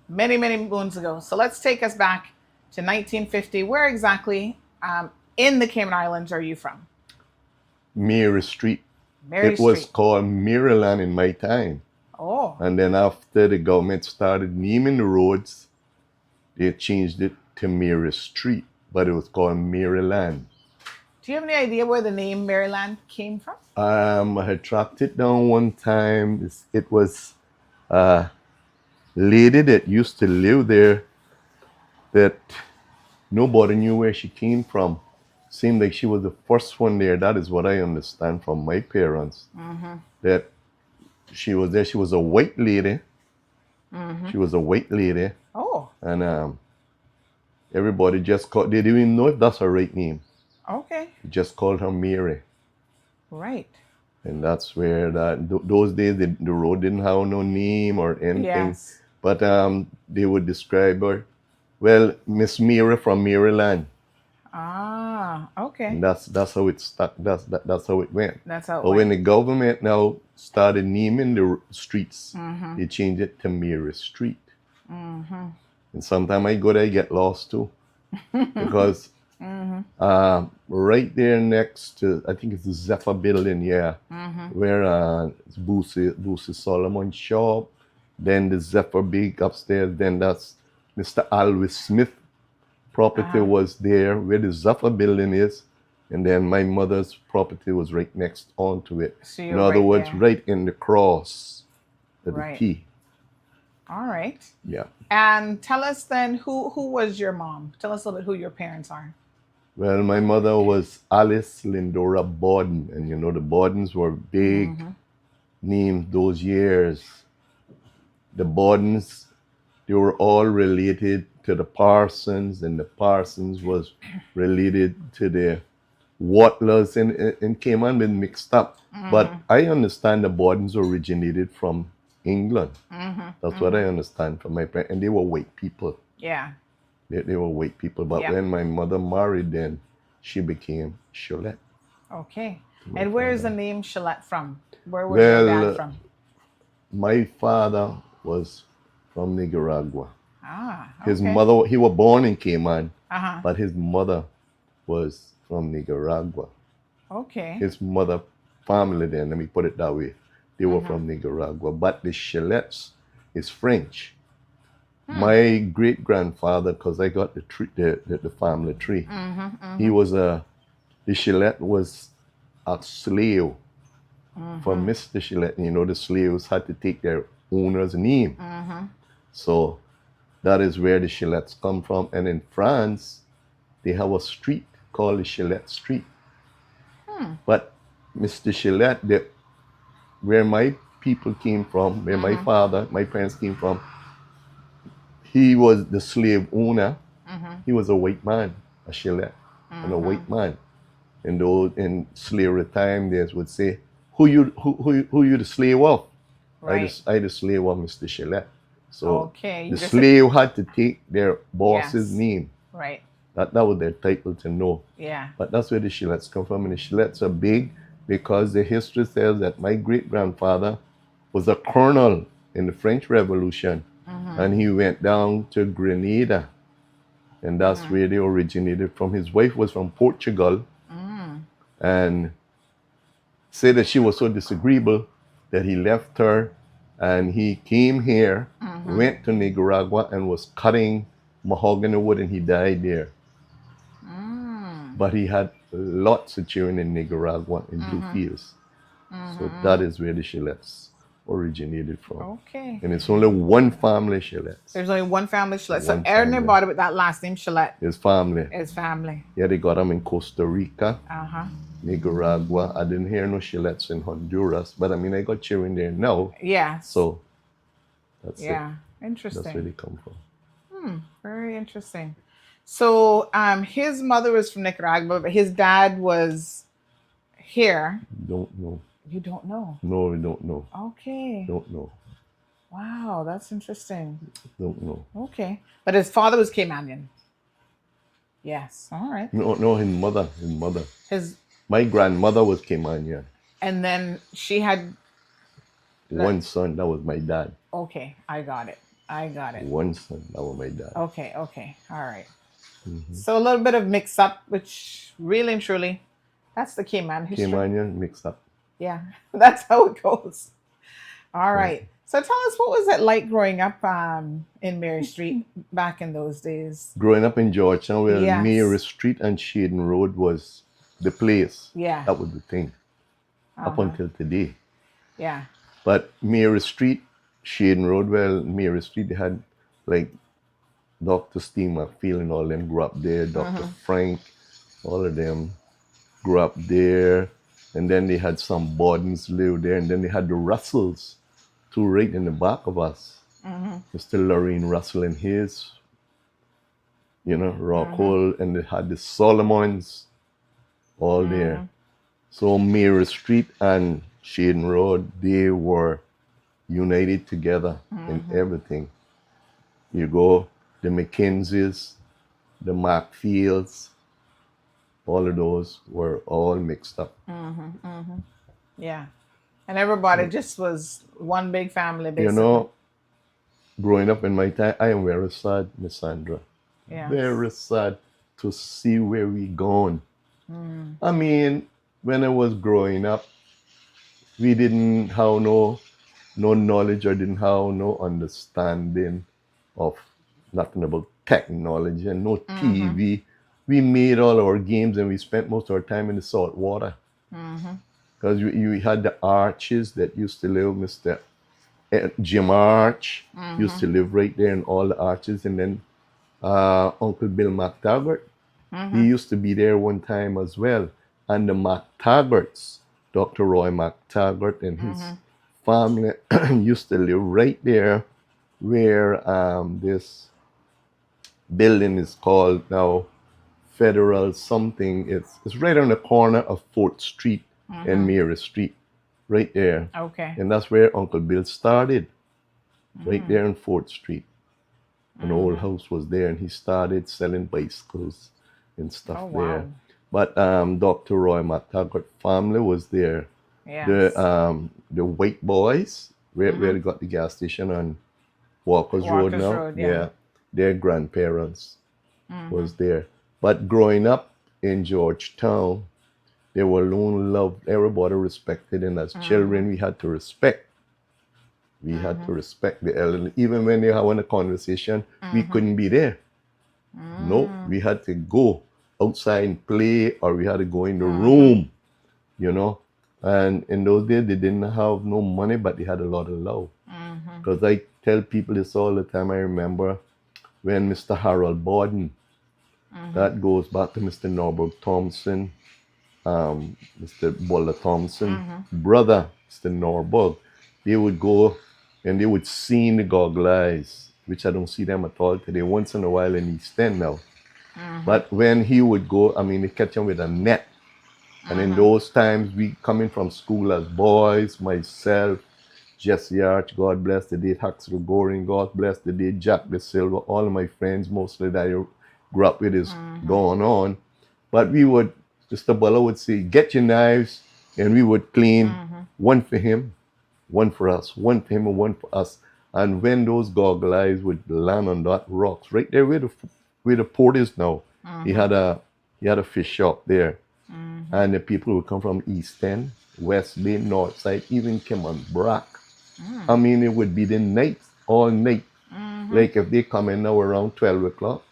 many, many moons ago. So let's take us back to 1950. Where exactly in the Cayman Islands are you from? Mary Street. Mary It was Street. called Maryland in my time. Oh. And then after the government started naming the roads, they changed it to Mary Street, but it was called Maryland. Do you have any idea where the name Maryland came from? I had tracked it down one time. It was a lady that used to live there that nobody knew where she came from. Seemed like she was the first one there. That is what I understand from my parents. Mm-hmm. That she was there. She was a white lady. Mm-hmm. She was a white lady. Oh. And everybody just called, they didn't even know if that's her right name. Okay. They just called her Mary. Right. And that's where those days the road didn't have no name or anything. Yes. But they would describe her, well, Miss Mary from Maryland. Ah, okay. And that's how it stuck. That's how it went. That's how it But went. when the government now started naming the streets, Mhm. they changed it to Mary Street. Mm-hmm. And sometimes I go there, I get lost too. Because Mm-hmm. right there next to, I think it's the Zephyr building, yeah, Mhm. where it's Boosie Solomon's shop, then the Zephyr big upstairs, then that's Mr. Alwys Smith property was there where the Zephyr building is, and then my mother's property was right next onto it. So In you're other right words, there. right in the cross of Right. the T. All right. Yeah. And tell us then who was your mom? Tell us a little bit who your parents are. Well, my mother was Alice Lindora Borden, and you know the Bordens were big Mhm. names those years. The Bordens, they were all related to the Parsons, and the Parsons was related to the Watlers, and Cayman been mixed up. But Mhm. I understand the Bordens originated from England. Mhm. That's what I understand from my parents, and they were white people. Yeah. They were white people, but Yeah. when my mother married, then she became Cholette. Okay. And where is the name Gillette from? Where was your dad from? My father was from Nicaragua. Ah, His okay. mother, he was born in Cayman, Uh-huh. but his mother was from Nicaragua. Okay. His mother family, then, let me put it that way, they were Mhm. from Nicaragua, but the Chilettes is French. Hmm. My great grandfather, because I got the family tree, Mhm, he mhm. was the Chilette was a slave for Mhm. Mr. Gillette. You know, the slaves had to take their owner's name. Mhm. So that is where the Gillettes come from. And in France, they have a street called the Gillette Street. Hmm. But Mr. Gillette, where my people came from, where my father, my parents came from, he was the slave owner. Mhm. He was a white man, a Gillette, and a white man. And those in slavery time, they would say, who you the slave of? Right. I the slave of Mr. Gillette. So Okay, you the just- slave had to take their boss's Yes. name. Right. That was their title to know. Yeah. But that's where the Gillettes come from. And the Gillettes are big because the history says that my great-grandfather was a colonel in the French Revolution. Mhm. And he went down to Grenada. And that's where they originated from. His wife was from Portugal. Mm. And said that she was so disagreeable that he left her and he came here, went to Nicaragua and was cutting mahogany wood, and he died there. But he had lots of children in Nicaragua in Blue Fields. So that is where the Gillettes originated from. Okay. And it's only one family Shillette. There's only one family Shillette. So One Ernie family. bought it with that last name Shillette. His family. His family. Yeah, they got them in Costa Rica, Uh-huh. Nicaragua. I didn't hear no Shillettes in Honduras, but I mean, I got children there now. Yeah. So that's it. Yeah. Interesting. That's where they come from. Very interesting. So his mother was from Nicaragua, but his dad was here. Don't know. You don't know? No, we don't know. Okay. Don't know. Wow, that's interesting. Don't know. Okay. But his father was Caymanian. Yes. All right. No, his mother. His My grandmother was Caymanian. and then she had One son, that was my dad. okay, I got it. One son, that was my dad. Okay. All right. Mhm. So a little bit of mix up, which really and truly, that's the Cayman history. Caymanian mixed up. Yeah, that's how it goes. All right. So tell us, what was it like growing up in Mary Street back in those days? Growing up in Georgetown, where Yes. Mary Street and Shaden Road was the place. Yeah. That was the thing. Up Uh-huh. until today. Yeah. But Mary Street, Shaden Road, well, Mary Street, they had like Dr. Steve McPhail and all them grew up there. Dr. Frank, all of them grew up there. And then they had some Bordens live there. And then they had the Russells, two right in the back of us. Mr. Lorraine Russell and his, Rockhold. And they had the Solomons all there. So Mary Street and Shaden Road, they were united together in everything. You go, the McKenzies, the McFields, all of those were all mixed up. Yeah. And everybody just was one big family, basically. Growing up in my time, I am very sad, Miss Sandra. Yeah. Very sad to see where we gone. I mean, when I was growing up, we didn't have no knowledge or didn't have no understanding of nothing about technology and no TV. We made all our games and we spent most of our time in the salt water. Because you had the Arches that used to live, Mr. Jim Arch used to live right there in all the Arches. And then Uncle Bill McTaggart, he used to be there one time as well. And the McTaggarts, Dr. Roy McTaggart and his family used to live right there where this building is called now Federal something. It's right on the corner of 4th Street and Mary Street, right there. Okay. And that's where Uncle Bill started, right there on 4th Street. An old house was there, and he started selling bicycles and stuff there. But Dr. Roy McTaggart family was there. Yes. The White Boys, where they got the gas station on Walker's Road now. Road, yeah. Their grandparents was there. But growing up in Georgetown, they were alone loved, everybody respected, and as children we had to respect. We had to respect the elderly. Even when they were having a conversation, we couldn't be there. No, we had to go outside and play, or we had to go in the room, And in those days, they didn't have no money, but they had a lot of love. Because I tell people this all the time. I remember when Mr. Harold Borden, that goes back to Mr. Norberg Thompson, Mr. Bola Thompson, brother, Mr. Norberg. They would go and they would sing the goggle eyes, which I don't see them at all today, once in a while in East End now. But when he would go, they catch him with a net. And in those times, we coming from school as boys, myself, Jesse Arch, God bless the day, Huxley Goring, God bless the day, Jack De Silva, all of my friends, mostly that I grew up with is going on. But we would, Mr. Buller would say, get your knives, and we would clean one for him, one for us, one for him and one for us. And when those goggle eyes would land on that rocks, right there where the port is now, he had a fish shop there. And the people would come from East End, West Bay, North Side, even came on Brac. It would be the night, all night. Like if they come in now around 12 o'clock,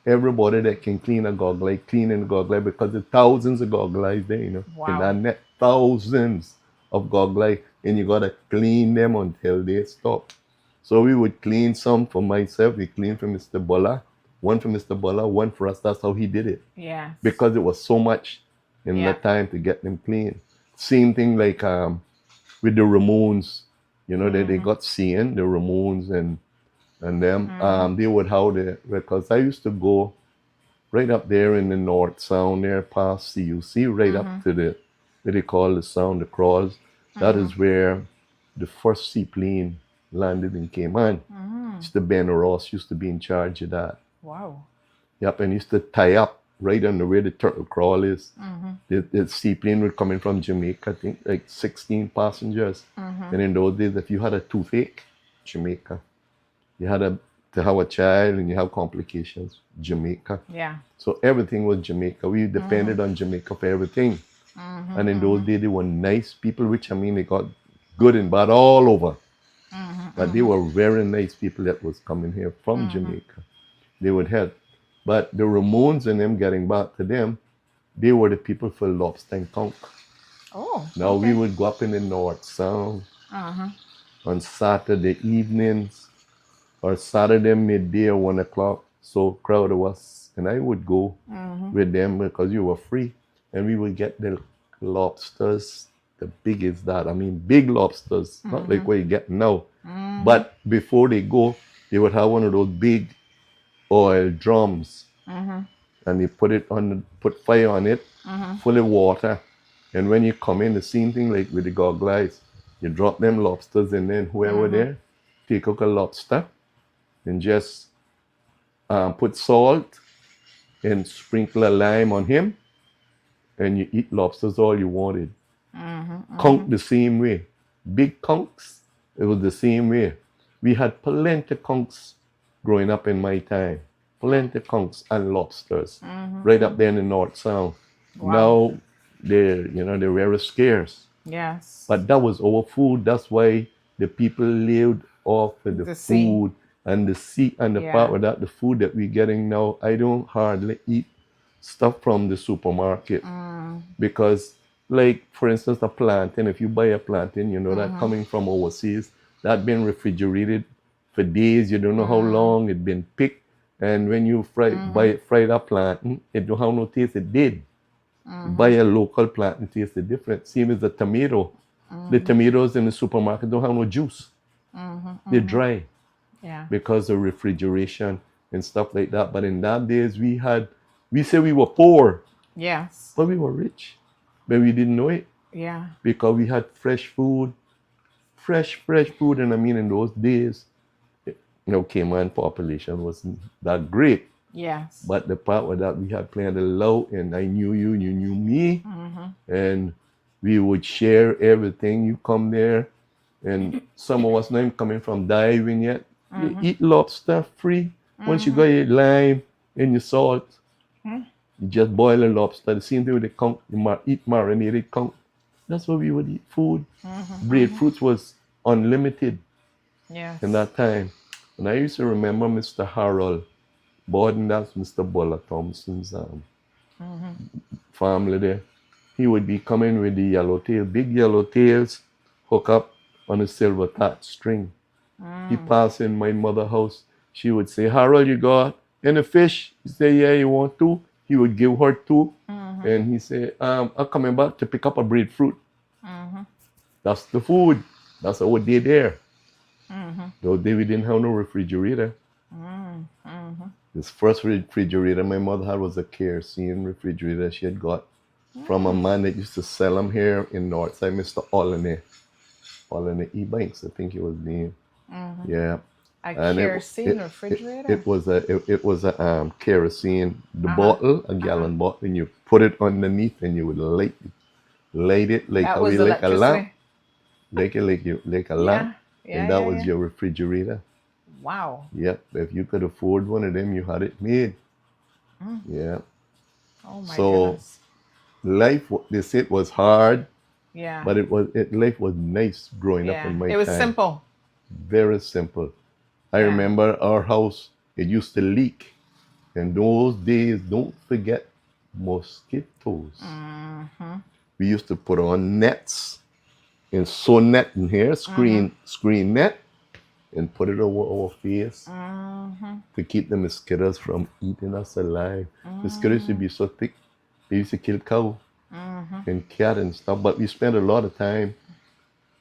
everybody that can clean a goggle eye, cleaning the goggle eye, because there's thousands of goggle eyes there, in that net, thousands of goggle, and you gotta clean them until they stop. So we would clean some for myself. We clean for Mr. Bulla, one for Mr. Bulla, one for us. That's how he did it. Yeah. Because it was so much in the time to get them clean. Same thing like with the Ramones, you know, they got seeing the Ramones and them. They would how they, because I used to go right up there in the North Sound there past CUC, right up to the what they call the Sound, the Crawls. That is where the first seaplane landed in Cayman. Mr. Ben Ross used to be in charge of that. Wow. Yep, and used to tie up right under where the turtle crawl is. The seaplane would come in from Jamaica, I think like 16 passengers. And in those days, if you had a toothache, Jamaica. You had to have a child and you have complications, Jamaica. Yeah. So everything was Jamaica. We depended on Jamaica for everything. And in those days, they were nice people, which I mean, they got good and bad all over. But they were very nice people that was coming here from Jamaica. They would help. But the Ramones and them, getting back to them, they were the people for lobster and conch. Oh. Now we would go up in the North Sound on Saturday evenings or Saturday midday or 1 o'clock. So crowd was, and I would go with them because you were free. And we would get the lobsters, the biggest that. I mean, big lobsters, not like what you get now. But before they go, they would have one of those big oil drums. And they put fire on it, full of water. And when you come in, the same thing like with the goggles, you drop them lobsters and then whoever there, take out a lobster and just put salt and sprinkle a lime on him. And you eat lobsters all you wanted. Conch the same way. Big conchs, it was the same way. We had plenty of conchs growing up in my time. Plenty of conchs and lobsters right up there in the North Sound. Now they're very scarce. Yes. But that was our food. That's why the people lived off of the food and the sea and the part with that, the food that we're getting now. I don't hardly eat stuff from the supermarket because, like, for instance, a plantain, if you buy a plantain, you know that coming from overseas, that been refrigerated for days. You don't know how long it been picked. And when you buy that plantain, it don't have no taste. It did. Buy a local plantain, tastes different. Same as the tomato. The tomatoes in the supermarket don't have no juice. They're dry. Yeah. Because of refrigeration and stuff like that. But in that days, we say we were poor. Yes. But we were rich. But we didn't know it. Yeah. Because we had fresh food. Fresh food. And I mean, in those days, Cayman population wasn't that great. Yes. But the part with that, we had plenty of love, and I knew you knew me. And we would share everything. You come there, and some of us not even coming from diving yet. You eat lobster free. Once you got your lime and your salt, you just boil a lobster. The same thing with the conch. You eat marinated conch. That's what we would eat food. Breadfruit was unlimited in that time. And I used to remember Mr. Harold Borden, that's Mr. Bulla Thompson's family there. He would be coming with the yellowtail, big yellowtails, hook up on a silver thatch string. He passed in my mother's house. She would say, Harold, you got any fish? He say, yeah, you want two? He would give her two. And he say, I'm coming back to pick up a breadfruit. That's the food. That's our day there. Those days we didn't have no refrigerator. This first refrigerator my mother had was a kerosene refrigerator she had got from a man that used to sell them here in Northside, Mr. Olney E-Banks, I think he was named. Yeah. A kerosene refrigerator? It was a kerosene, the bottle, a gallon bottle, and you put it underneath and you would light it like that how we like a lamp. Like a lamp. And that was your refrigerator. Wow. Yep. If you could afford one of them, you had it made. Yeah. Oh my goodness. Life, they said, was hard. Yeah. But life was nice growing up in my time. It was simple. Very simple. I remember our house, it used to leak. And those days, don't forget mosquitoes. We used to put on nets and sew net in here, screen net, and put it over our face to keep the mosquitoes from eating us alive. Mosquitoes used to be so thick, they used to kill cow and cat and stuff. But we spent a lot of time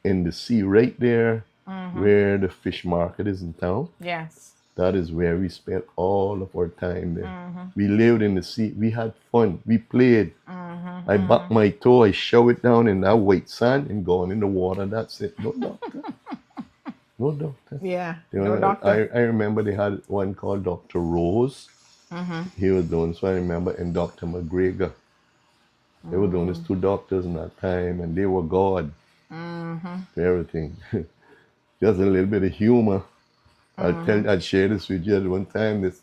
in the sea right there where the fish market is in town. Yes. That is where we spent all of our time there. We lived in the sea. We had fun. We played. I bucked my toe. I shove it down in that white sand and gone in the water. That's it. No doctor. No doctor. Yeah. You No know, doctor. I remember they had one called Dr. Rose. He was doing, so I remember, and Dr. McGregor. They were doing, there's two doctors in that time, and they were God to everything. Just a little bit of humor. I'd share this with you. At one time, this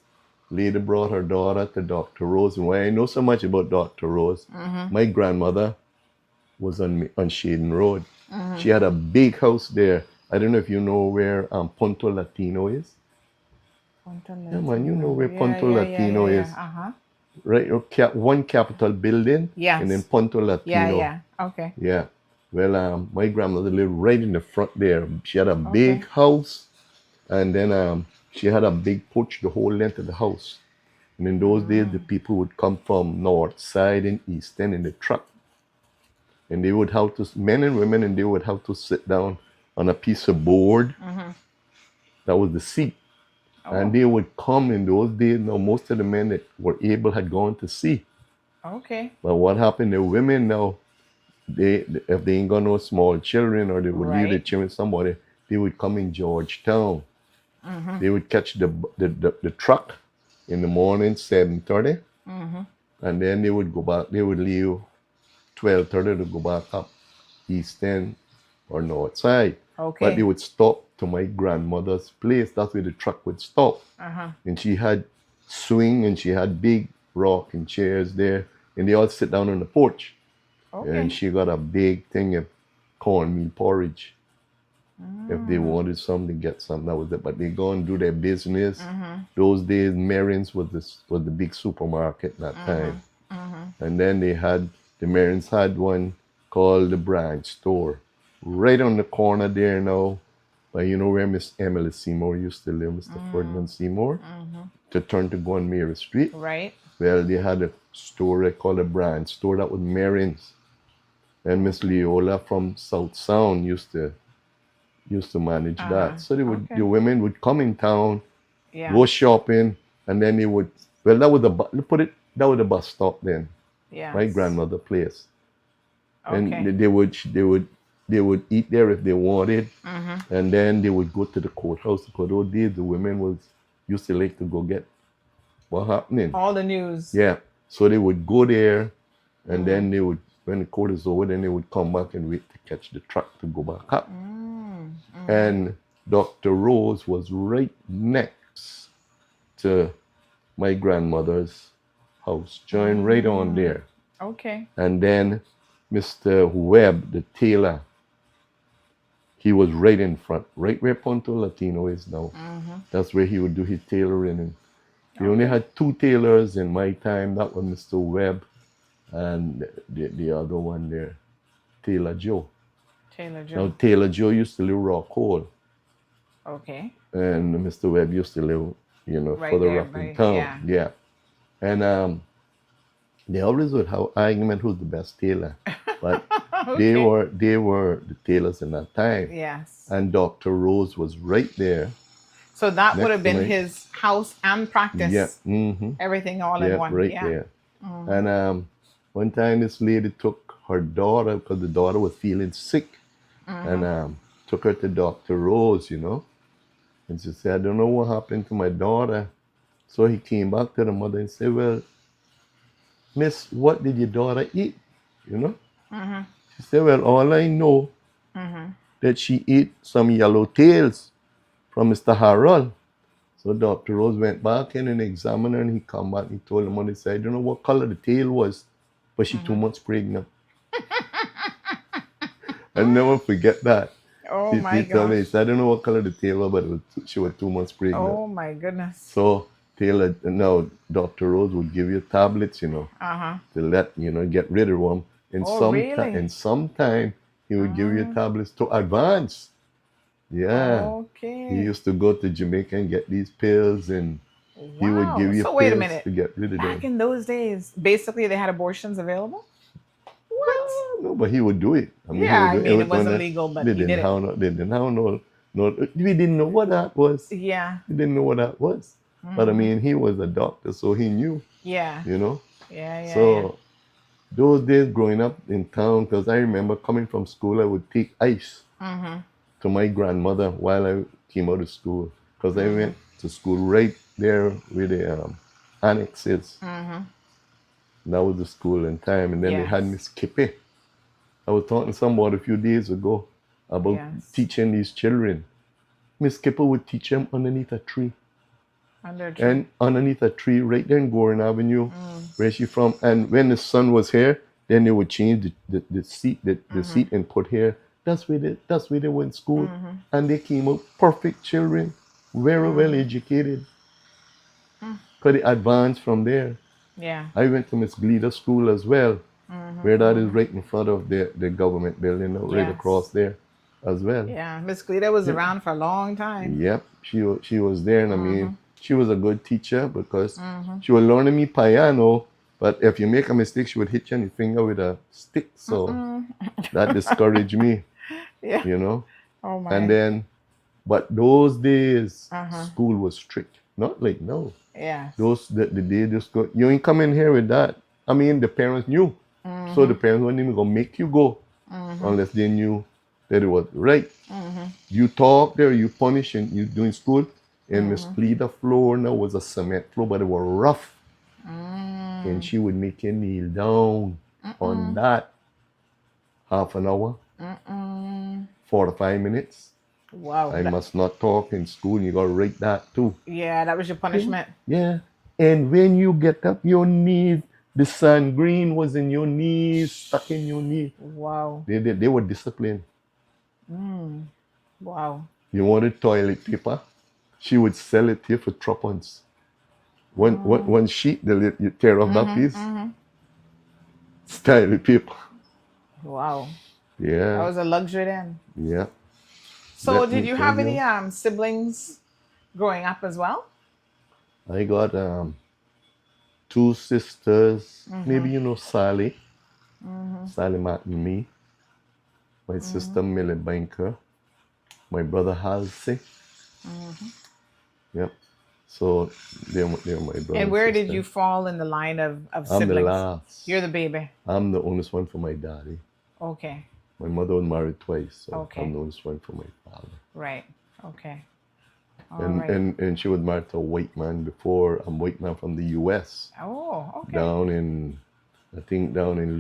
lady brought her daughter to Dr. Rose. And why I know so much about Dr. Rose, my grandmother was on Shaden Road. She had a big house there. I don't know if you know where Punto Latino is. Yeah, man, you know where Punto Latino is. Right, one Capitol building. Yes. And then Punto Latino. Yeah. Okay. Yeah. Well, my grandmother lived right in the front there. She had a big house. And then she had a big porch the whole length of the house. And in those days, the people would come from north side and east end in the truck. And they would have to, men and women, and they would have to sit down on a piece of board. That was the seat. And they would come in those days. Now, most of the men that were able had gone to sea. Okay. But what happened, the women now, if they ain't got no small children or they would leave the children with somebody, they would come in Georgetown. They would catch the truck in the morning, 7:30, and then they would go back. They would leave 12:30 to go back up east end or north side. Okay. But they would stop to my grandmother's place. That's where the truck would stop. And she had swing and she had big rocking chairs there, and they all sit down on the porch. And she got a big thing of cornmeal porridge. If they wanted something, get some. That was it. But they go and do their business. Those days, Marion's was the big supermarket in that time. And then the Marion's had one called the Branch store, right on the corner there now. But you know where Miss Emily Seymour used to live, Mr. Ferdinand Seymour, to turn to go on Mary Street. Right. Well, they had a store they called the Branch store. That was Marion's. And Miss Leola from South Sound used to manage that. So the women would come in town, go shopping, and then they would, well, that was the bus stop then. Yeah. My grandmother's place. And they would eat there if they wanted, and then they would go to the courthouse, because those days the women used to like to go get what happening. All the news. Yeah. So they would go there, and then they would, when the court is over, then they would come back and wait to catch the truck to go back up. And Dr. Rose was right next to my grandmother's house, joined right on there. Okay. And then Mr. Webb, the tailor, he was right in front, right where Punto Latino is now. That's where he would do his tailoring. And we only had two tailors in my time. That was Mr. Webb and the other one there, Taylor Joe. Now, Taylor Joe used to live Rock Hole. Okay. And Mr. Webb used to live, right further there, up in town. Yeah. And they always would have argument who's the best tailor. But they were the tailors in that time. Yes. And Dr. Rose was right there. So that would have been his house and practice. Yeah. Everything all in one. Right there. And one time this lady took her daughter, because the daughter was feeling sick, and took her to Dr. Rose, And she said, I don't know what happened to my daughter. So he came back to the mother and said, well, Miss, what did your daughter eat? She said, well, all I know that she ate some yellowtails from Mr. Harold. So Dr. Rose went back in and examined her, and he come back and he told the mother, he said, I don't know what color the tail was, but she 2 months pregnant. I'll never forget that. Oh he my told me, he gosh. said, I don't know what color the tail was, but she was 2 months pregnant. Oh my goodness. So now Dr. Rose would give you tablets, to let, get rid of them. And really? sometime He would give you tablets to advance. Yeah. Okay. He used to go to Jamaica and get these pills, and he would give you So wait a pills minute. to get rid of Back them. in those days, basically they had abortions available? What? No, but he would do it. I mean, Yeah, he would do I mean, it when wasn't legal, but they he didn't did it. have no, they didn't have no, we didn't know what that was. Yeah. We didn't know what that was. But I Mhm. mean, he was a doctor, so he knew. Yeah. You know. Yeah. So those days growing up in town, because I remember coming from school, I would take ice Mm-hmm. to my grandmother while I came out of school, because I Mhm. went to school right there where the annex is. Mm-hmm. That was the school in time, and then they had Yes. Miss Kippy. I was talking to somebody a few days ago about Yes. teaching these children. Miss Kipper would teach them underneath a tree. Under a tree. And underneath a tree right there in Gorin Avenue, where she from. And when the sun was here, then they would change the seat, the seat and put here. That's where they went to school. And they came out perfect children, very well educated. Because they advanced from there. Yeah. I went to Miss Gleader School as well, where that is right in front of the government building, right Yes. across there as well. Yeah. Miss Cleta was Yeah. around for a long time. Yep, she was there, and I mean, she was a good teacher because Mhm. she was learning me piano. But if you make a mistake, she would hit you on your finger with a stick. So that discouraged me, Yeah. you know. Oh my. And then, but those days, Uh-huh. school was strict. Not like now. Yeah. Those the day just go. You ain't come in here with that. I mean, the parents knew, so the parents weren't even gonna make you go unless they knew that it was right. You talk there, you punish, and you doing school. And Miss Cleta floor now was a cement floor, but it was rough. And she would make you kneel down on that half an hour, 45 minutes. Wow. I must not talk in school. You gotta write that too. Yeah, that was your punishment. Yeah. And when you get up your knees, the sun green was in your knees, stuck in your knee. Wow. They were disciplined. Wow. You wanted toilet paper? She would sell it here for threepence. One sheet, you tear off that piece. It's toilet paper. Wow. Yeah. That was a luxury then. Yeah. So Let did me you tell have any siblings growing up as well? I got two sisters. Maybe you know Sally. Sally Martin and me. My sister Millie Banker. My brother Halsey. Yep. So they're my brother. And where did sister. you fall in the line of I'm siblings? the last. You're the baby. I'm the oldest one for my daddy. Okay. My mother was married twice, so Okay. I'm the oldest one for my father. Right. Okay. All And, right. and she was married to a white man before, a white man from the US. Oh, okay. Down in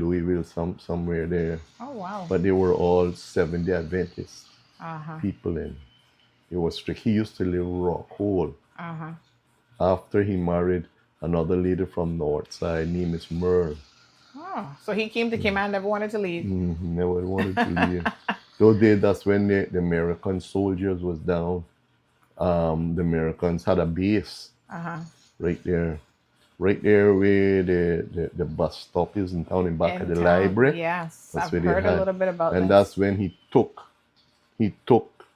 Louisville, somewhere there. Oh, wow. But they were all Seventh-day Adventist Uh-huh. people, and it was strict. He used to live Rock Hole. Uh-huh. After he married another lady from North Side, named Miss Merle. Oh, so he came to Cayman, never wanted to leave. Never wanted to leave. Those days, that's when the American soldiers was down. The Americans had a base Uh-huh. right there where the bus stop is in town, in back In of the town, library. yes. That's I've where they heard a had. little bit about and this. that's when he took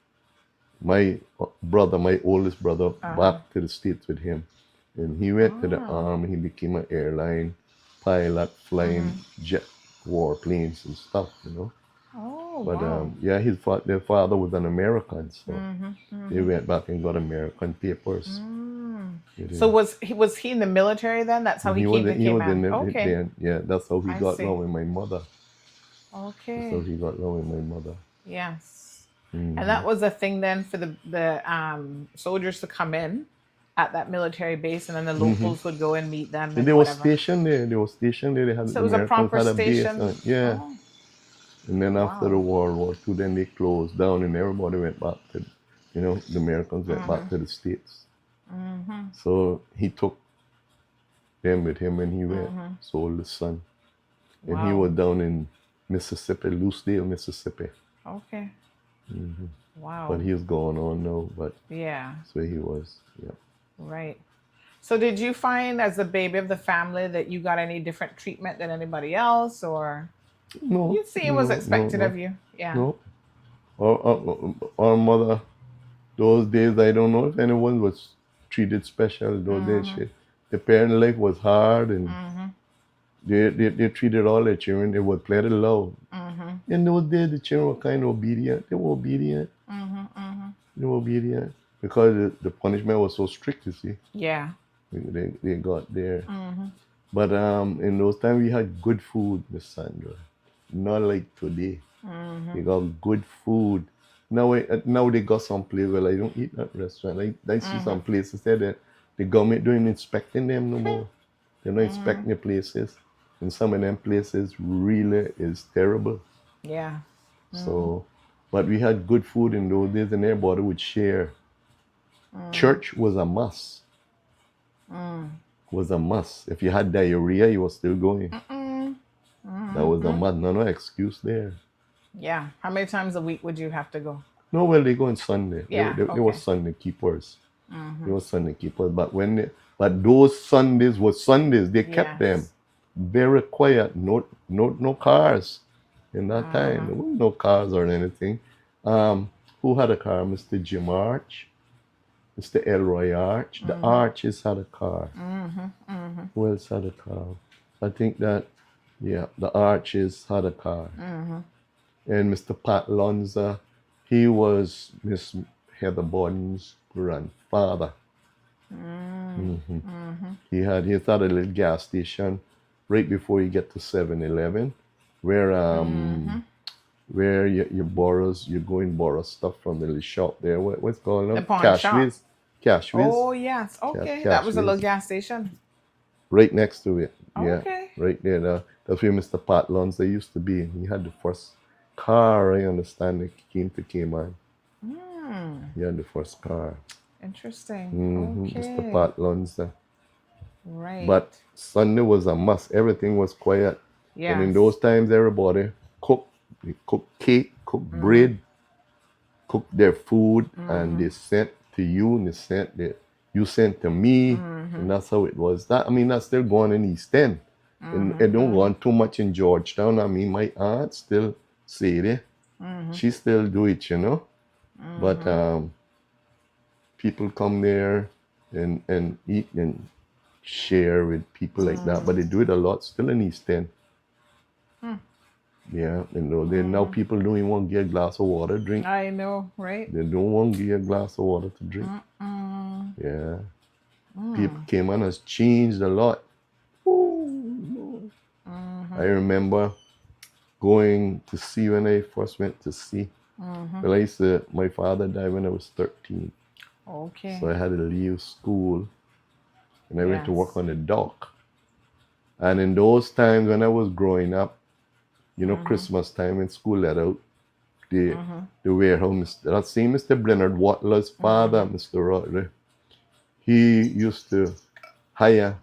my brother, my oldest brother, back to the States with him. And he went to the army. He became an airline pilot, flying jet warplanes and stuff, you know. Oh, But wow. yeah, their father was an American, so they Mhm. went back and got American papers. So was he in the military then? That's how he came to Cayman. Okay. Yeah, that's how he I got see. along with my mother. Okay. That's how he got along with my mother. Yes. Mhm. And that was a thing then for the soldiers to come in at that military base, and then the locals would go and meet them. And And they were whatever. stationed there. They had So it was a Americans proper had a base. station? Yeah. Oh. And then after Wow. the World War II, then they closed down, and everybody went back to, the Americans went back to the States. So he took them with him, and he went, sold the son. And he Wow. was down in Mississippi, Lucedale, Mississippi. Okay. Wow. But he's going on now, but Yeah. that's where he was. Yeah. Right. So did you find as the baby of the family that you got any different treatment than anybody else, or? No. You'd say it was expected of you. Yeah. No. Our mother, those days, I don't know if anyone was treated special. Those days, the parent life was hard, and they treated all their children. They were plenty love. In those days, the children were kind of obedient. They were obedient. They were obedient because the punishment was so strict. You see. Yeah. They got there. But in those times, we had good food, Miss Sandra. Not like today. They got good food. Now they got some place where I don't eat at restaurant. I see some places there that the government don't inspecting them no more. They're not inspecting the places. And some of them places really is terrible. Yeah. So, but we had good food in those days, and everybody would share. Church was a must. Was a must. If you had diarrhea, you were still going. That was a must. No excuse there. Yeah. How many times a week would you have to go? No, well, they go on Sunday. Yeah, they were Sunday keepers. They were Sunday keepers. But those Sundays were Sundays. They kept them very quiet. No cars in that time. There was no cars or anything. Who had a car? Mr. Jim Arch, Mr. Elroy Arch. The Arches had a car. Who else had a car? I think that, the Arches had a car. And Mr. Pat Lonza, he was Miss Heather Borden's grandfather. He had a little gas station right before you get to 7-Eleven, where you go and borrow stuff from the little shop there. What's called now? The pawn shop. Cash Whiz. Oh yes, okay. That was a little gas station. Right next to it. Okay. Right there. That's where Mr. Pat Lonza used to be. He had the first car, I understand, that came to Cayman. He had the first car. Interesting. Okay. Mr. Pat Lonza. Right. But Sunday was a must. Everything was quiet. Yes. And in those times, everybody cooked. They cooked cake, cooked bread, cooked their food, and they sent to you, and you sent to me, and that's how it was. That's still going in East End. And it don't go on too much in Georgetown. My aunt still say it. She still do it, But people come there and eat and share with people like that. But they do it a lot still in East End. Yeah, now people don't even want to get a glass of water to drink. I know, right? They don't want to get a glass of water to drink. Yeah. People came on has changed a lot. I remember going to sea when I first went to sea. Well, my father died when I was 13. Okay. So I had to leave school and I went to work on the dock. And in those times when I was growing up, Christmas time when school let out, the warehouse, that same Mr. Bernard Watler's father, Mr. Rodley, he used to hire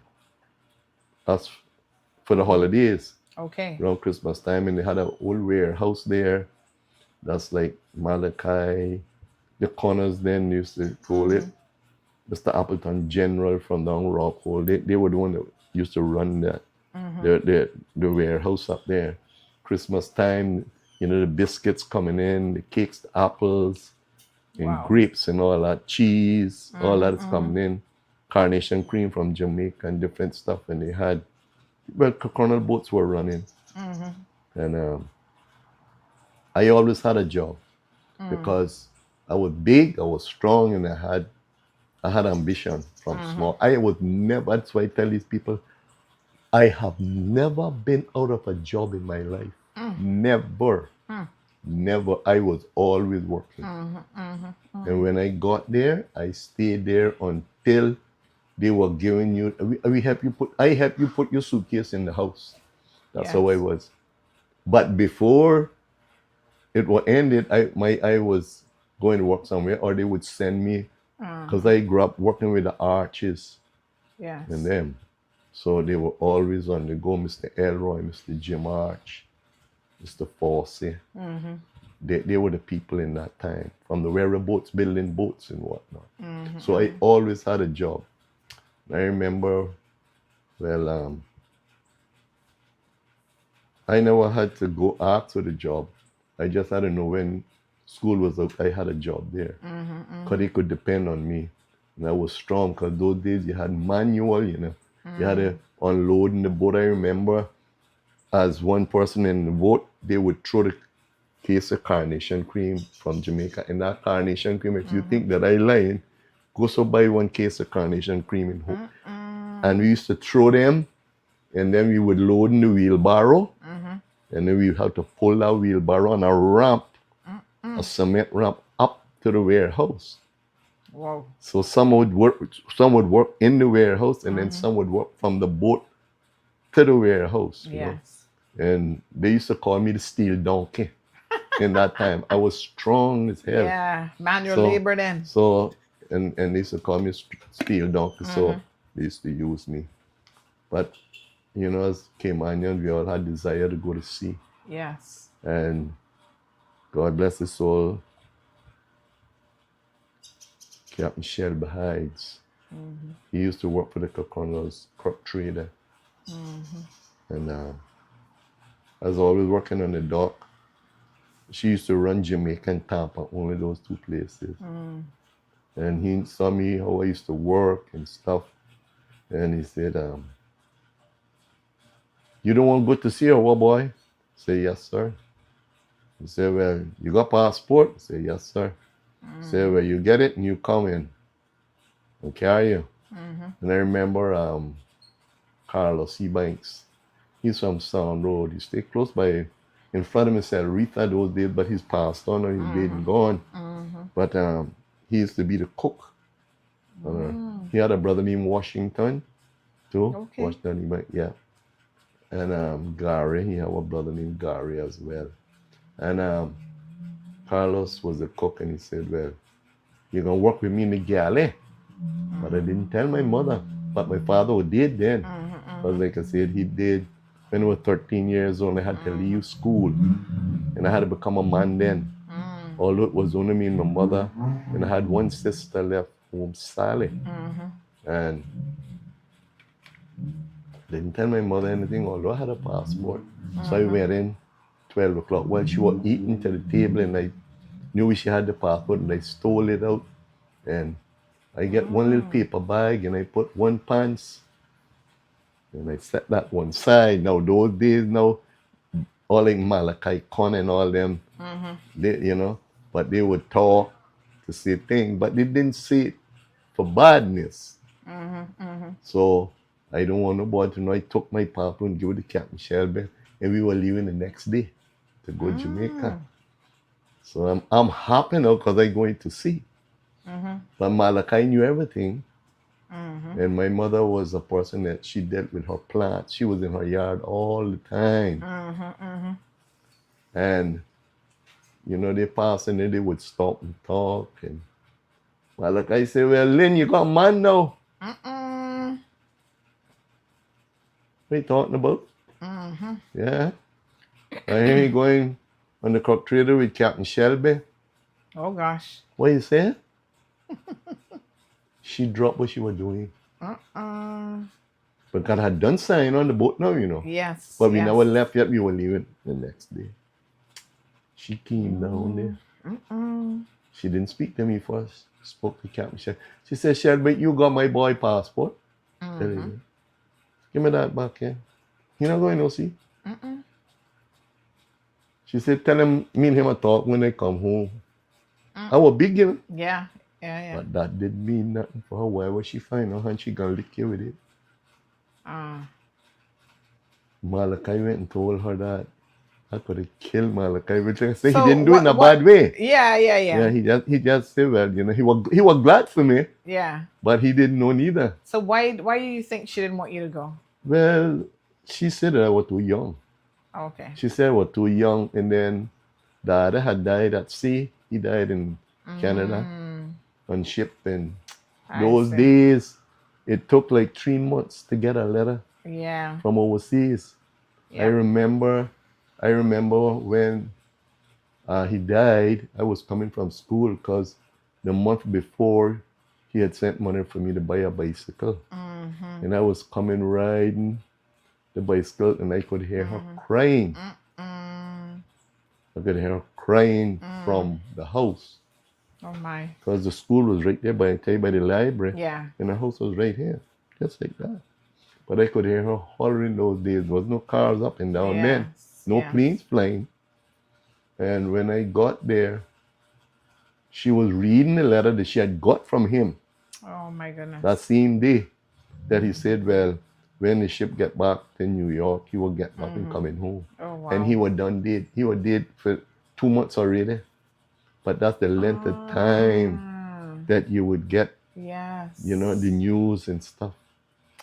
us for the holidays. Okay. Around Christmas time, and they had an old warehouse there. That's like Malachi, the Connors then used to call it. Mr. Appleton General from down Rockhold. They were the one that used to run that the warehouse up there. Christmas time, the biscuits coming in, the cakes, the apples, and grapes and all that, cheese, all that is coming in. Carnation cream from Jamaica and different stuff. And they had, Colonel boats were running. And I always had a job because I was big, I was strong, and I had ambition from small. I was never, that's why I tell these people, I have never been out of a job in my life. Never. Never. I was always working. And when I got there, I stayed there until they were giving you, I help you put your suitcase in the house. That's how I was. But before it was ended, I was going to work somewhere, or they would send me, because I grew up working with the Arches and them. So they were always on the go, Mr. Elroy, Mr. Jim Arch, Mr. Forsey. They were the people in that time, from the railroad boats, building boats and whatnot. So I always had a job. I remember, I never had to go ask for the job. I just had to know when school was out, I had a job there. Because they could depend on me. And I was strong because those days you had manual, you know. You had to unload in the boat. I remember as one person in the boat, they would throw the case of carnation cream from Jamaica. And that carnation cream, if you think that I lying, go so buy one case of carnation cream in Hope. And we used to throw them, and then we would load in the wheelbarrow, and then we would have to pull that wheelbarrow on a ramp, a cement ramp up to the warehouse. Wow. So some would work in the warehouse, and then some would work from the boat to the warehouse. You know? And they used to call me the steel donkey. In that time, I was strong as hell. Yeah, manual labor then. So, and they used to call me steel donkey. So they used to use me. But, you know, as Caymanian, we all had desire to go to sea. Yes. And God bless his soul, Captain Shelby Hides. He used to work for the Coconus crop trader. And I was always working on the dock. She used to run Jamaica and Tampa, only those two places. And he saw me how I used to work and stuff. And he said, you don't want to go to sea or what, boy? I say, yes, sir. He said, well, you got passport? I say, yes, sir. He said, well, you get it and you come in. I'll carry you. And I remember Carlos E. Banks. He's from Sound Road. He stayed close by. In front of me said Rita those days, but he's passed on or he's dead and gone. But he used to be the cook. He had a brother named Washington, too. Washington, yeah. And Gary, he had a brother named Gary as well. And Carlos was the cook, and he said, well, you're going to work with me in the galley. But I didn't tell my mother. But my father did then. Because like I said, he did. When I was 13 years old, I had to leave school. And I had to become a man then. Although it was only me and my mother. And I had one sister left home, Sally. And didn't tell my mother anything, although I had a passport. So I went in 12 o'clock while she was eating to the table, and I knew she had the passport, and I stole it out. And I get one little paper bag, and I put one pants. And I set that one side. Now, those days now, all like Malachi Con and all them, they, you know, but they would talk to say things, but they didn't say it for badness. So I don't want nobody to know. I took my passport and gave it to Captain Shelby, and we were leaving the next day to go to Jamaica. So I'm happy now because I'm going to sea. But Malachi knew everything. And my mother was a person that she dealt with her plants. She was in her yard all the time. And, you know, they passed and then they would stop and talk. And Malachi said, well, Lynn, you got a man now. What are you talking about? Yeah. I hear you going on the cock trader with Captain Shelby. Oh, gosh. What you saying? She dropped what she was doing. But God had done sign on the boat now, you know. Yes. But we never left yet. We were leaving the next day. She came down there. She didn't speak to me first. Spoke to Captain Shelby. She said, Shelby, you got my boy passport. Give me that back here. You not going to see? She said, tell him, me and him will talk when they come home. I was big, you know. Yeah. But that didn't mean nothing for her. Why was she fine? And she gonna lick you with it. Malachi went and told her that I could have killed Malachi, which I say he didn't do it in a bad way. Yeah. He just said, well, you know, he was glad for me. Yeah. But he didn't know neither. So why do you think she didn't want you to go? Well, she said that I was too young. Okay. She said I was too young, and then Dada had died at sea. He died in Canada on ship, and those days it took like 3 months to get a letter from overseas. I remember when he died, I was coming from school because the month before he had sent money for me to buy a bicycle. And I was coming riding the bicycle, and I could hear her crying. I could hear her crying from the house. Oh my. Because the school was right there by the library. Yeah. And the house was right here. Just like that. But I could hear her hollering those days. There was no cars up and down then. No planes flying. And when I got there, she was reading the letter that she had got from him. Oh my goodness. That same day that he said, well, when the ship get back to New York, he will get back and coming home. Oh, wow. And he was done dead. He was dead for 2 months already. But that's the length of time that you would get, you know, the news and stuff.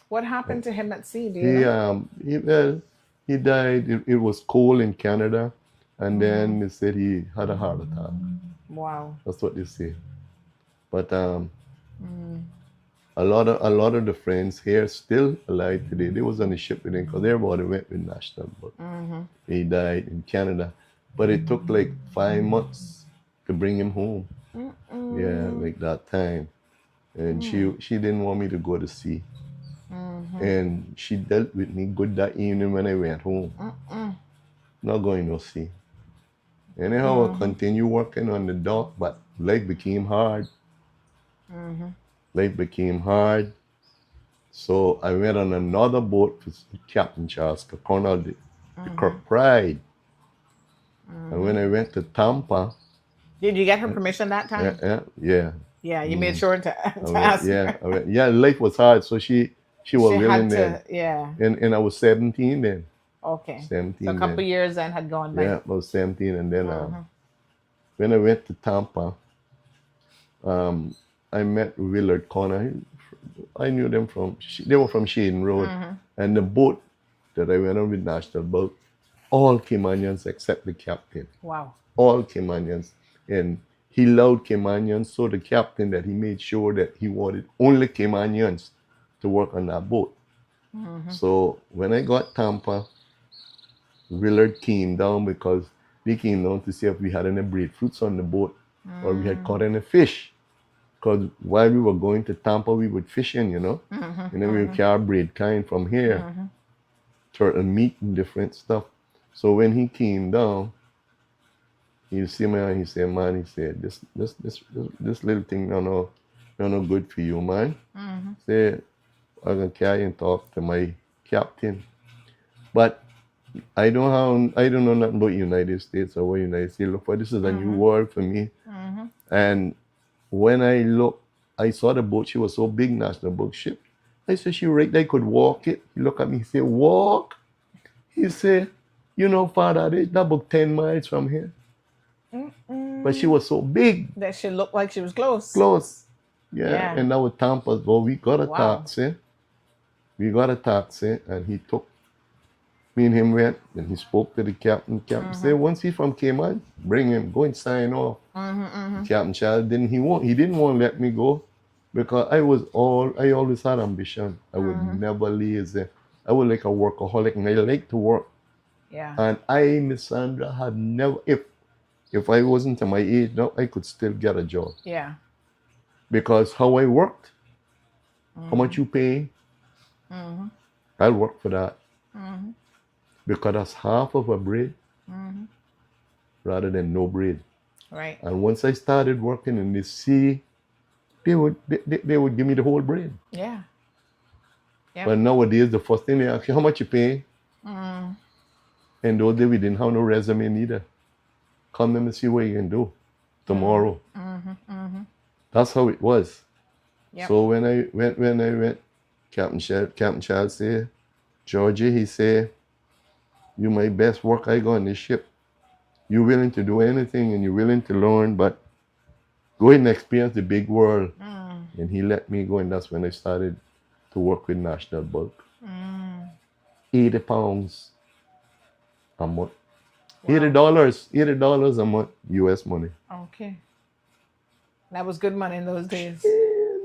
What happened to him at sea? Do you know? He died. It was cold in Canada, and then they said he had a heart attack. Wow. That's what they say. But a lot of the friends here still alive today. They was on the ship with him because everybody went with National Boat. He died in Canada, but it took like 5 months to bring him home. Yeah, like that time. And she didn't want me to go to sea. And she dealt with me good that evening when I went home. Not going to sea. Anyhow, I continued working on the dock, but life became hard. Life became hard. So I went on another boat with Captain Charles, Colonel the Kirk Pride. And when I went to Tampa. Did you get her permission that time? Yeah. Yeah, you made sure to ask her. Yeah, life was hard, so she was willing then. Yeah. And I was 17 then. Okay. 17. So a couple years then had gone by. Yeah, I was 17, and then when I went to Tampa, I met Willard Connor. I knew them they were from Shaden Road, and the boat that I went on with National Boat, all Caymanians except the captain. Wow. All Caymanians. And he loved Caymanians, so the captain that he made sure that he wanted only Caymanians to work on that boat. So when I got Tampa, Willard came down because they came down to see if we had any breadfruits on the boat or we had caught any fish. Because while we were going to Tampa, we would fish in, you know. And then we would carry bread kind from here, turtle meat and different stuff. So when he came down, he see me and he said, man, he said, this little thing no good for you, man. Say, I'm gonna carry and talk to my captain. But I don't know nothing about United States or what United States look for. This is a new world for me. And when I looked, I saw the boat. She was so big, National Boat ship. I said, she right there could walk it. He looked at me, he said, walk? He said, you know, Father, it's about 10 miles from here. But she was so big. That she looked like she was close. Close. Yeah. And that was Tampa. Well, we got a taxi. We got a taxi, and he took me and him went, and he spoke to the captain. Captain said, once he's from Cayman, bring him, go and sign off. Captain Charles didn't want to let me go because I always had ambition. I would never lazy. I was like a workaholic, and I like to work. Yeah. And Miss Sandra, had never, if I wasn't at my age now, I could still get a job. Yeah. Because how I worked, how much you pay, I'll work for that. Because that's half of a bread rather than no bread. Right. And once I started working in the sea, they would give me the whole bread. Yeah. Yep. But nowadays, the first thing they ask you, how much you pay? And those days we didn't have no resume neither. Come and see what you can do tomorrow. That's how it was. Yep. So when I went, Captain Charles said, Georgie, he said, you my best work I got on this ship. You're willing to do anything and you're willing to learn, but go and experience the big world. And he let me go, and that's when I started to work with National Boat. 80 pounds a month. Wow. $80 a month, US money. Okay. That was good money in those days. Yeah,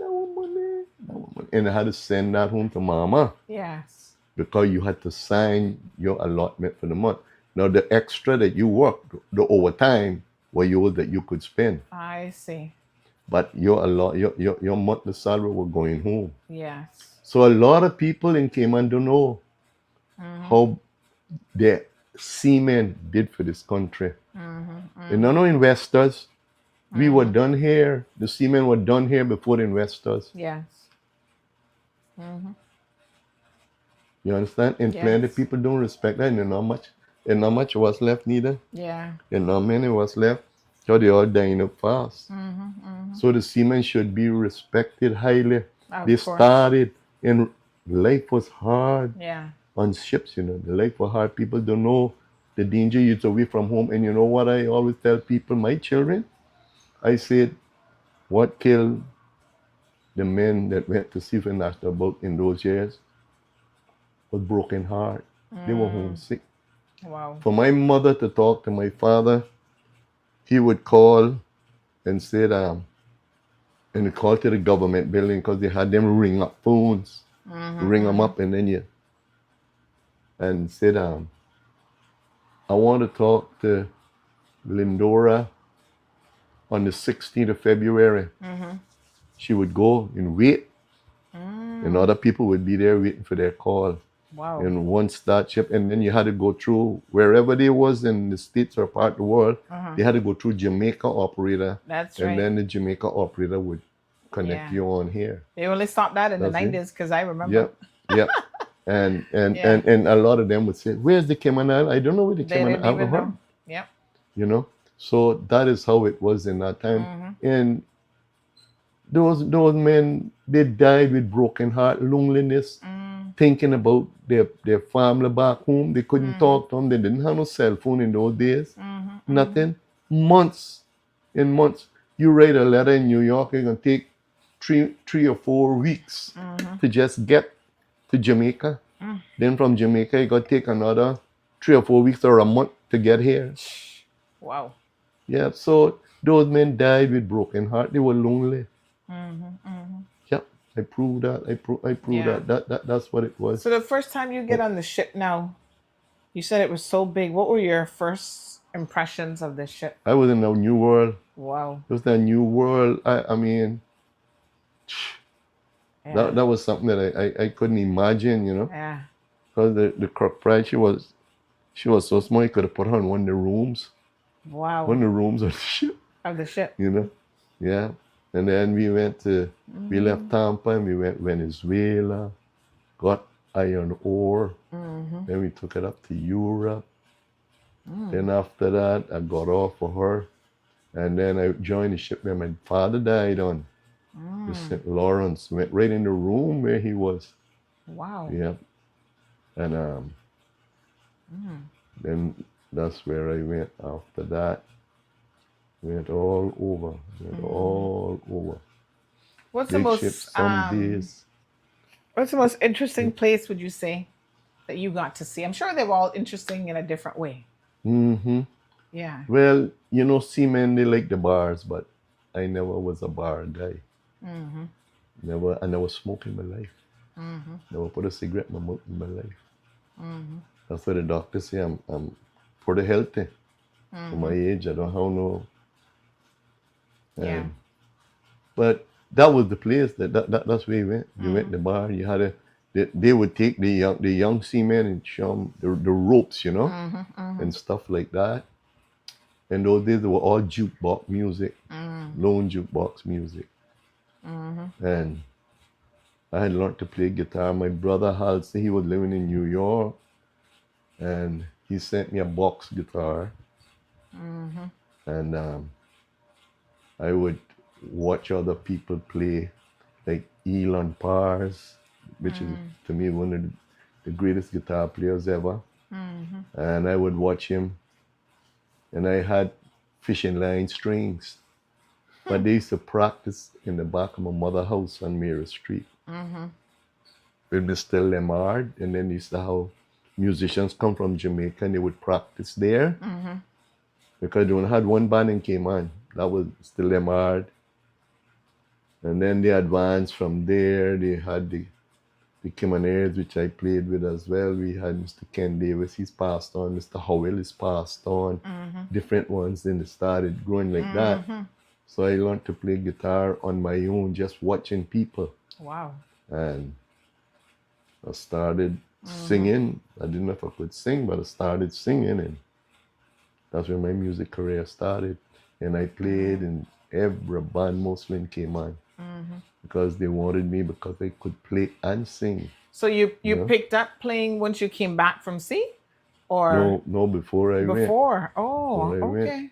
that was money. And I had to send that home to Mama. Yes. Because you had to sign your allotment for the month. Now the extra that you worked, the overtime, were yours that you could spend. I see. But your monthly salary was going home. Yes. So a lot of people in Cayman don't know how the seamen did for this country. And no investors. We were done here. The seamen were done here before the investors. Yes. You understand? And plenty of people don't respect that. And not much was left neither. Yeah. And not many was left. So they all dying up fast. So the seamen should be respected highly. They started, and life was hard on ships, The life was hard. People don't know the danger you're away from home. And you know what I always tell people, my children? I said, what killed the men that went to sea for national boat in those years was broken heart. They were homesick. Wow. For my mother to talk to my father, he would call and said, and call to the government building because they had them ring up phones, ring them up, and then and said, I want to talk to Lindora on the 16th of February. She would go and wait, and other people would be there waiting for their call. Wow. And once that ship, and then you had to go through wherever they was in the States or part of the world, they had to go through Jamaica operator. That's and right. then the Jamaica operator would connect you on here. They only stopped that in the That's it. 90s because I remember. Yep. And a lot of them would say, where's the Cayman Island? I don't know where the They Cayman didn't Island even was. know. Yep. So that is how it was in that time. And those men, they died with broken heart, loneliness, thinking about their family back home. They couldn't talk to them. They didn't have no cell phone in those days. Nothing. Months and months. You write a letter in New York, it's going to take three or 4 weeks to just get to Jamaica. Then from Jamaica, you got to take another 3 or 4 weeks or a month to get here. Wow. Yeah, so those men died with broken heart. They were lonely. Yep, I proved that. I proved that. That's what it was. So the first time you get on the ship now, you said it was so big. What were your first impressions of the ship? I was in a new world. Wow. It was a new world. I mean, that was something that I couldn't imagine, Yeah. Because the crook pride, she was so small, you could have put her in one of the rooms. Wow. One of the rooms of the ship. Of the ship. Yeah. And then we left Tampa and we went Venezuela, got iron ore. Then we took it up to Europe. Then after that, I got off for her. And then I joined the ship where my father died on. The St. Lawrence. Went right in the room where he was. Wow. Yeah. And then that's where I went after that. Went all over. All over. What's Big the most ships, some days. What's the most interesting place, would you say, that you got to see? I'm sure they were all interesting in a different way. Yeah. Well, seamen, they like the bars, but I never was a bar guy. I never smoked in my life. Never put a cigarette in my mouth in my life. That's why the doctors say I'm pretty healthy. For my age, I don't have no. But that was the place. That's where we went. We went to the bar. You had they would take the young seamen and show them the ropes, and stuff like that. And those days they were all jukebox music, lone jukebox music. And I had learned to play guitar. My brother Halsey, he was living in New York, and he sent me a box guitar. And I would watch other people play, like Elon Pars, which is to me one of the greatest guitar players ever. And I would watch him, and I had fishing line strings, but they used to practice in the back of my mother's house on Mary Street with Mr. Lemard, and then they used to have musicians come from Jamaica and they would practice there because they only had one band in Cayman. That was Mr. Lemard. And then they advanced from there. They had the Caymaneers, which I played with as well. We had Mr. Ken Davis, he's passed on. Mr. Howell is passed on. Different ones, then they started growing like that. So I learned to play guitar on my own, just watching people. Wow. And I started singing. I didn't know if I could sing, but I started singing, and that's where my music career started. And I played in every band mostly in Cayman because they wanted me because I could play and sing. So you know? picked up playing once you came back from sea? Or No, before I went. before? Oh, Before I okay. went.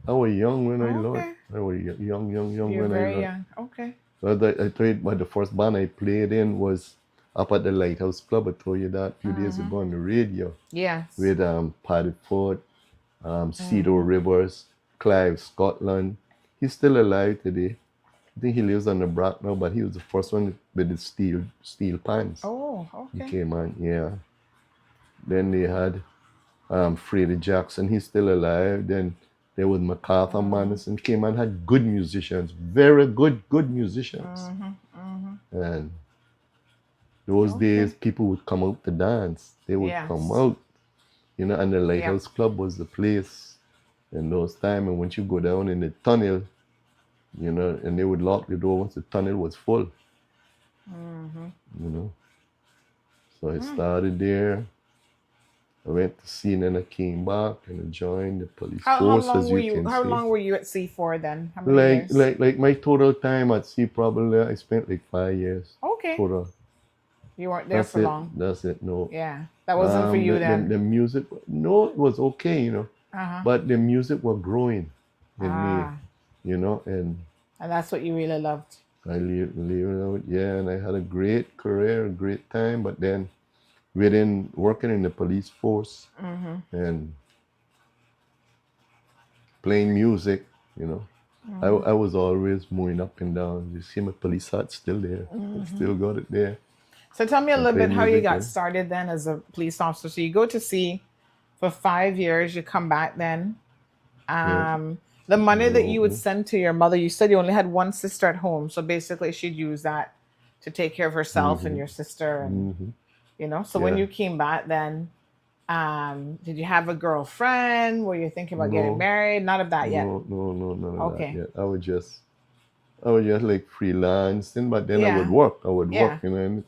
I was young when I learned. I was young You're when I very learned. young. Okay. But I told you, but the first band I played in was up at the Lighthouse Club. I told you that a few days ago on the radio. Yes. With Paddy Ford, Cedar Rivers, Clive Scotland. He's still alive today. I think he lives on the Brac now, but he was the first one with the steel pans. Oh, okay. He came on, yeah. Then they had Freddie Jackson. He's still alive. Then there was MacArthur Madison. Came and had good musicians, very good musicians. And those days, people would come out to dance. They would come out, and the Lighthouse Club was the place in those times. And once you go down in the tunnel, and they would lock the door once the tunnel was full. So I started there. I went to sea and then I came back and I joined the police force. How long were you at sea for then? How many years? Like my total time at sea, probably I spent like 5 years. Okay. Total. You weren't there for long. That's it. No. Yeah, that wasn't for you then. The music, no, it was okay, but the music was growing in me, and that's what you really loved. I leave it out, and I had a great career, a great time, but then within working in the police force and playing music, I was always moving up and down. You see my police hat still there. I still got it there. So tell me a little bit how you got started then as a police officer. So you go to sea for 5 years, you come back then. The money that you would send to your mother, you said you only had one sister at home. So basically she'd use that to take care of herself and your sister. And, so when you came back then, did you have a girlfriend? Were you thinking about getting married? None of that yet? No, none of that yet. I was just like freelancing, but then I would work.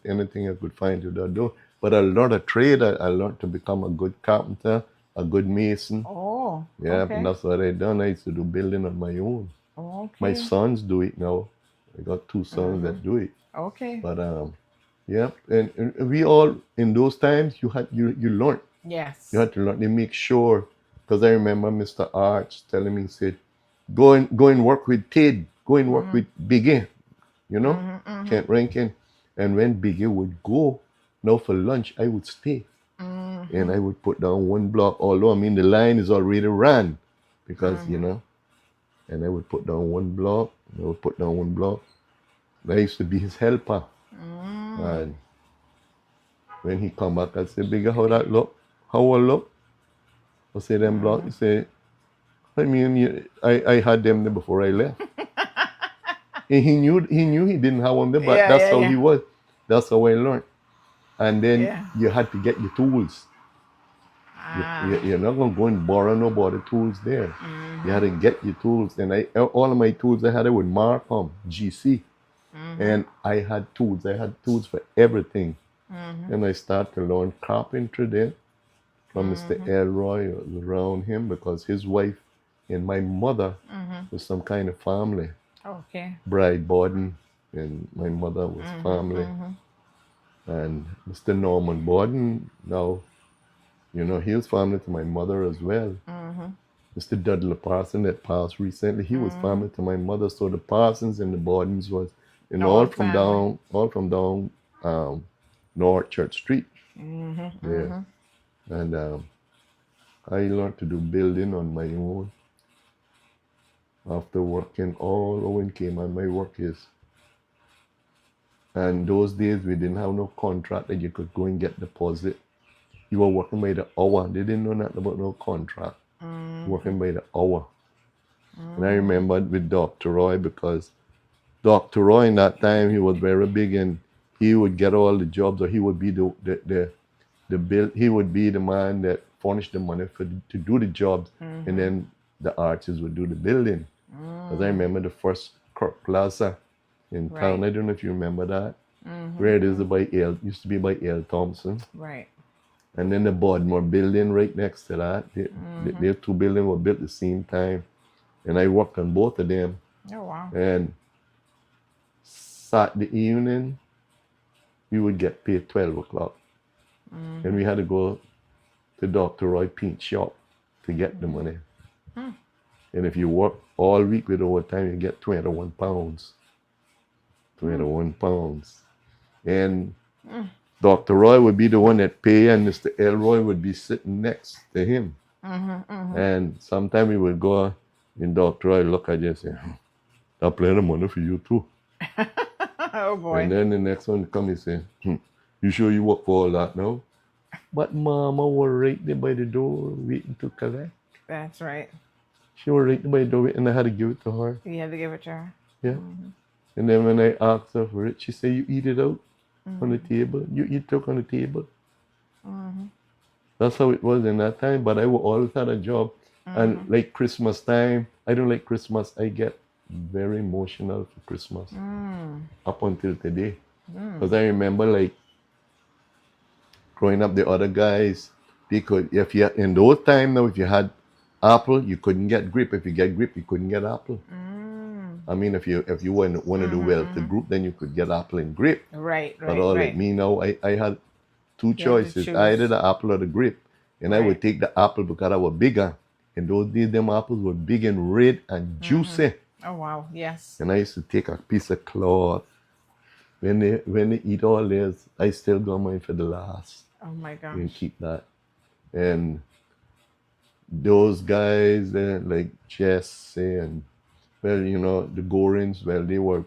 Anything I could find to do. But I learned a trade. I learned to become a good carpenter, a good mason. Oh, and that's what I done. I used to do building on my own. Okay. My sons do it now. I got 2 sons that do it. Okay. But and we all in those times you learned. Yes. You had to learn. They make sure, because I remember Mr. Arch telling me, he said, go and work with Ted. Go and work with Biggie. Kent Rankin. And when Biggie would go, now for lunch, I would stay. And I would put down 1 block, although the line is already ran, because and I would put down 1 block. I would put down 1 block. I used to be his helper. And when he come back, I'd say, Biggie, how that look? How I look? I say, them block. He say, I had them there before I left. And he knew he didn't have them there, but that's how he was. That's how I learned. And then you had to get your tools. You're not going to go and borrow nobody tools there. You had to get your tools. And all of my tools I would mark on GC. And I had tools. I had tools for everything. And I started to learn carpentry then from Mr. Elroy around him, because his wife and my mother was some kind of family. Okay. Bride Borden and my mother was family. And Mr. Norman Borden, now, he was family to my mother as well. Mr. Dudley Parson that passed recently, he was family to my mother. So the Parsons and the Bordens was, all from down North Church Street. And I learned to do building on my own after working all over in Cayman. My work is, and those days we didn't have no contract that you could go and get deposit. You were working by the hour. They didn't know nothing about no contract. Working by the hour. And I remember with Dr. Roy, because Dr. Roy in that time, he was very big, and he would get all the jobs, or he would be the bill. He would be the man that furnished the money to do the jobs, and then the artists would do the building. Because I remember the first Kirk Plaza in town. I don't know if you remember that. where it is by used to be by L. Thompson. Right. And then the Bodmore building right next to that. Their two buildings were built at the same time. And I worked on both of them. Oh, wow. And Saturday evening, we would get paid 12 o'clock. And we had to go to Dr. Roy Paint shop to get the money. And if you work all week with overtime, you get 21 pounds. 21 pounds. And Dr. Roy would be the one that pay, and Mr. Elroy would be sitting next to him. And sometimes we would go, and Dr. Roy look at you and say, I'll play the money for you too. Oh, boy. And then the next one come and say, you sure you work for all that now? But Mama was right there by the door waiting to collect. That's right. She was right there by the door and I had to give it to her. You had to give it to her. Yeah. And then when I asked her for it, she said, you eat it out on the table. You eat it on the table. That's how it was in that time. But I would always had a job. And like Christmas time, I don't like Christmas. I get very emotional for Christmas up until today. Because I remember like growing up, the other guys, they could, if you in those time now, if you had apple, you couldn't get grape. If you get grape, you couldn't get apple. I mean, if you were in one of the wealthy group, then you could get apple and grape. Right. But all like me now, I had two choices, either the apple or the grape. And I would take the apple because I was bigger. In those days, them apples were big and red and juicy. Oh, wow. Yes. And I used to take a piece of cloth. When they eat all this, I still got mine for the last. Oh, my gosh. And keep that. And those guys, like Jesse and, well, you know, the Gorins, well, they were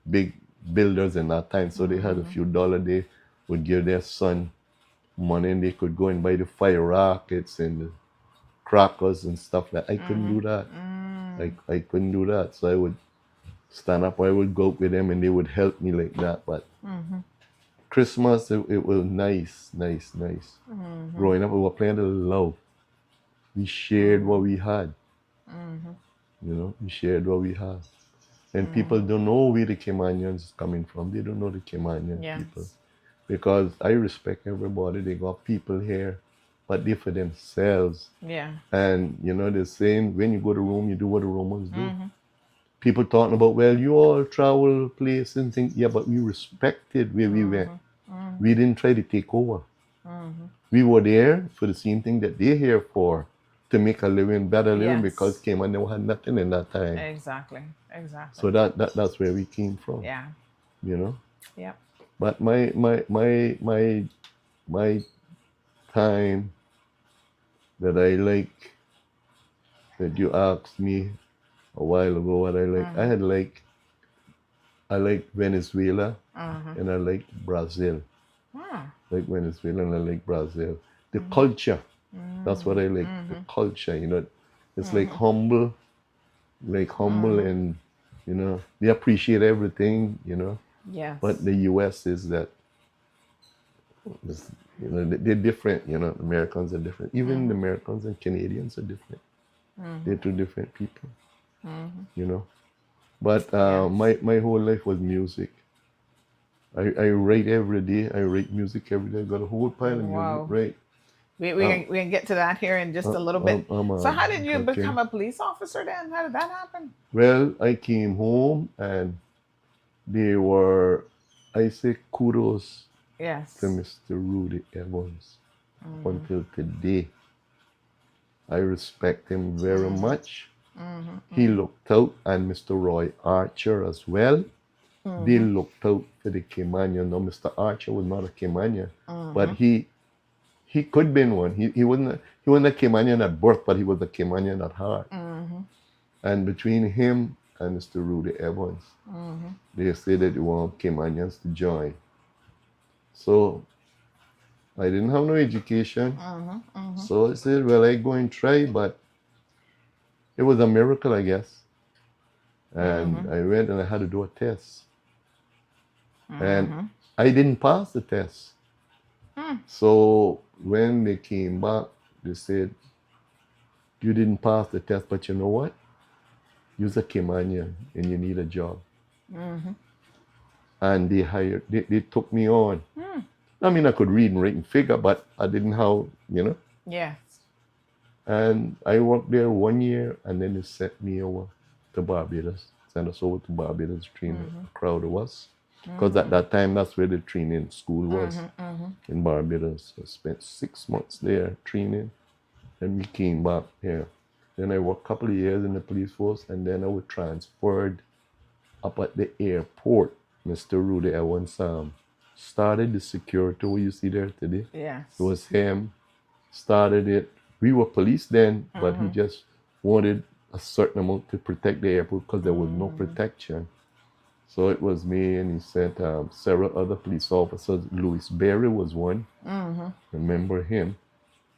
big builders in that time. So they had a few dollars. They would give their son money and they could go and buy the fire rockets and the crackers and stuff like that. I couldn't do that. I couldn't do that. So I would stand up, I would go up with them and they would help me like that. But Christmas, it was nice. Growing up, we were playing the love. We shared what we had. You know, we shared what we had. And people don't know where the Caymanians coming from. They don't know the Caymanian people. Because I respect everybody. They got people here, but they for themselves. Yeah. And, you know, they're saying, when you go to Rome, you do what the Romans do. People talking about, well, you all travel places and things. Yeah, but we respected where we went. We didn't try to take over. We were there for the same thing that they're here for, to make a living, better living, because Cayman never had nothing in that time. Exactly. So that's where we came from. Yeah. You know? Yeah. But my time that I like, that you asked me a while ago what I like, I like Venezuela and I like Brazil. Like Venezuela and I like Brazil. The culture, that's what I like, the culture, you know. It's like humble and, you know, they appreciate everything, you know. Yes. But the US is that, you know, they're different, you know, Americans are different. Even the Americans and Canadians are different. They're two different people, you know. But my whole life was music. I write every day. I write music every day. I got a whole pile of music, right? We can get to that here in just a little bit. So how did you become a police officer then? How did that happen? Well, I came home and I say kudos to Mr. Rudy Evans. Until today, I respect him very much. He looked out, and Mr. Roy Archer as well. They looked out for the Caymanian. Now, Mr. Archer was not a Caymanian, but he could be one. He wasn't a Caymanian at birth, but he was a Caymanian at heart. And between him and Mr. Rudy Evans, they said that they want Caymanians to join. So I didn't have no education. So I said, well, I go and try, but it was a miracle, I guess. And I went and I had to do a test. And I didn't pass the test. So when they came back, they said, you didn't pass the test, but you know what? You're a Caymanian and you need a job. and they took me on. I mean, I could read and write and figure, but I didn't have, Yes. And I worked there 1 year, and then they sent me over to Barbados. Sent us over to Barbados to train a crowd of us. Because at that time, that's where the training school was in Barbados. I spent 6 months there training, and we came back here. Then I worked a couple of years in the police force, and then I was transferred up at the airport. Mr. Rudy Evans started the security what you see there today. Yes. It was him, started it. We were police then, but he just wanted a certain amount to protect the airport because there was no protection. So it was me, and he sent several other police officers. Louis Berry was one. Remember him?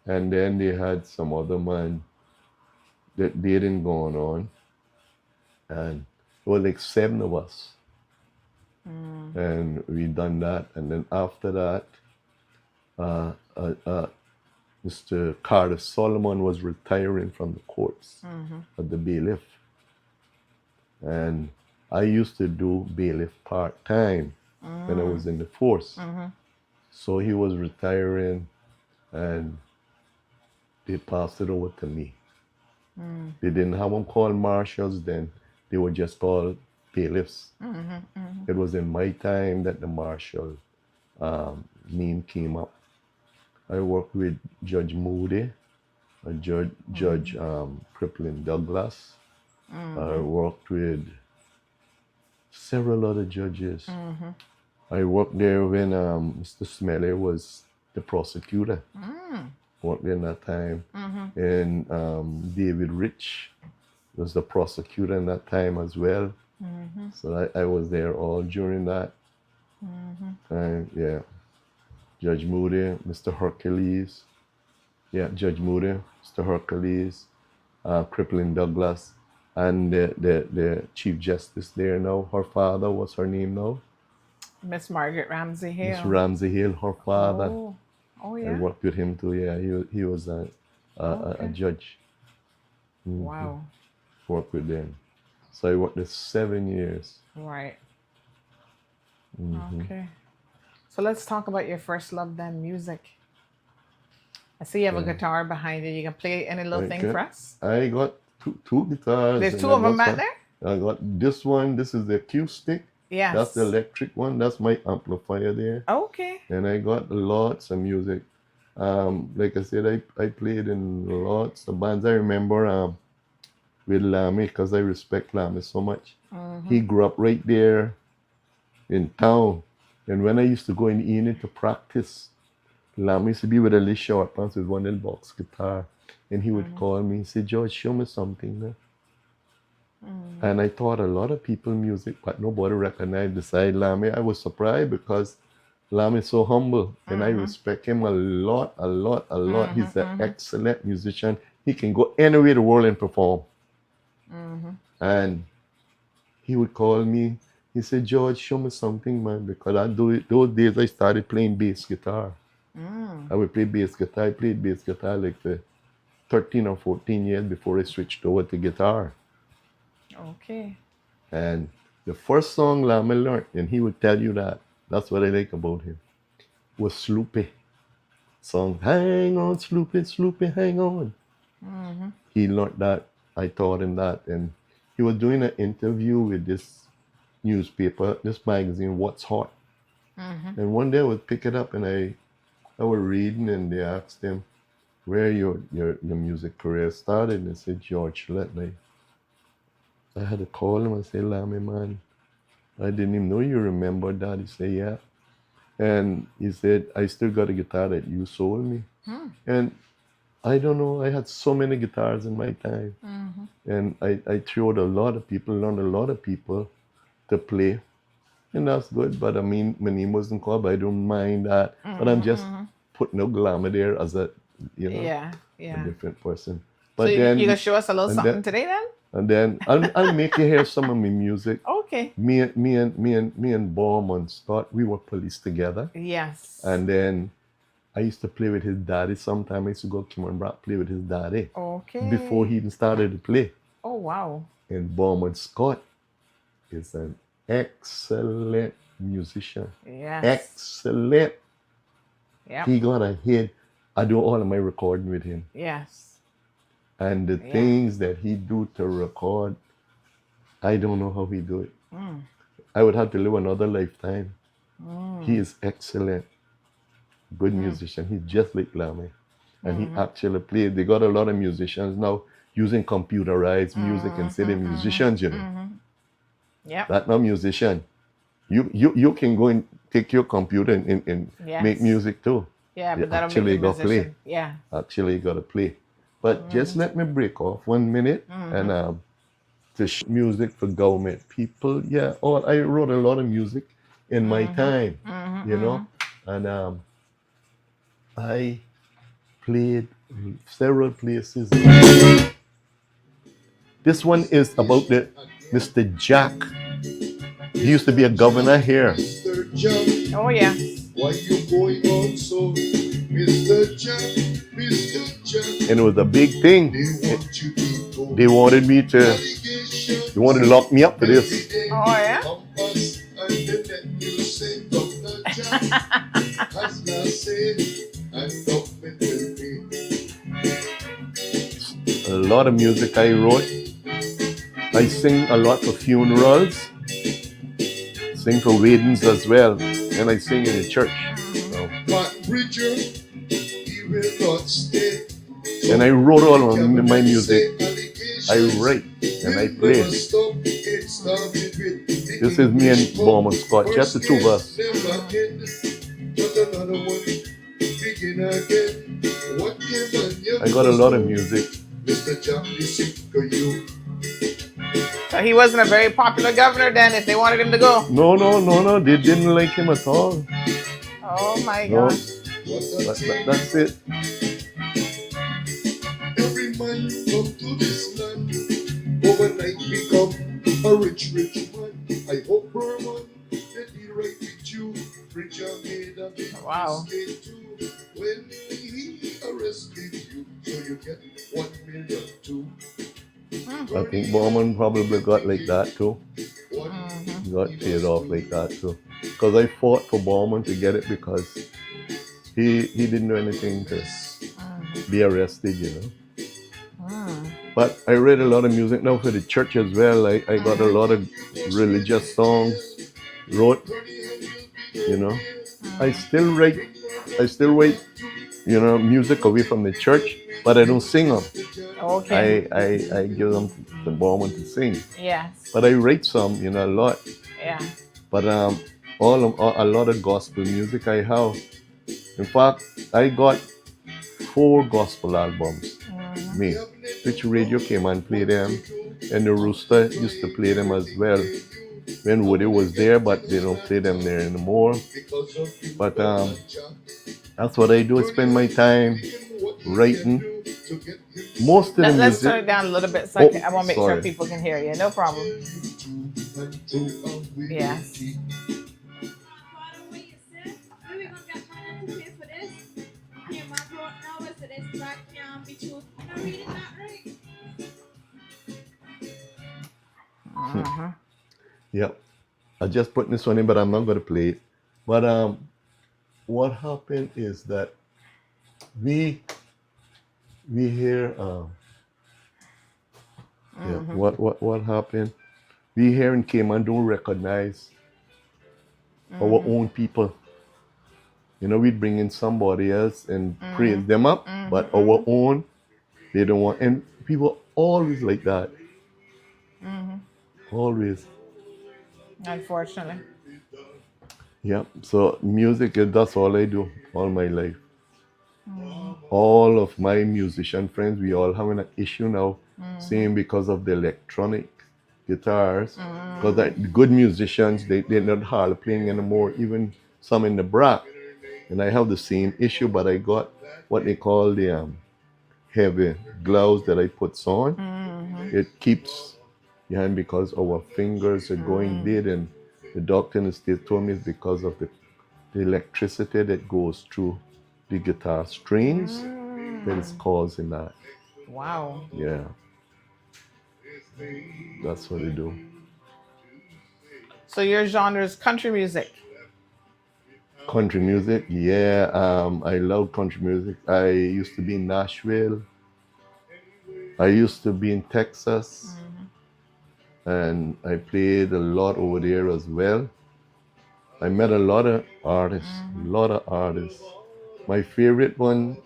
And then they had some other man that they didn't go on. And it was like 7 of us. And we done that. And then after that, Mr. Carter Solomon was retiring from the courts at the bailiff. And I used to do bailiff part-time when I was in the force. So he was retiring, and they passed it over to me. They didn't have them called marshals then. They were just called bailiffs. It was in my time that the marshal name came up. I worked with Judge Moody, Judge Crippling Douglas. I worked with several other judges. I worked there when Mr. Smelly was the prosecutor. Worked there in that time. And David Rich was the prosecutor in that time as well. So I was there all during that time. Yeah. Judge Moody, Mr. Hercules. Yeah, Judge Moody, Mr. Hercules, Crippling Douglas, and the Chief Justice there now. Her father, what's her name now? Miss Margaret Ramsey Hale. Miss Ramsey Hale, her father. Oh yeah. I worked with him too. Yeah, he was a judge. Wow. Worked with them. So I worked there 7 years. Right. Okay. So let's talk about your first love then, music. I see you have a guitar behind you. You can play any little thing for us? I got two guitars. There's 2 of them back there? I got this one. This is the acoustic. Yes. That's the electric one. That's my amplifier there. Okay. And I got lots of music. Like I said, I played in lots of bands. I remember with Lamy, because I respect Lamy so much. He grew up right there in town. And when I used to go in the evening to practice, Lamy used to be with a little short pants with one little box guitar. And he would call me and say, George, show me something. And I taught a lot of people music, but nobody recognized beside Lamy. I was surprised because Lamy is so humble, and I respect him a lot. He's an excellent musician. He can go anywhere in the world and perform. And he would call me. He said, George, show me something, man, because those days I started playing bass guitar. I would play bass guitar. I played bass guitar like for 13 or 14 years before I switched over to guitar. Okay. And the first song Lamy learned, and he would tell you that's what I like about him, was Sloopy. Song, hang on, Sloopy, Sloopy, hang on. He learned that. I taught him that. And he was doing an interview with this newspaper, this magazine, What's Hot. And one day I would pick it up, and I was reading, and they asked him where your music career started. And they said, George Letley. I had to call him and say, Lamy, man, I didn't even know you remembered that. He said, yeah. And he said, I still got a guitar that you sold me. And I don't know, I had so many guitars in my time. And I showed a lot of people, learned a lot of people to play. And that's good. But I mean, my name wasn't called, but I don't mind that. But I'm just putting a glamour there as a, a different person. But so then you gonna show us a little something today then? And then I'll make you hear some of my music. Okay. Me and Bowman Scott, we were police together. Yes. And then I used to play with his daddy. Sometimes I used to go to Cayman Brac, play with his daddy. Okay. Before he even started to play. Oh wow. And Bowman Scott is an excellent musician. Yes. Excellent. Yep. He got a hit. I do all of my recording with him. Yes. And the things that he do to record, I don't know how he do it. Mm. I would have to live another lifetime. He is excellent. Good musician. He's just like Lamy. And he actually played. They got a lot of musicians now using computerized music and say they're musicians, you know. Yeah. That's not musician. You can go and take your computer and make music too. Yeah, You but that'll actually make you a got play. musician. Yeah. Actually got to play. But just let me break off 1 minute and to music for government people. Yeah, I wrote a lot of music in my time, you know, and I played several places. This one is about the Mr. Jack. He used to be a governor here. Oh yeah. Why you going on so, Mr. Jack, Mr. Jack? And it was a big thing. They wanted me to. They wanted to lock me up for this. Oh yeah. A lot of music I wrote. I sing a lot for funerals. Sing for weddings as well. And I sing in the church. So. And I wrote all of my music. I write and I play. This is me and Bowman Scott, just the two of us. I got a lot of music. So he wasn't a very popular governor then if they wanted him to go. No. They didn't like him at all. Oh my God. That's it. Every man come to this land, overnight become a rich man. I hope Berman that he right with you. Preacher made a big mistake too when he arrested you, so you get 1 million too. I think Bowman probably got like that too. Got paid off like that too. Because I fought for Bowman to get it because he didn't do anything to be arrested, you know. But I read a lot of music now for the church as well. I got a lot of religious songs wrote, you know. I still write, you know, music away from the church, but I don't sing them. Okay. I give them to Bowman to sing. Yes. But I write some, you know, a lot. Yeah. But a lot of gospel music I have. In fact, I got 4 gospel albums. Me. Which radio came and played them. And the Rooster used to play them as well. When Woody was there, but they don't play them there anymore. But that's what I do. I spend my time writing. Most of the music. Let's turn it down a little bit so I want to make sure people can hear you. No problem. Yes. Yep. I just put this one in, but I'm not going to play it. But what happened is that we hear what happened. We here in Cayman don't recognize our own people. You know, we bring in somebody else and praise them up, but our own, they don't want. And people always like that. Always. Unfortunately. Yeah. So music, that's all I do all my life. All of my musician friends, we all having an issue now, saying because of the electronic guitars, because the good musicians, they're not hardly playing anymore, even some in the Brac. And I have the same issue, but I got what they call the heavy gloves that I put on. It keeps behind because our fingers are going dead, and the doctor in the state told me it's because of the electricity that goes through the guitar strings that is causing that. Wow. Yeah. That's what they do. So your genre is country music. Country music, yeah. I love country music. I used to be in Nashville. I used to be in Texas. And I played a lot over there as well. I met a lot of artists, My favorite one,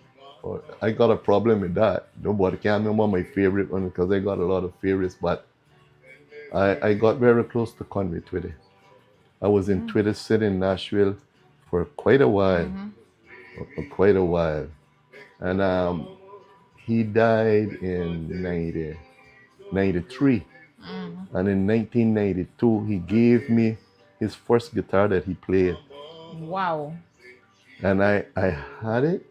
I got a problem with that. Nobody can remember my favorite one because I got a lot of favorites, but I got very close to Conway Twitty. I was in Twitty City in Nashville for quite a while, And he died in 93. And in 1992, he gave me his first guitar that he played. Wow. And I had it.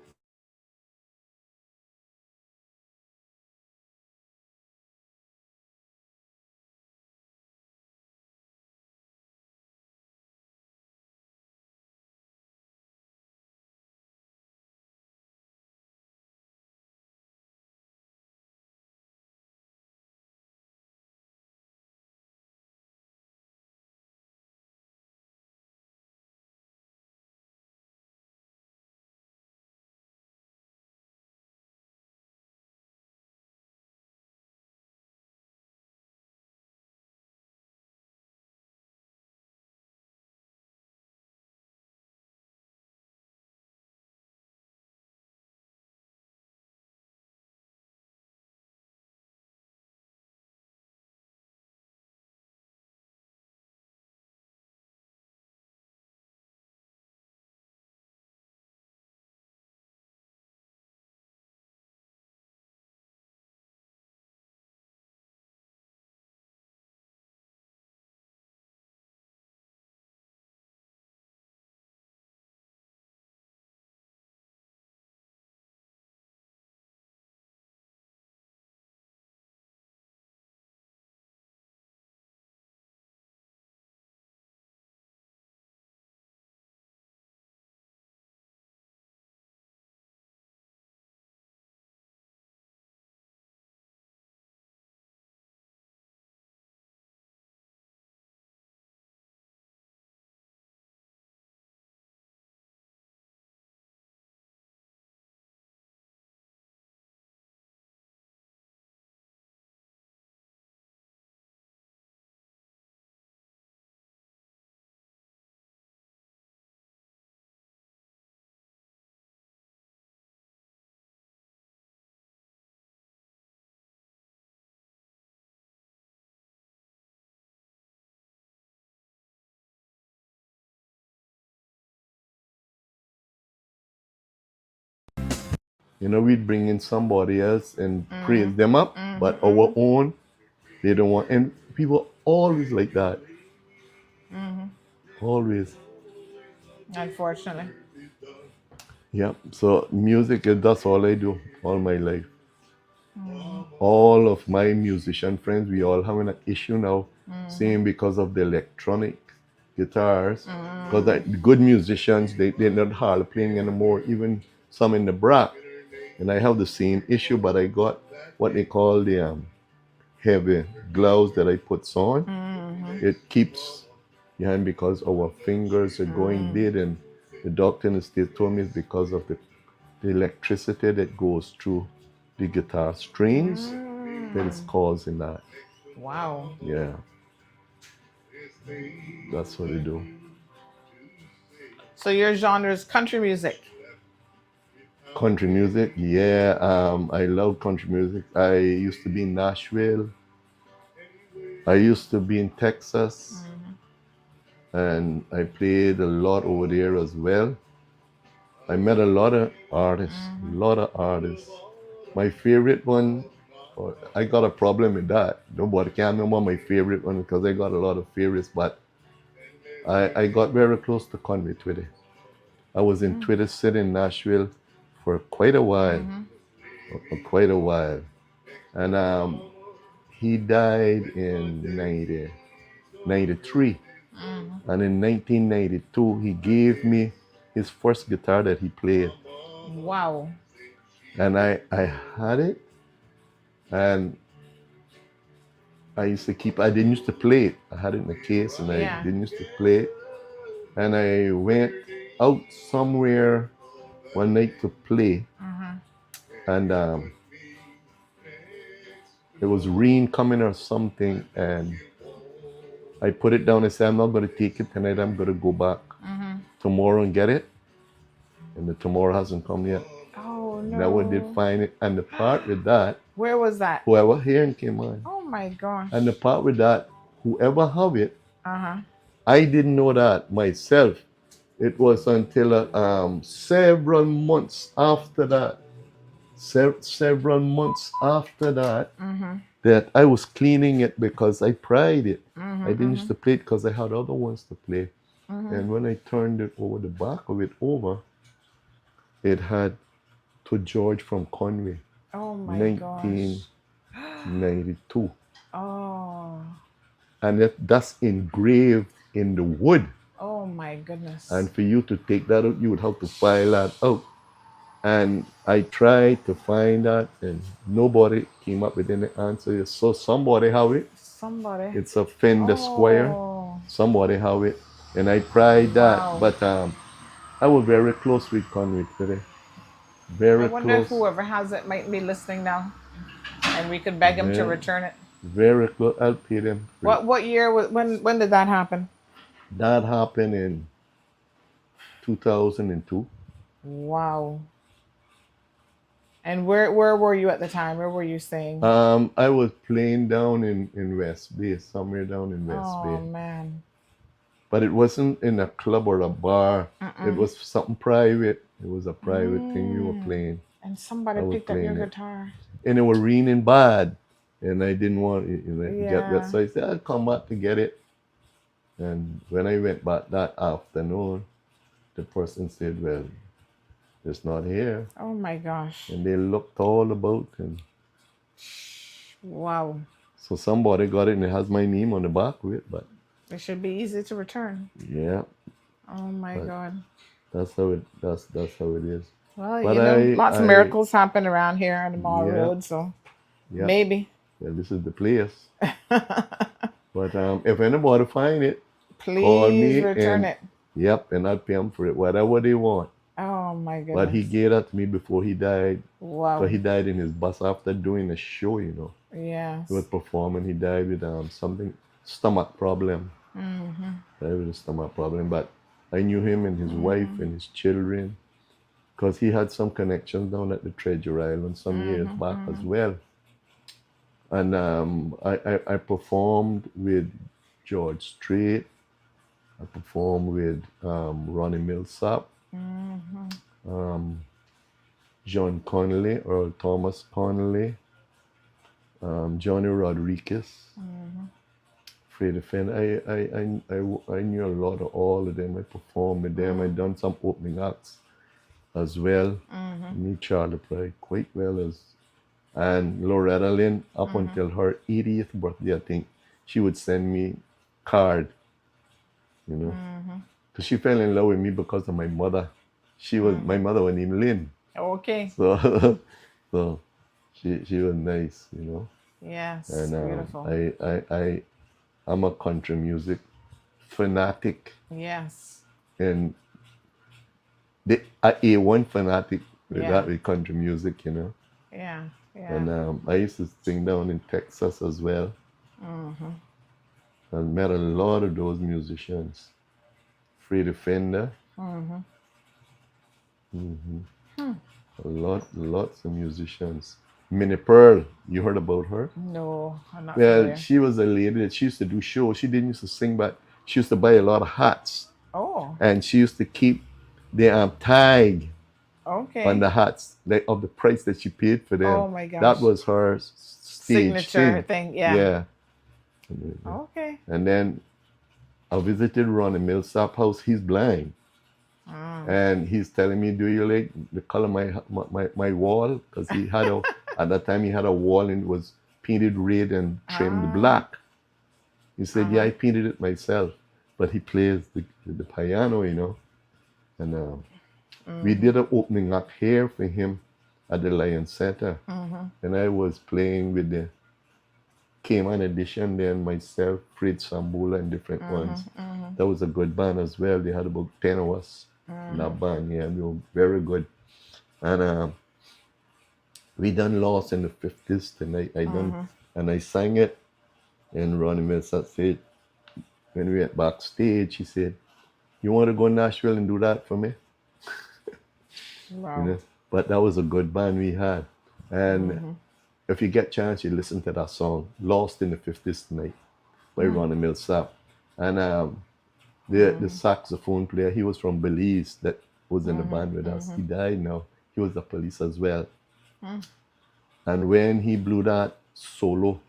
We'd bring in somebody else and praise them up, but our own, they don't want. And people always like that. Always. Unfortunately. Yeah. So music, that's all I do all my life. All of my musician friends, we all having an issue now, saying because of the electronic guitars, because the good musicians, they're not hardly playing anymore, even some in the Brac. And I have the same issue, but I got what they call the heavy gloves that I put on. It keeps behind because our fingers are going dead, and the doctor in the States told me it's because of the electricity that goes through the guitar strings that is causing that. Wow. Yeah. That's what they do. So your genre is country music. Country music, yeah. I love country music. I used to be in Nashville. I used to be in Texas. And I played a lot over there as well. I met a lot of artists. My favorite one, I got a problem with that. Nobody can remember my favorite one because I got a lot of favorites, but I got very close to Conway Twitty. I was in Twitty City in Nashville for quite a while. And he died in 93. And in 1992, he gave me his first guitar that he played. Wow. And I had it. And I used to keep. I didn't used to play it. I had it in a case, and I didn't used to play it. And I went out somewhere one night to play, and it was rain coming or something, and I put it down and said, I'm not going to take it tonight. I'm going to go back tomorrow and get it. And the tomorrow hasn't come yet. Oh, no. Never did find it. And the part with that. Where was that? Whoever here in Cayman. Oh, my gosh. And the part with that, whoever have it, I didn't know that myself. It was until several months after that, that I was cleaning it because I pried it. I didn't used to play it because I had other ones to play. And when I turned it over, the back of it over, it had To George from Conway. Oh my 1992. Oh. And that's engraved in the wood. Oh my goodness. And for you to take that out, you would have to file that out. And I tried to find that, and nobody came up with any answer. So somebody have it. Somebody. It's a Fender Squire. Somebody have it. And I tried that, but I was very close with Conway today. Very I wonder close. if whoever has it might be listening now, and we could beg him to return it. Very close. I'll pay them. What year? When did that happen? That happened in 2002. Wow. And where were you at the time? Where were you staying? I was playing down in West Bay, somewhere down in West Bay. Oh man. But it wasn't in a club or a bar. It was something private. It was a private thing we were playing. And somebody picked up your guitar. And it was raining bad. And I didn't want to get wet. Yeah. So I said, I'll come back to get it. And when I went back that afternoon, the person said, well, it's not here. Oh my gosh. And they looked all about. And wow. so somebody got it and it has my name on the back of it. But it should be easy to return. yeah. Oh my God. That's how it is. Well, but lots of miracles happen around here on the Mall Road, so maybe. Well, this is the place. But if anybody find it, please call me return it. Yep, and I'll pay them for it, whatever they want. Oh my goodness. But he gave that to me before he died. Wow. So he died in his bus after doing a show, Yes. He was performing. He died with stomach problem. Died with a stomach problem. But I knew him and his wife and his children because he had some connections down at the Treasure Island some years back as well. And I performed with George Strait. I performed with Ronnie Millsap, John Connolly, Earl Thomas Connolly, Johnny Rodriguez, Freddie Finn. I knew a lot of all of them. I performed with them. I done some opening acts as well. Me, Charlie played quite well and Loretta Lynn, up until her 80th birthday, I think, she would send me card, because she fell in love with me because of my mother. My mother was named Lynn. Okay. So she was nice, Yes, and beautiful. I'm a country music fanatic. Yes. And a A1 fanatic with country music, Yeah. And I used to sing down in Texas as well. I met a lot of those musicians. Freddie Fender. Lots of musicians. Minnie Pearl, you heard about her? No, I'm not Well, familiar. she was a lady that she used to do shows. She didn't used to sing, but she used to buy a lot of hats. Oh. And she used to keep the tag on the hats of the price that she paid for them. Oh my gosh. That was her stage signature thing. Yeah. Okay. And then I visited Ronnie Millsap house. He's blind. And he's telling me, do you like the color my wall? Because he had at that time he had a wall and it was painted red and trimmed black. He said, yeah, I painted it myself. But he plays the piano, And we did an opening act here for him at the Lion Center. And I was playing with Cayman Edition, then myself, Fred Sambula, and different ones. That was a good band as well. They had about 10 of us in that band. Yeah, we were very good. And we done Lost in the 50s tonight. I done, and I sang it. And Ronnie Millsap said, when we went backstage, he said, "You want to go to Nashville and do that for me?" Wow. You know? But that was a good band we had. And if you get a chance, you listen to that song, Lost in the 50s Tonight by Ronnie Millsap. And the saxophone player, he was from Belize, that was in the band with us. He died now. He was the police as well. And when he blew that solo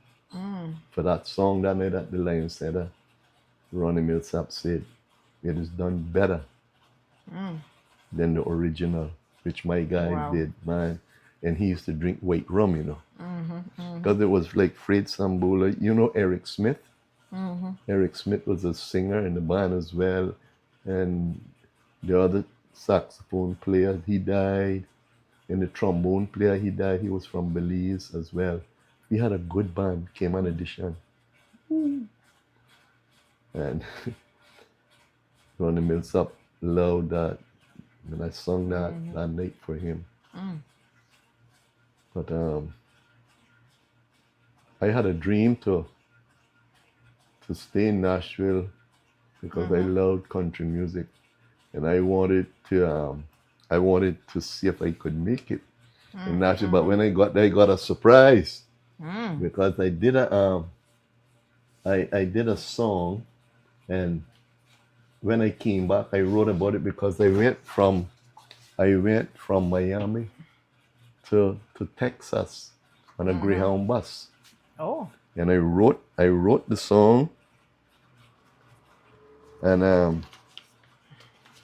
for that song that night at the Lions Center, Ronnie Millsap said, "It is done better than the original," which my guy did, man. And he used to drink white rum, you know. Because it was like Fred Sambula, you know Eric Smith? Eric Smith was a singer in the band as well. And the other saxophone player, he died. And the trombone player, he died. He was from Belize as well. We had a good band, Cayman Edition. And Ronnie Millsap loved that. And I sung that that night for him. But I had a dream to stay in Nashville because I loved country music, and I wanted to see if I could make it in Nashville. But when I got there, I got a surprise because I did a song, and when I came back, I wrote about it because I went from Miami to Texas on a Greyhound bus. Oh. And I wrote the song, and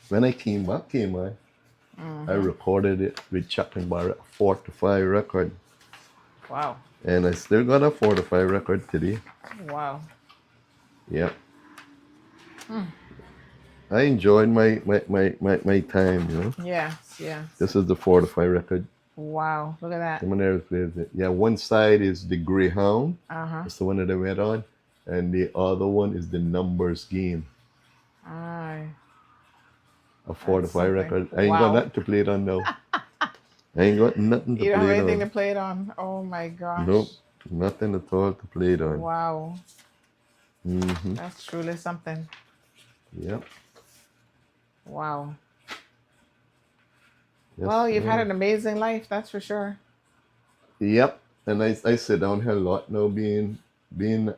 when I came back, I recorded it with Chaplin Barrett, 4-5 record. Wow. And I still got a 4-5 record today. Wow. Yep. I enjoyed my time, you know. Yes. This is the 4-5 record. Wow, look at that. Someone else plays it. Yeah, one side is the Greyhound. That's the one that I went on. And the other one is the Numbers Game. Aye. A 4-5 record. I ain't got nothing to play it on now. I ain't got nothing to play it on. You don't have anything to play it on? Oh my gosh. Nope, nothing at all to play it on. Wow. That's truly something. Yep. Wow. Yes, well, you've had an amazing life, that's for sure. Yep. And I sit down here a lot now, being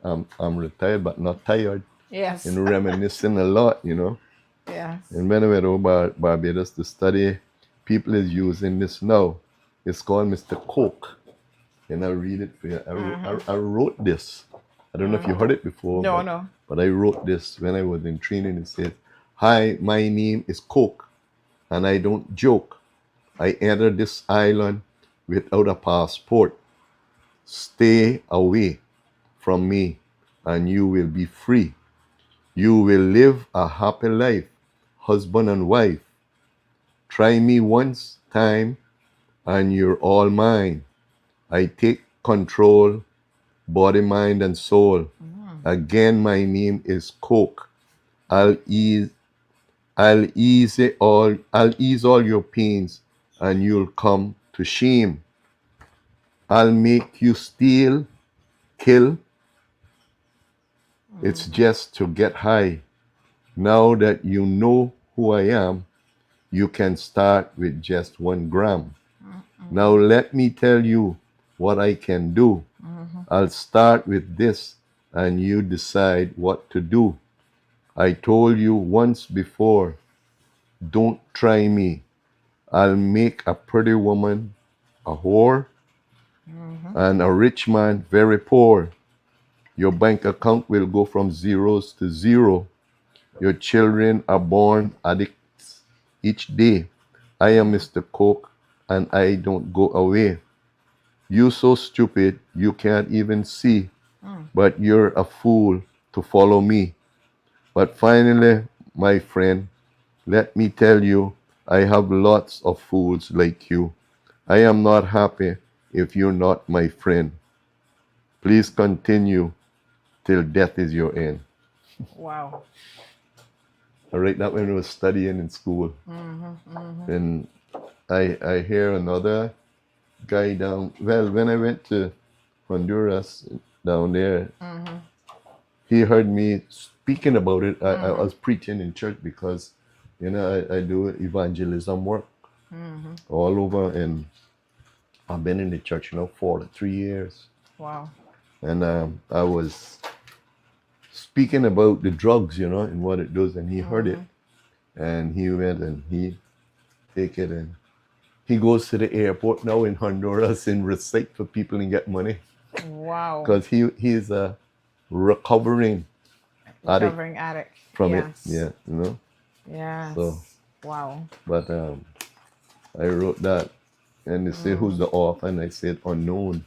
I'm retired but not tired. Yes. And reminiscing a lot, you know. Yes. And when I went over Barbados to study, people is using this now. It's called Mr. Coke. And I'll read it for you. I wrote this. I don't know if you heard it before. No. But I wrote this when I was in training. It says, "Hi, my name is Coke, and I don't joke. I entered this island without a passport. Stay away from me, and you will be free. You will live a happy life, husband and wife. Try me once time, and you're all mine. I take control, body, mind, and soul. Again, my name is Coke. I'll ease all your pains, and you'll come to shame. I'll make you steal, kill. It's just to get high. Now that you know who I am, you can start with just 1 gram. Now let me tell you what I can do. I'll start with this, and you decide what to do. I told you once before, don't try me. I'll make a pretty woman a whore, and a rich man very poor. Your bank account will go from zeros to zero. Your children are born addicts each day. I am Mr. Coke, and I don't go away. You so stupid you can't even see, but you're a fool to follow me. But finally, my friend, let me tell you, I have lots of fools like you. I am not happy if you're not my friend." Please continue till death is your end. Wow. I write that when I was studying in school. And I hear another guy down. Well, when I went to Honduras down there, he heard me speaking about it. I was preaching in church because, I do evangelism work all over, and I've been in the church for 3 years. Wow. And I was speaking about the drugs, and what it does, and he heard it, and he went and he take it, and he goes to the airport now in Honduras and recite for people and get money. Wow. Because he's a recovering addict from yes. it. Yeah, Yeah. So wow. But I wrote that, and they say who's the author, and I said unknown.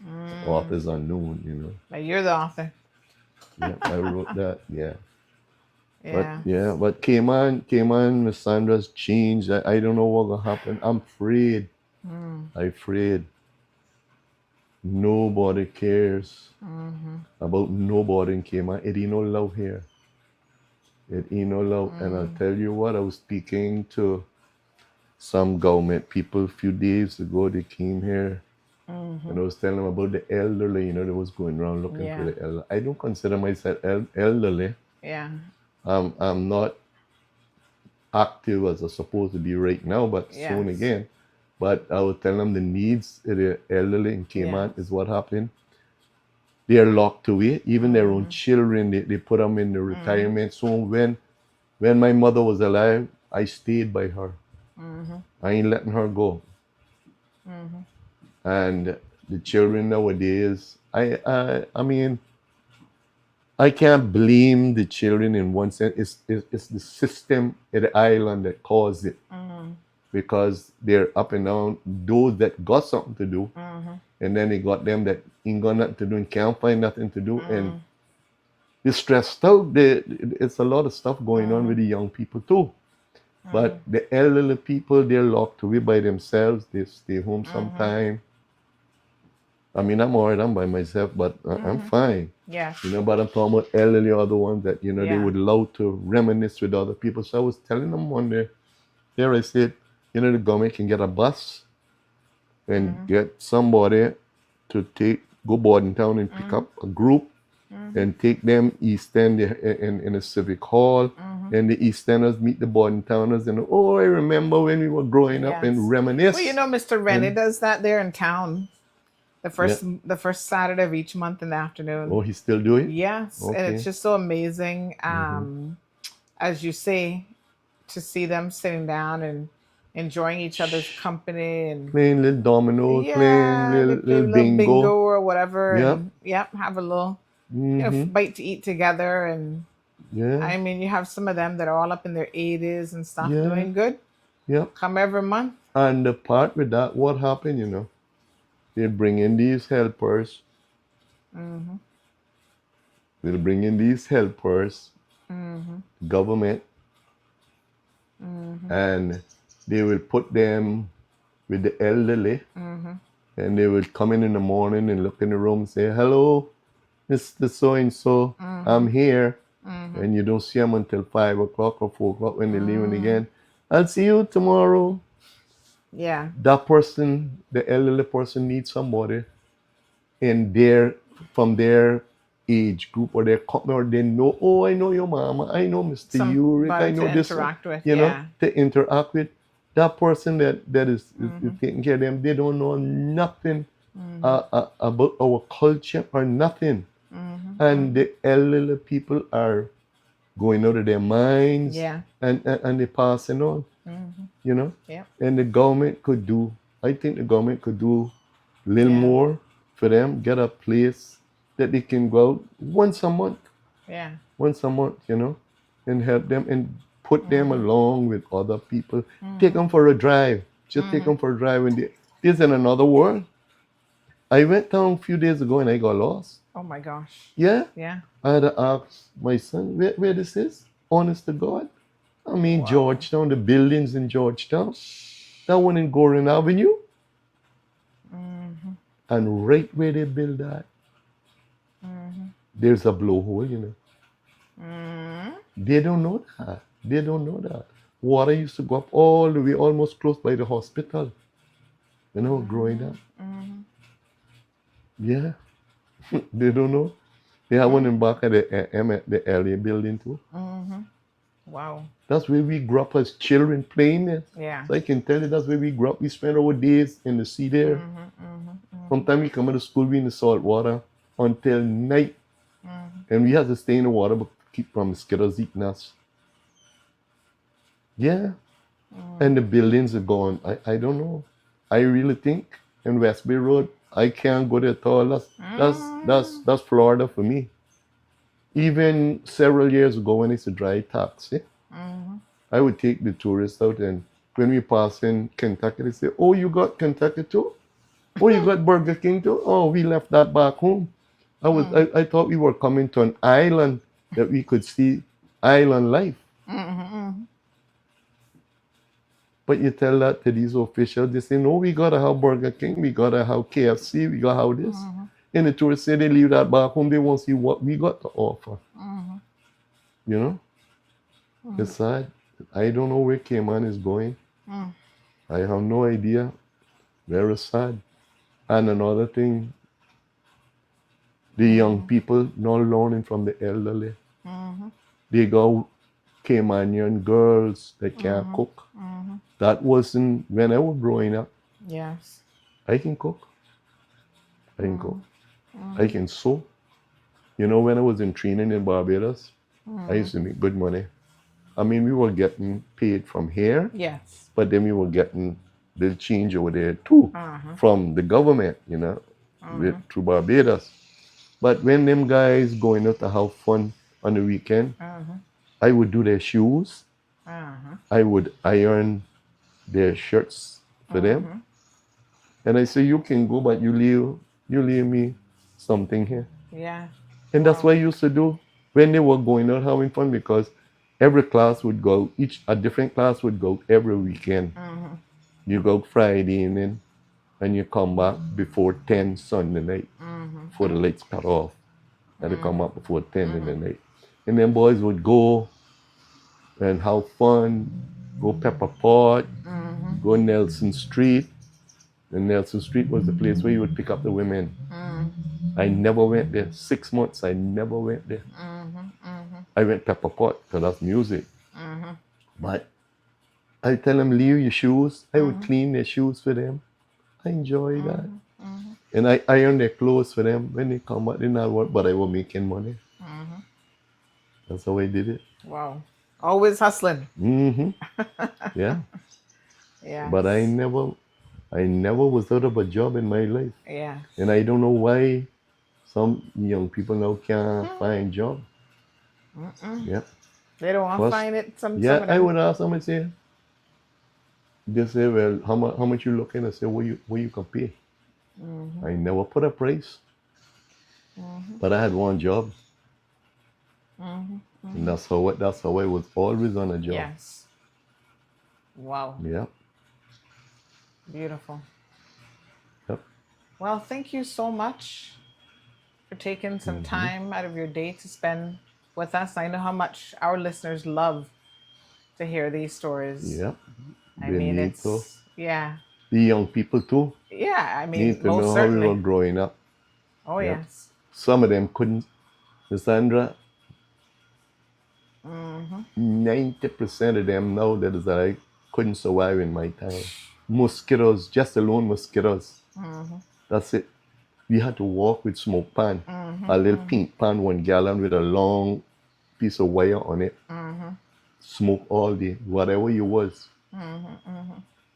The author is unknown. But you're the author. Yeah, I wrote that. Yeah. Yeah. But Cayman, Miss Sandra's changed. I don't know what will happen. I'm afraid. I'm afraid. Nobody cares about nobody in Cayman. It ain't no love here. It ain't no love. And I'll tell you what, I was speaking to some government people a few days ago. They came here. And I was telling them about the elderly, they was going around looking for the elderly. I don't consider myself elderly. Yeah. I'm not active as I'm supposed to be right now, but soon again. But I was telling them the needs of the elderly in Cayman is what happened. They're locked away. Even their own children, they put them in the retirement. So when my mother was alive, I stayed by her. I ain't letting her go. And the children nowadays, I mean, I can't blame the children in one sense. It's the system at the island that caused it. Because they're up and down, those that got something to do, and then they got them that ain't got nothing to do and can't find nothing to do, and they're stressed out. It's a lot of stuff going on with the young people too. But the elderly people, they're locked away by themselves. They stay home sometime. I mean, I'm all right, I'm by myself, but I'm fine. Yeah. But I'm talking about elderly other ones that, they would love to reminisce with other people. So I was telling them one day, I said, the government can get a bus and get somebody to go boarding town and pick up a group and take them East End in a civic hall. And the East Enders meet the boarding towners and, I remember when we were growing up and reminisce. Well, Mr. Rennie does that there in town. The first Saturday of each month in the afternoon. Oh, he's still doing it? Yes. Okay. And it's just so amazing, as you say, to see them sitting down and enjoying each other's company and playing little dominoes, playing little bingo or whatever. And have a little bite to eat together. And I mean, you have some of them that are all up in their 80s and stuff doing good. Come every month. And the part with that, what happened, they bring in these helpers. They'll bring in these helpers, government, and they will put them with the elderly, and they will come in the morning and look in the room and say, "Hello, Mr. So-and-so, I'm here." And you don't see them until 5 o'clock or 4 o'clock when they're leaving again. "I'll see you tomorrow." Yeah. That person, the elderly person, needs somebody from their age group or their company, or they know, I know your mama, I know Mr. Uric, I know this one, to interact with. That person that is taking care of them, they don't know nothing about our culture or nothing. And the elderly people are going out of their minds, and they're passing on. And the government could do, I think the government could do a little more for them, get a place that they can go out once a month, and help them and put them along with other people. Take them for a drive. Just take them for a drive. And this is in another world. I went down a few days ago and I got lost. Oh my gosh. Yeah? Yeah. I had to ask my son, where this is? Honest to God. I mean, Georgetown, the buildings in Georgetown. That one in Gorin Avenue. And right where they build that, there's a blowhole, you know. Mm-hmm. They don't know that. They don't know that. Water used to go up all the way, almost close by the hospital. You know, growing up. Mm-hmm. Yeah. They don't know. They have one in back at the LA building too. Mm-hmm. Wow. That's where we grew up as children playing there. Yeah. So I can tell you that's where we grew up. We spent our days in the sea there. Sometimes we come out of school, we in the salt water until night. And we had to stay in the water but keep from mosquitoes eating us. Yeah. And the buildings are gone. I don't know. I really think in West Bay Road, I can't go there at all. That's Florida for me. Even several years ago when it's a dry taxi, I would take the tourists out, and when we pass in Kentucky, they say, "Oh, you got Kentucky too? Oh, you got Burger King too? Oh, we left that back home." I thought we were coming to an island that we could see island life. But you tell that to these officials, they say, "No, we gotta have Burger King, we gotta have KFC, we gotta have this." And the tourists say they leave that back home, they won't see what we got to offer. You know? It's sad. I don't know where Cayman is going. I have no idea. Very sad. And another thing, the young people not learning from the elderly. They got Caymanian girls that can't cook. That wasn't when I was growing up. Yes. I can cook. I can cook. I can sew. You know, when I was in training in Barbados, I used to make good money. I mean, we were getting paid from here. Yes. But then we were getting the change over there too from the government, you know, through Barbados. But when them guys going out to have fun on the weekend, I would do their shoes. I would iron their shirts for them. And I say, "You can go, but you leave me something here." Yeah. And that's what I used to do when they were going out having fun, because every class would go, a different class would go every weekend. You go Friday evening and you come back before 10 Sunday night before the lights cut off. And they come back before 10 in the night. And then boys would go and have fun, go Pepper Pot, go Nelson Street. And Nelson Street was the place where you would pick up the women. I never went there. 6 months, I never went there. I went Pepper Pot because that's music. But I tell them, leave your shoes. I would clean their shoes for them. I enjoy that. And I iron their clothes for them. When they come back, they not work, but I was making money. That's how I did it. Wow. Always hustling. Yeah. Yeah. But I never was out of a job in my life. Yeah. And I don't know why some young people now can't find job. Yeah. They don't want to find it. Yeah, I would ask somebody, say, they say, "Well, how much you looking?" I say, what you can pay. I never put a price. But I had one job. And that's how I was always on a job. Yes. Wow. Yeah. Beautiful. Yep. Well, thank you so much for taking some time out of your day to spend with us. I know how much our listeners love to hear these stories. Yep. I mean, it's, yeah. The young people too. Yeah, I mean, need to most know certainly. how we were growing up. Oh, Yep. yes. Some of them couldn't. Sandra, 90% of them know that I couldn't survive in my time. Mosquitoes, just alone mosquitoes. That's it. We had to walk with smoke pan, a little pink pan, 1 gallon with a long piece of wire on it. Smoke all day, whatever you was.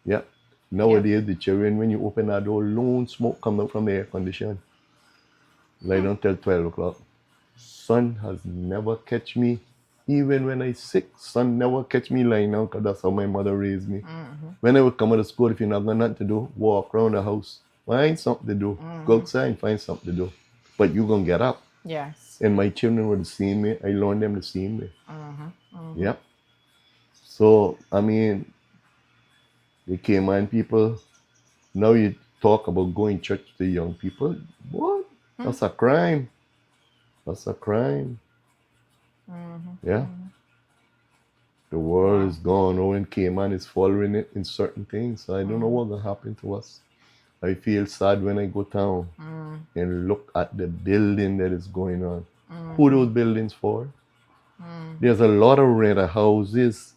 Yeah. Nowadays, the children, when you open that door, lone smoke come out from the air condition. Lie down till 12 o'clock. Sun has never catch me. Even when I sick, sun never catch me lying down, because that's how my mother raised me. When I would come out of school, if you're not got nothing to do, walk around the house. Find something to do. Go outside and find something to do. But you're going to get up. Yes. And my children were the same way. I learned them the same way. Yep. So, I mean, the Cayman people, now you talk about going to church to young people. What? That's a crime. That's a crime. Yeah. The world is gone. Oh, and Cayman is following it in certain things. So I don't know what will happen to us. I feel sad when I go down and look at the building that is going on. Who those buildings for? There's a lot of rental houses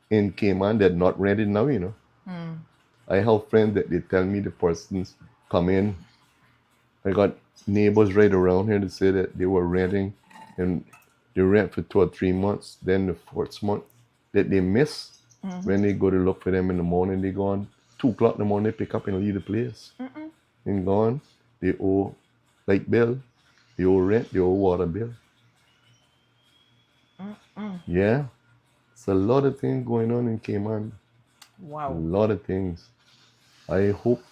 in Cayman that not rented now, you know. I have friends that they tell me the persons come in. I got neighbors right around here that say that they were renting and they rent for 2 or 3 months. Then the 4th month that they miss, when they go to look for them in the morning, they go on 2 o'clock in the morning, they pick up and leave the place. And gone. They owe light bill, they owe rent, they owe water bill. Yeah. It's a lot of things going on in Cayman. Wow. A lot of things. I hope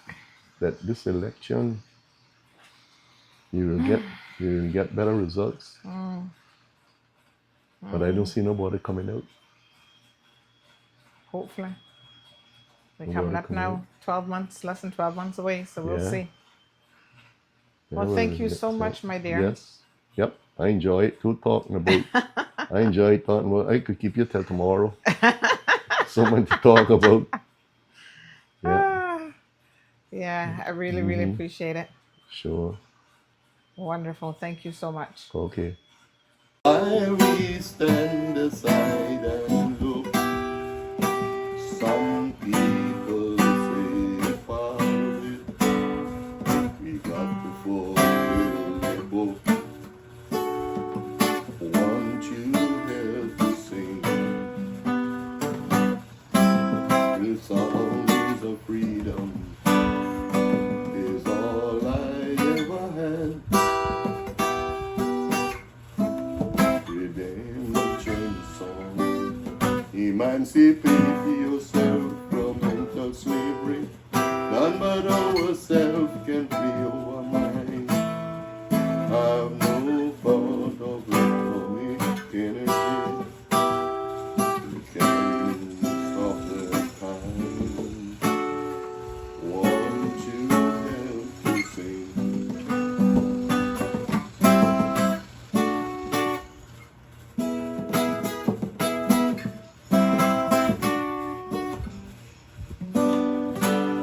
that this election you will get better results. But I don't see nobody coming out. Hopefully. They're coming up now, 12 months, less than 12 months away, so we'll see. Well, thank you so much, my dear. Yes. Yep. I enjoy it too, talking about. I enjoy talking about. I could keep you till tomorrow. So much to talk about. Yeah. Yeah, I really, really appreciate it. Sure. Wonderful. Thank you so much. Okay. I will stand aside and look. Some people say far away. We got to fulfill the book. Want you help to sing the songs of freedom is all I ever had. Redemption song. Emancipate yourself from mental slavery. None but ourselves can free our mind. Have no thought of atomic energy. We can stop the time. Won't you help to sing?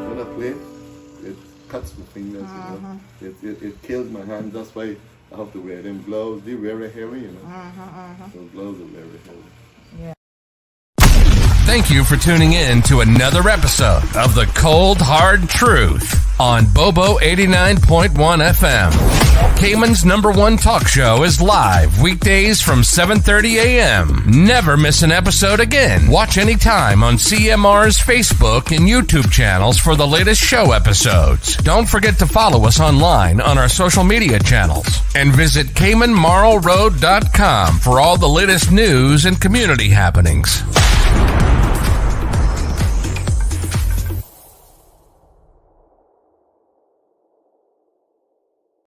When I play, it cuts my fingers, you know. It kills my hands. That's why I have to wear them gloves. They're very heavy, you know. Those gloves are very heavy. Yeah. Thank you for tuning in to another episode of The Cold Hard Truth on Bobo 89.1 FM. Cayman's #1 talk show is live weekdays from 7:30 a.m. Never miss an episode again. Watch anytime on CMR's Facebook and YouTube channels for the latest show episodes. Don't forget to follow us online on our social media channels. And visit CaymanMarlRoad.com for all the latest news and community happenings.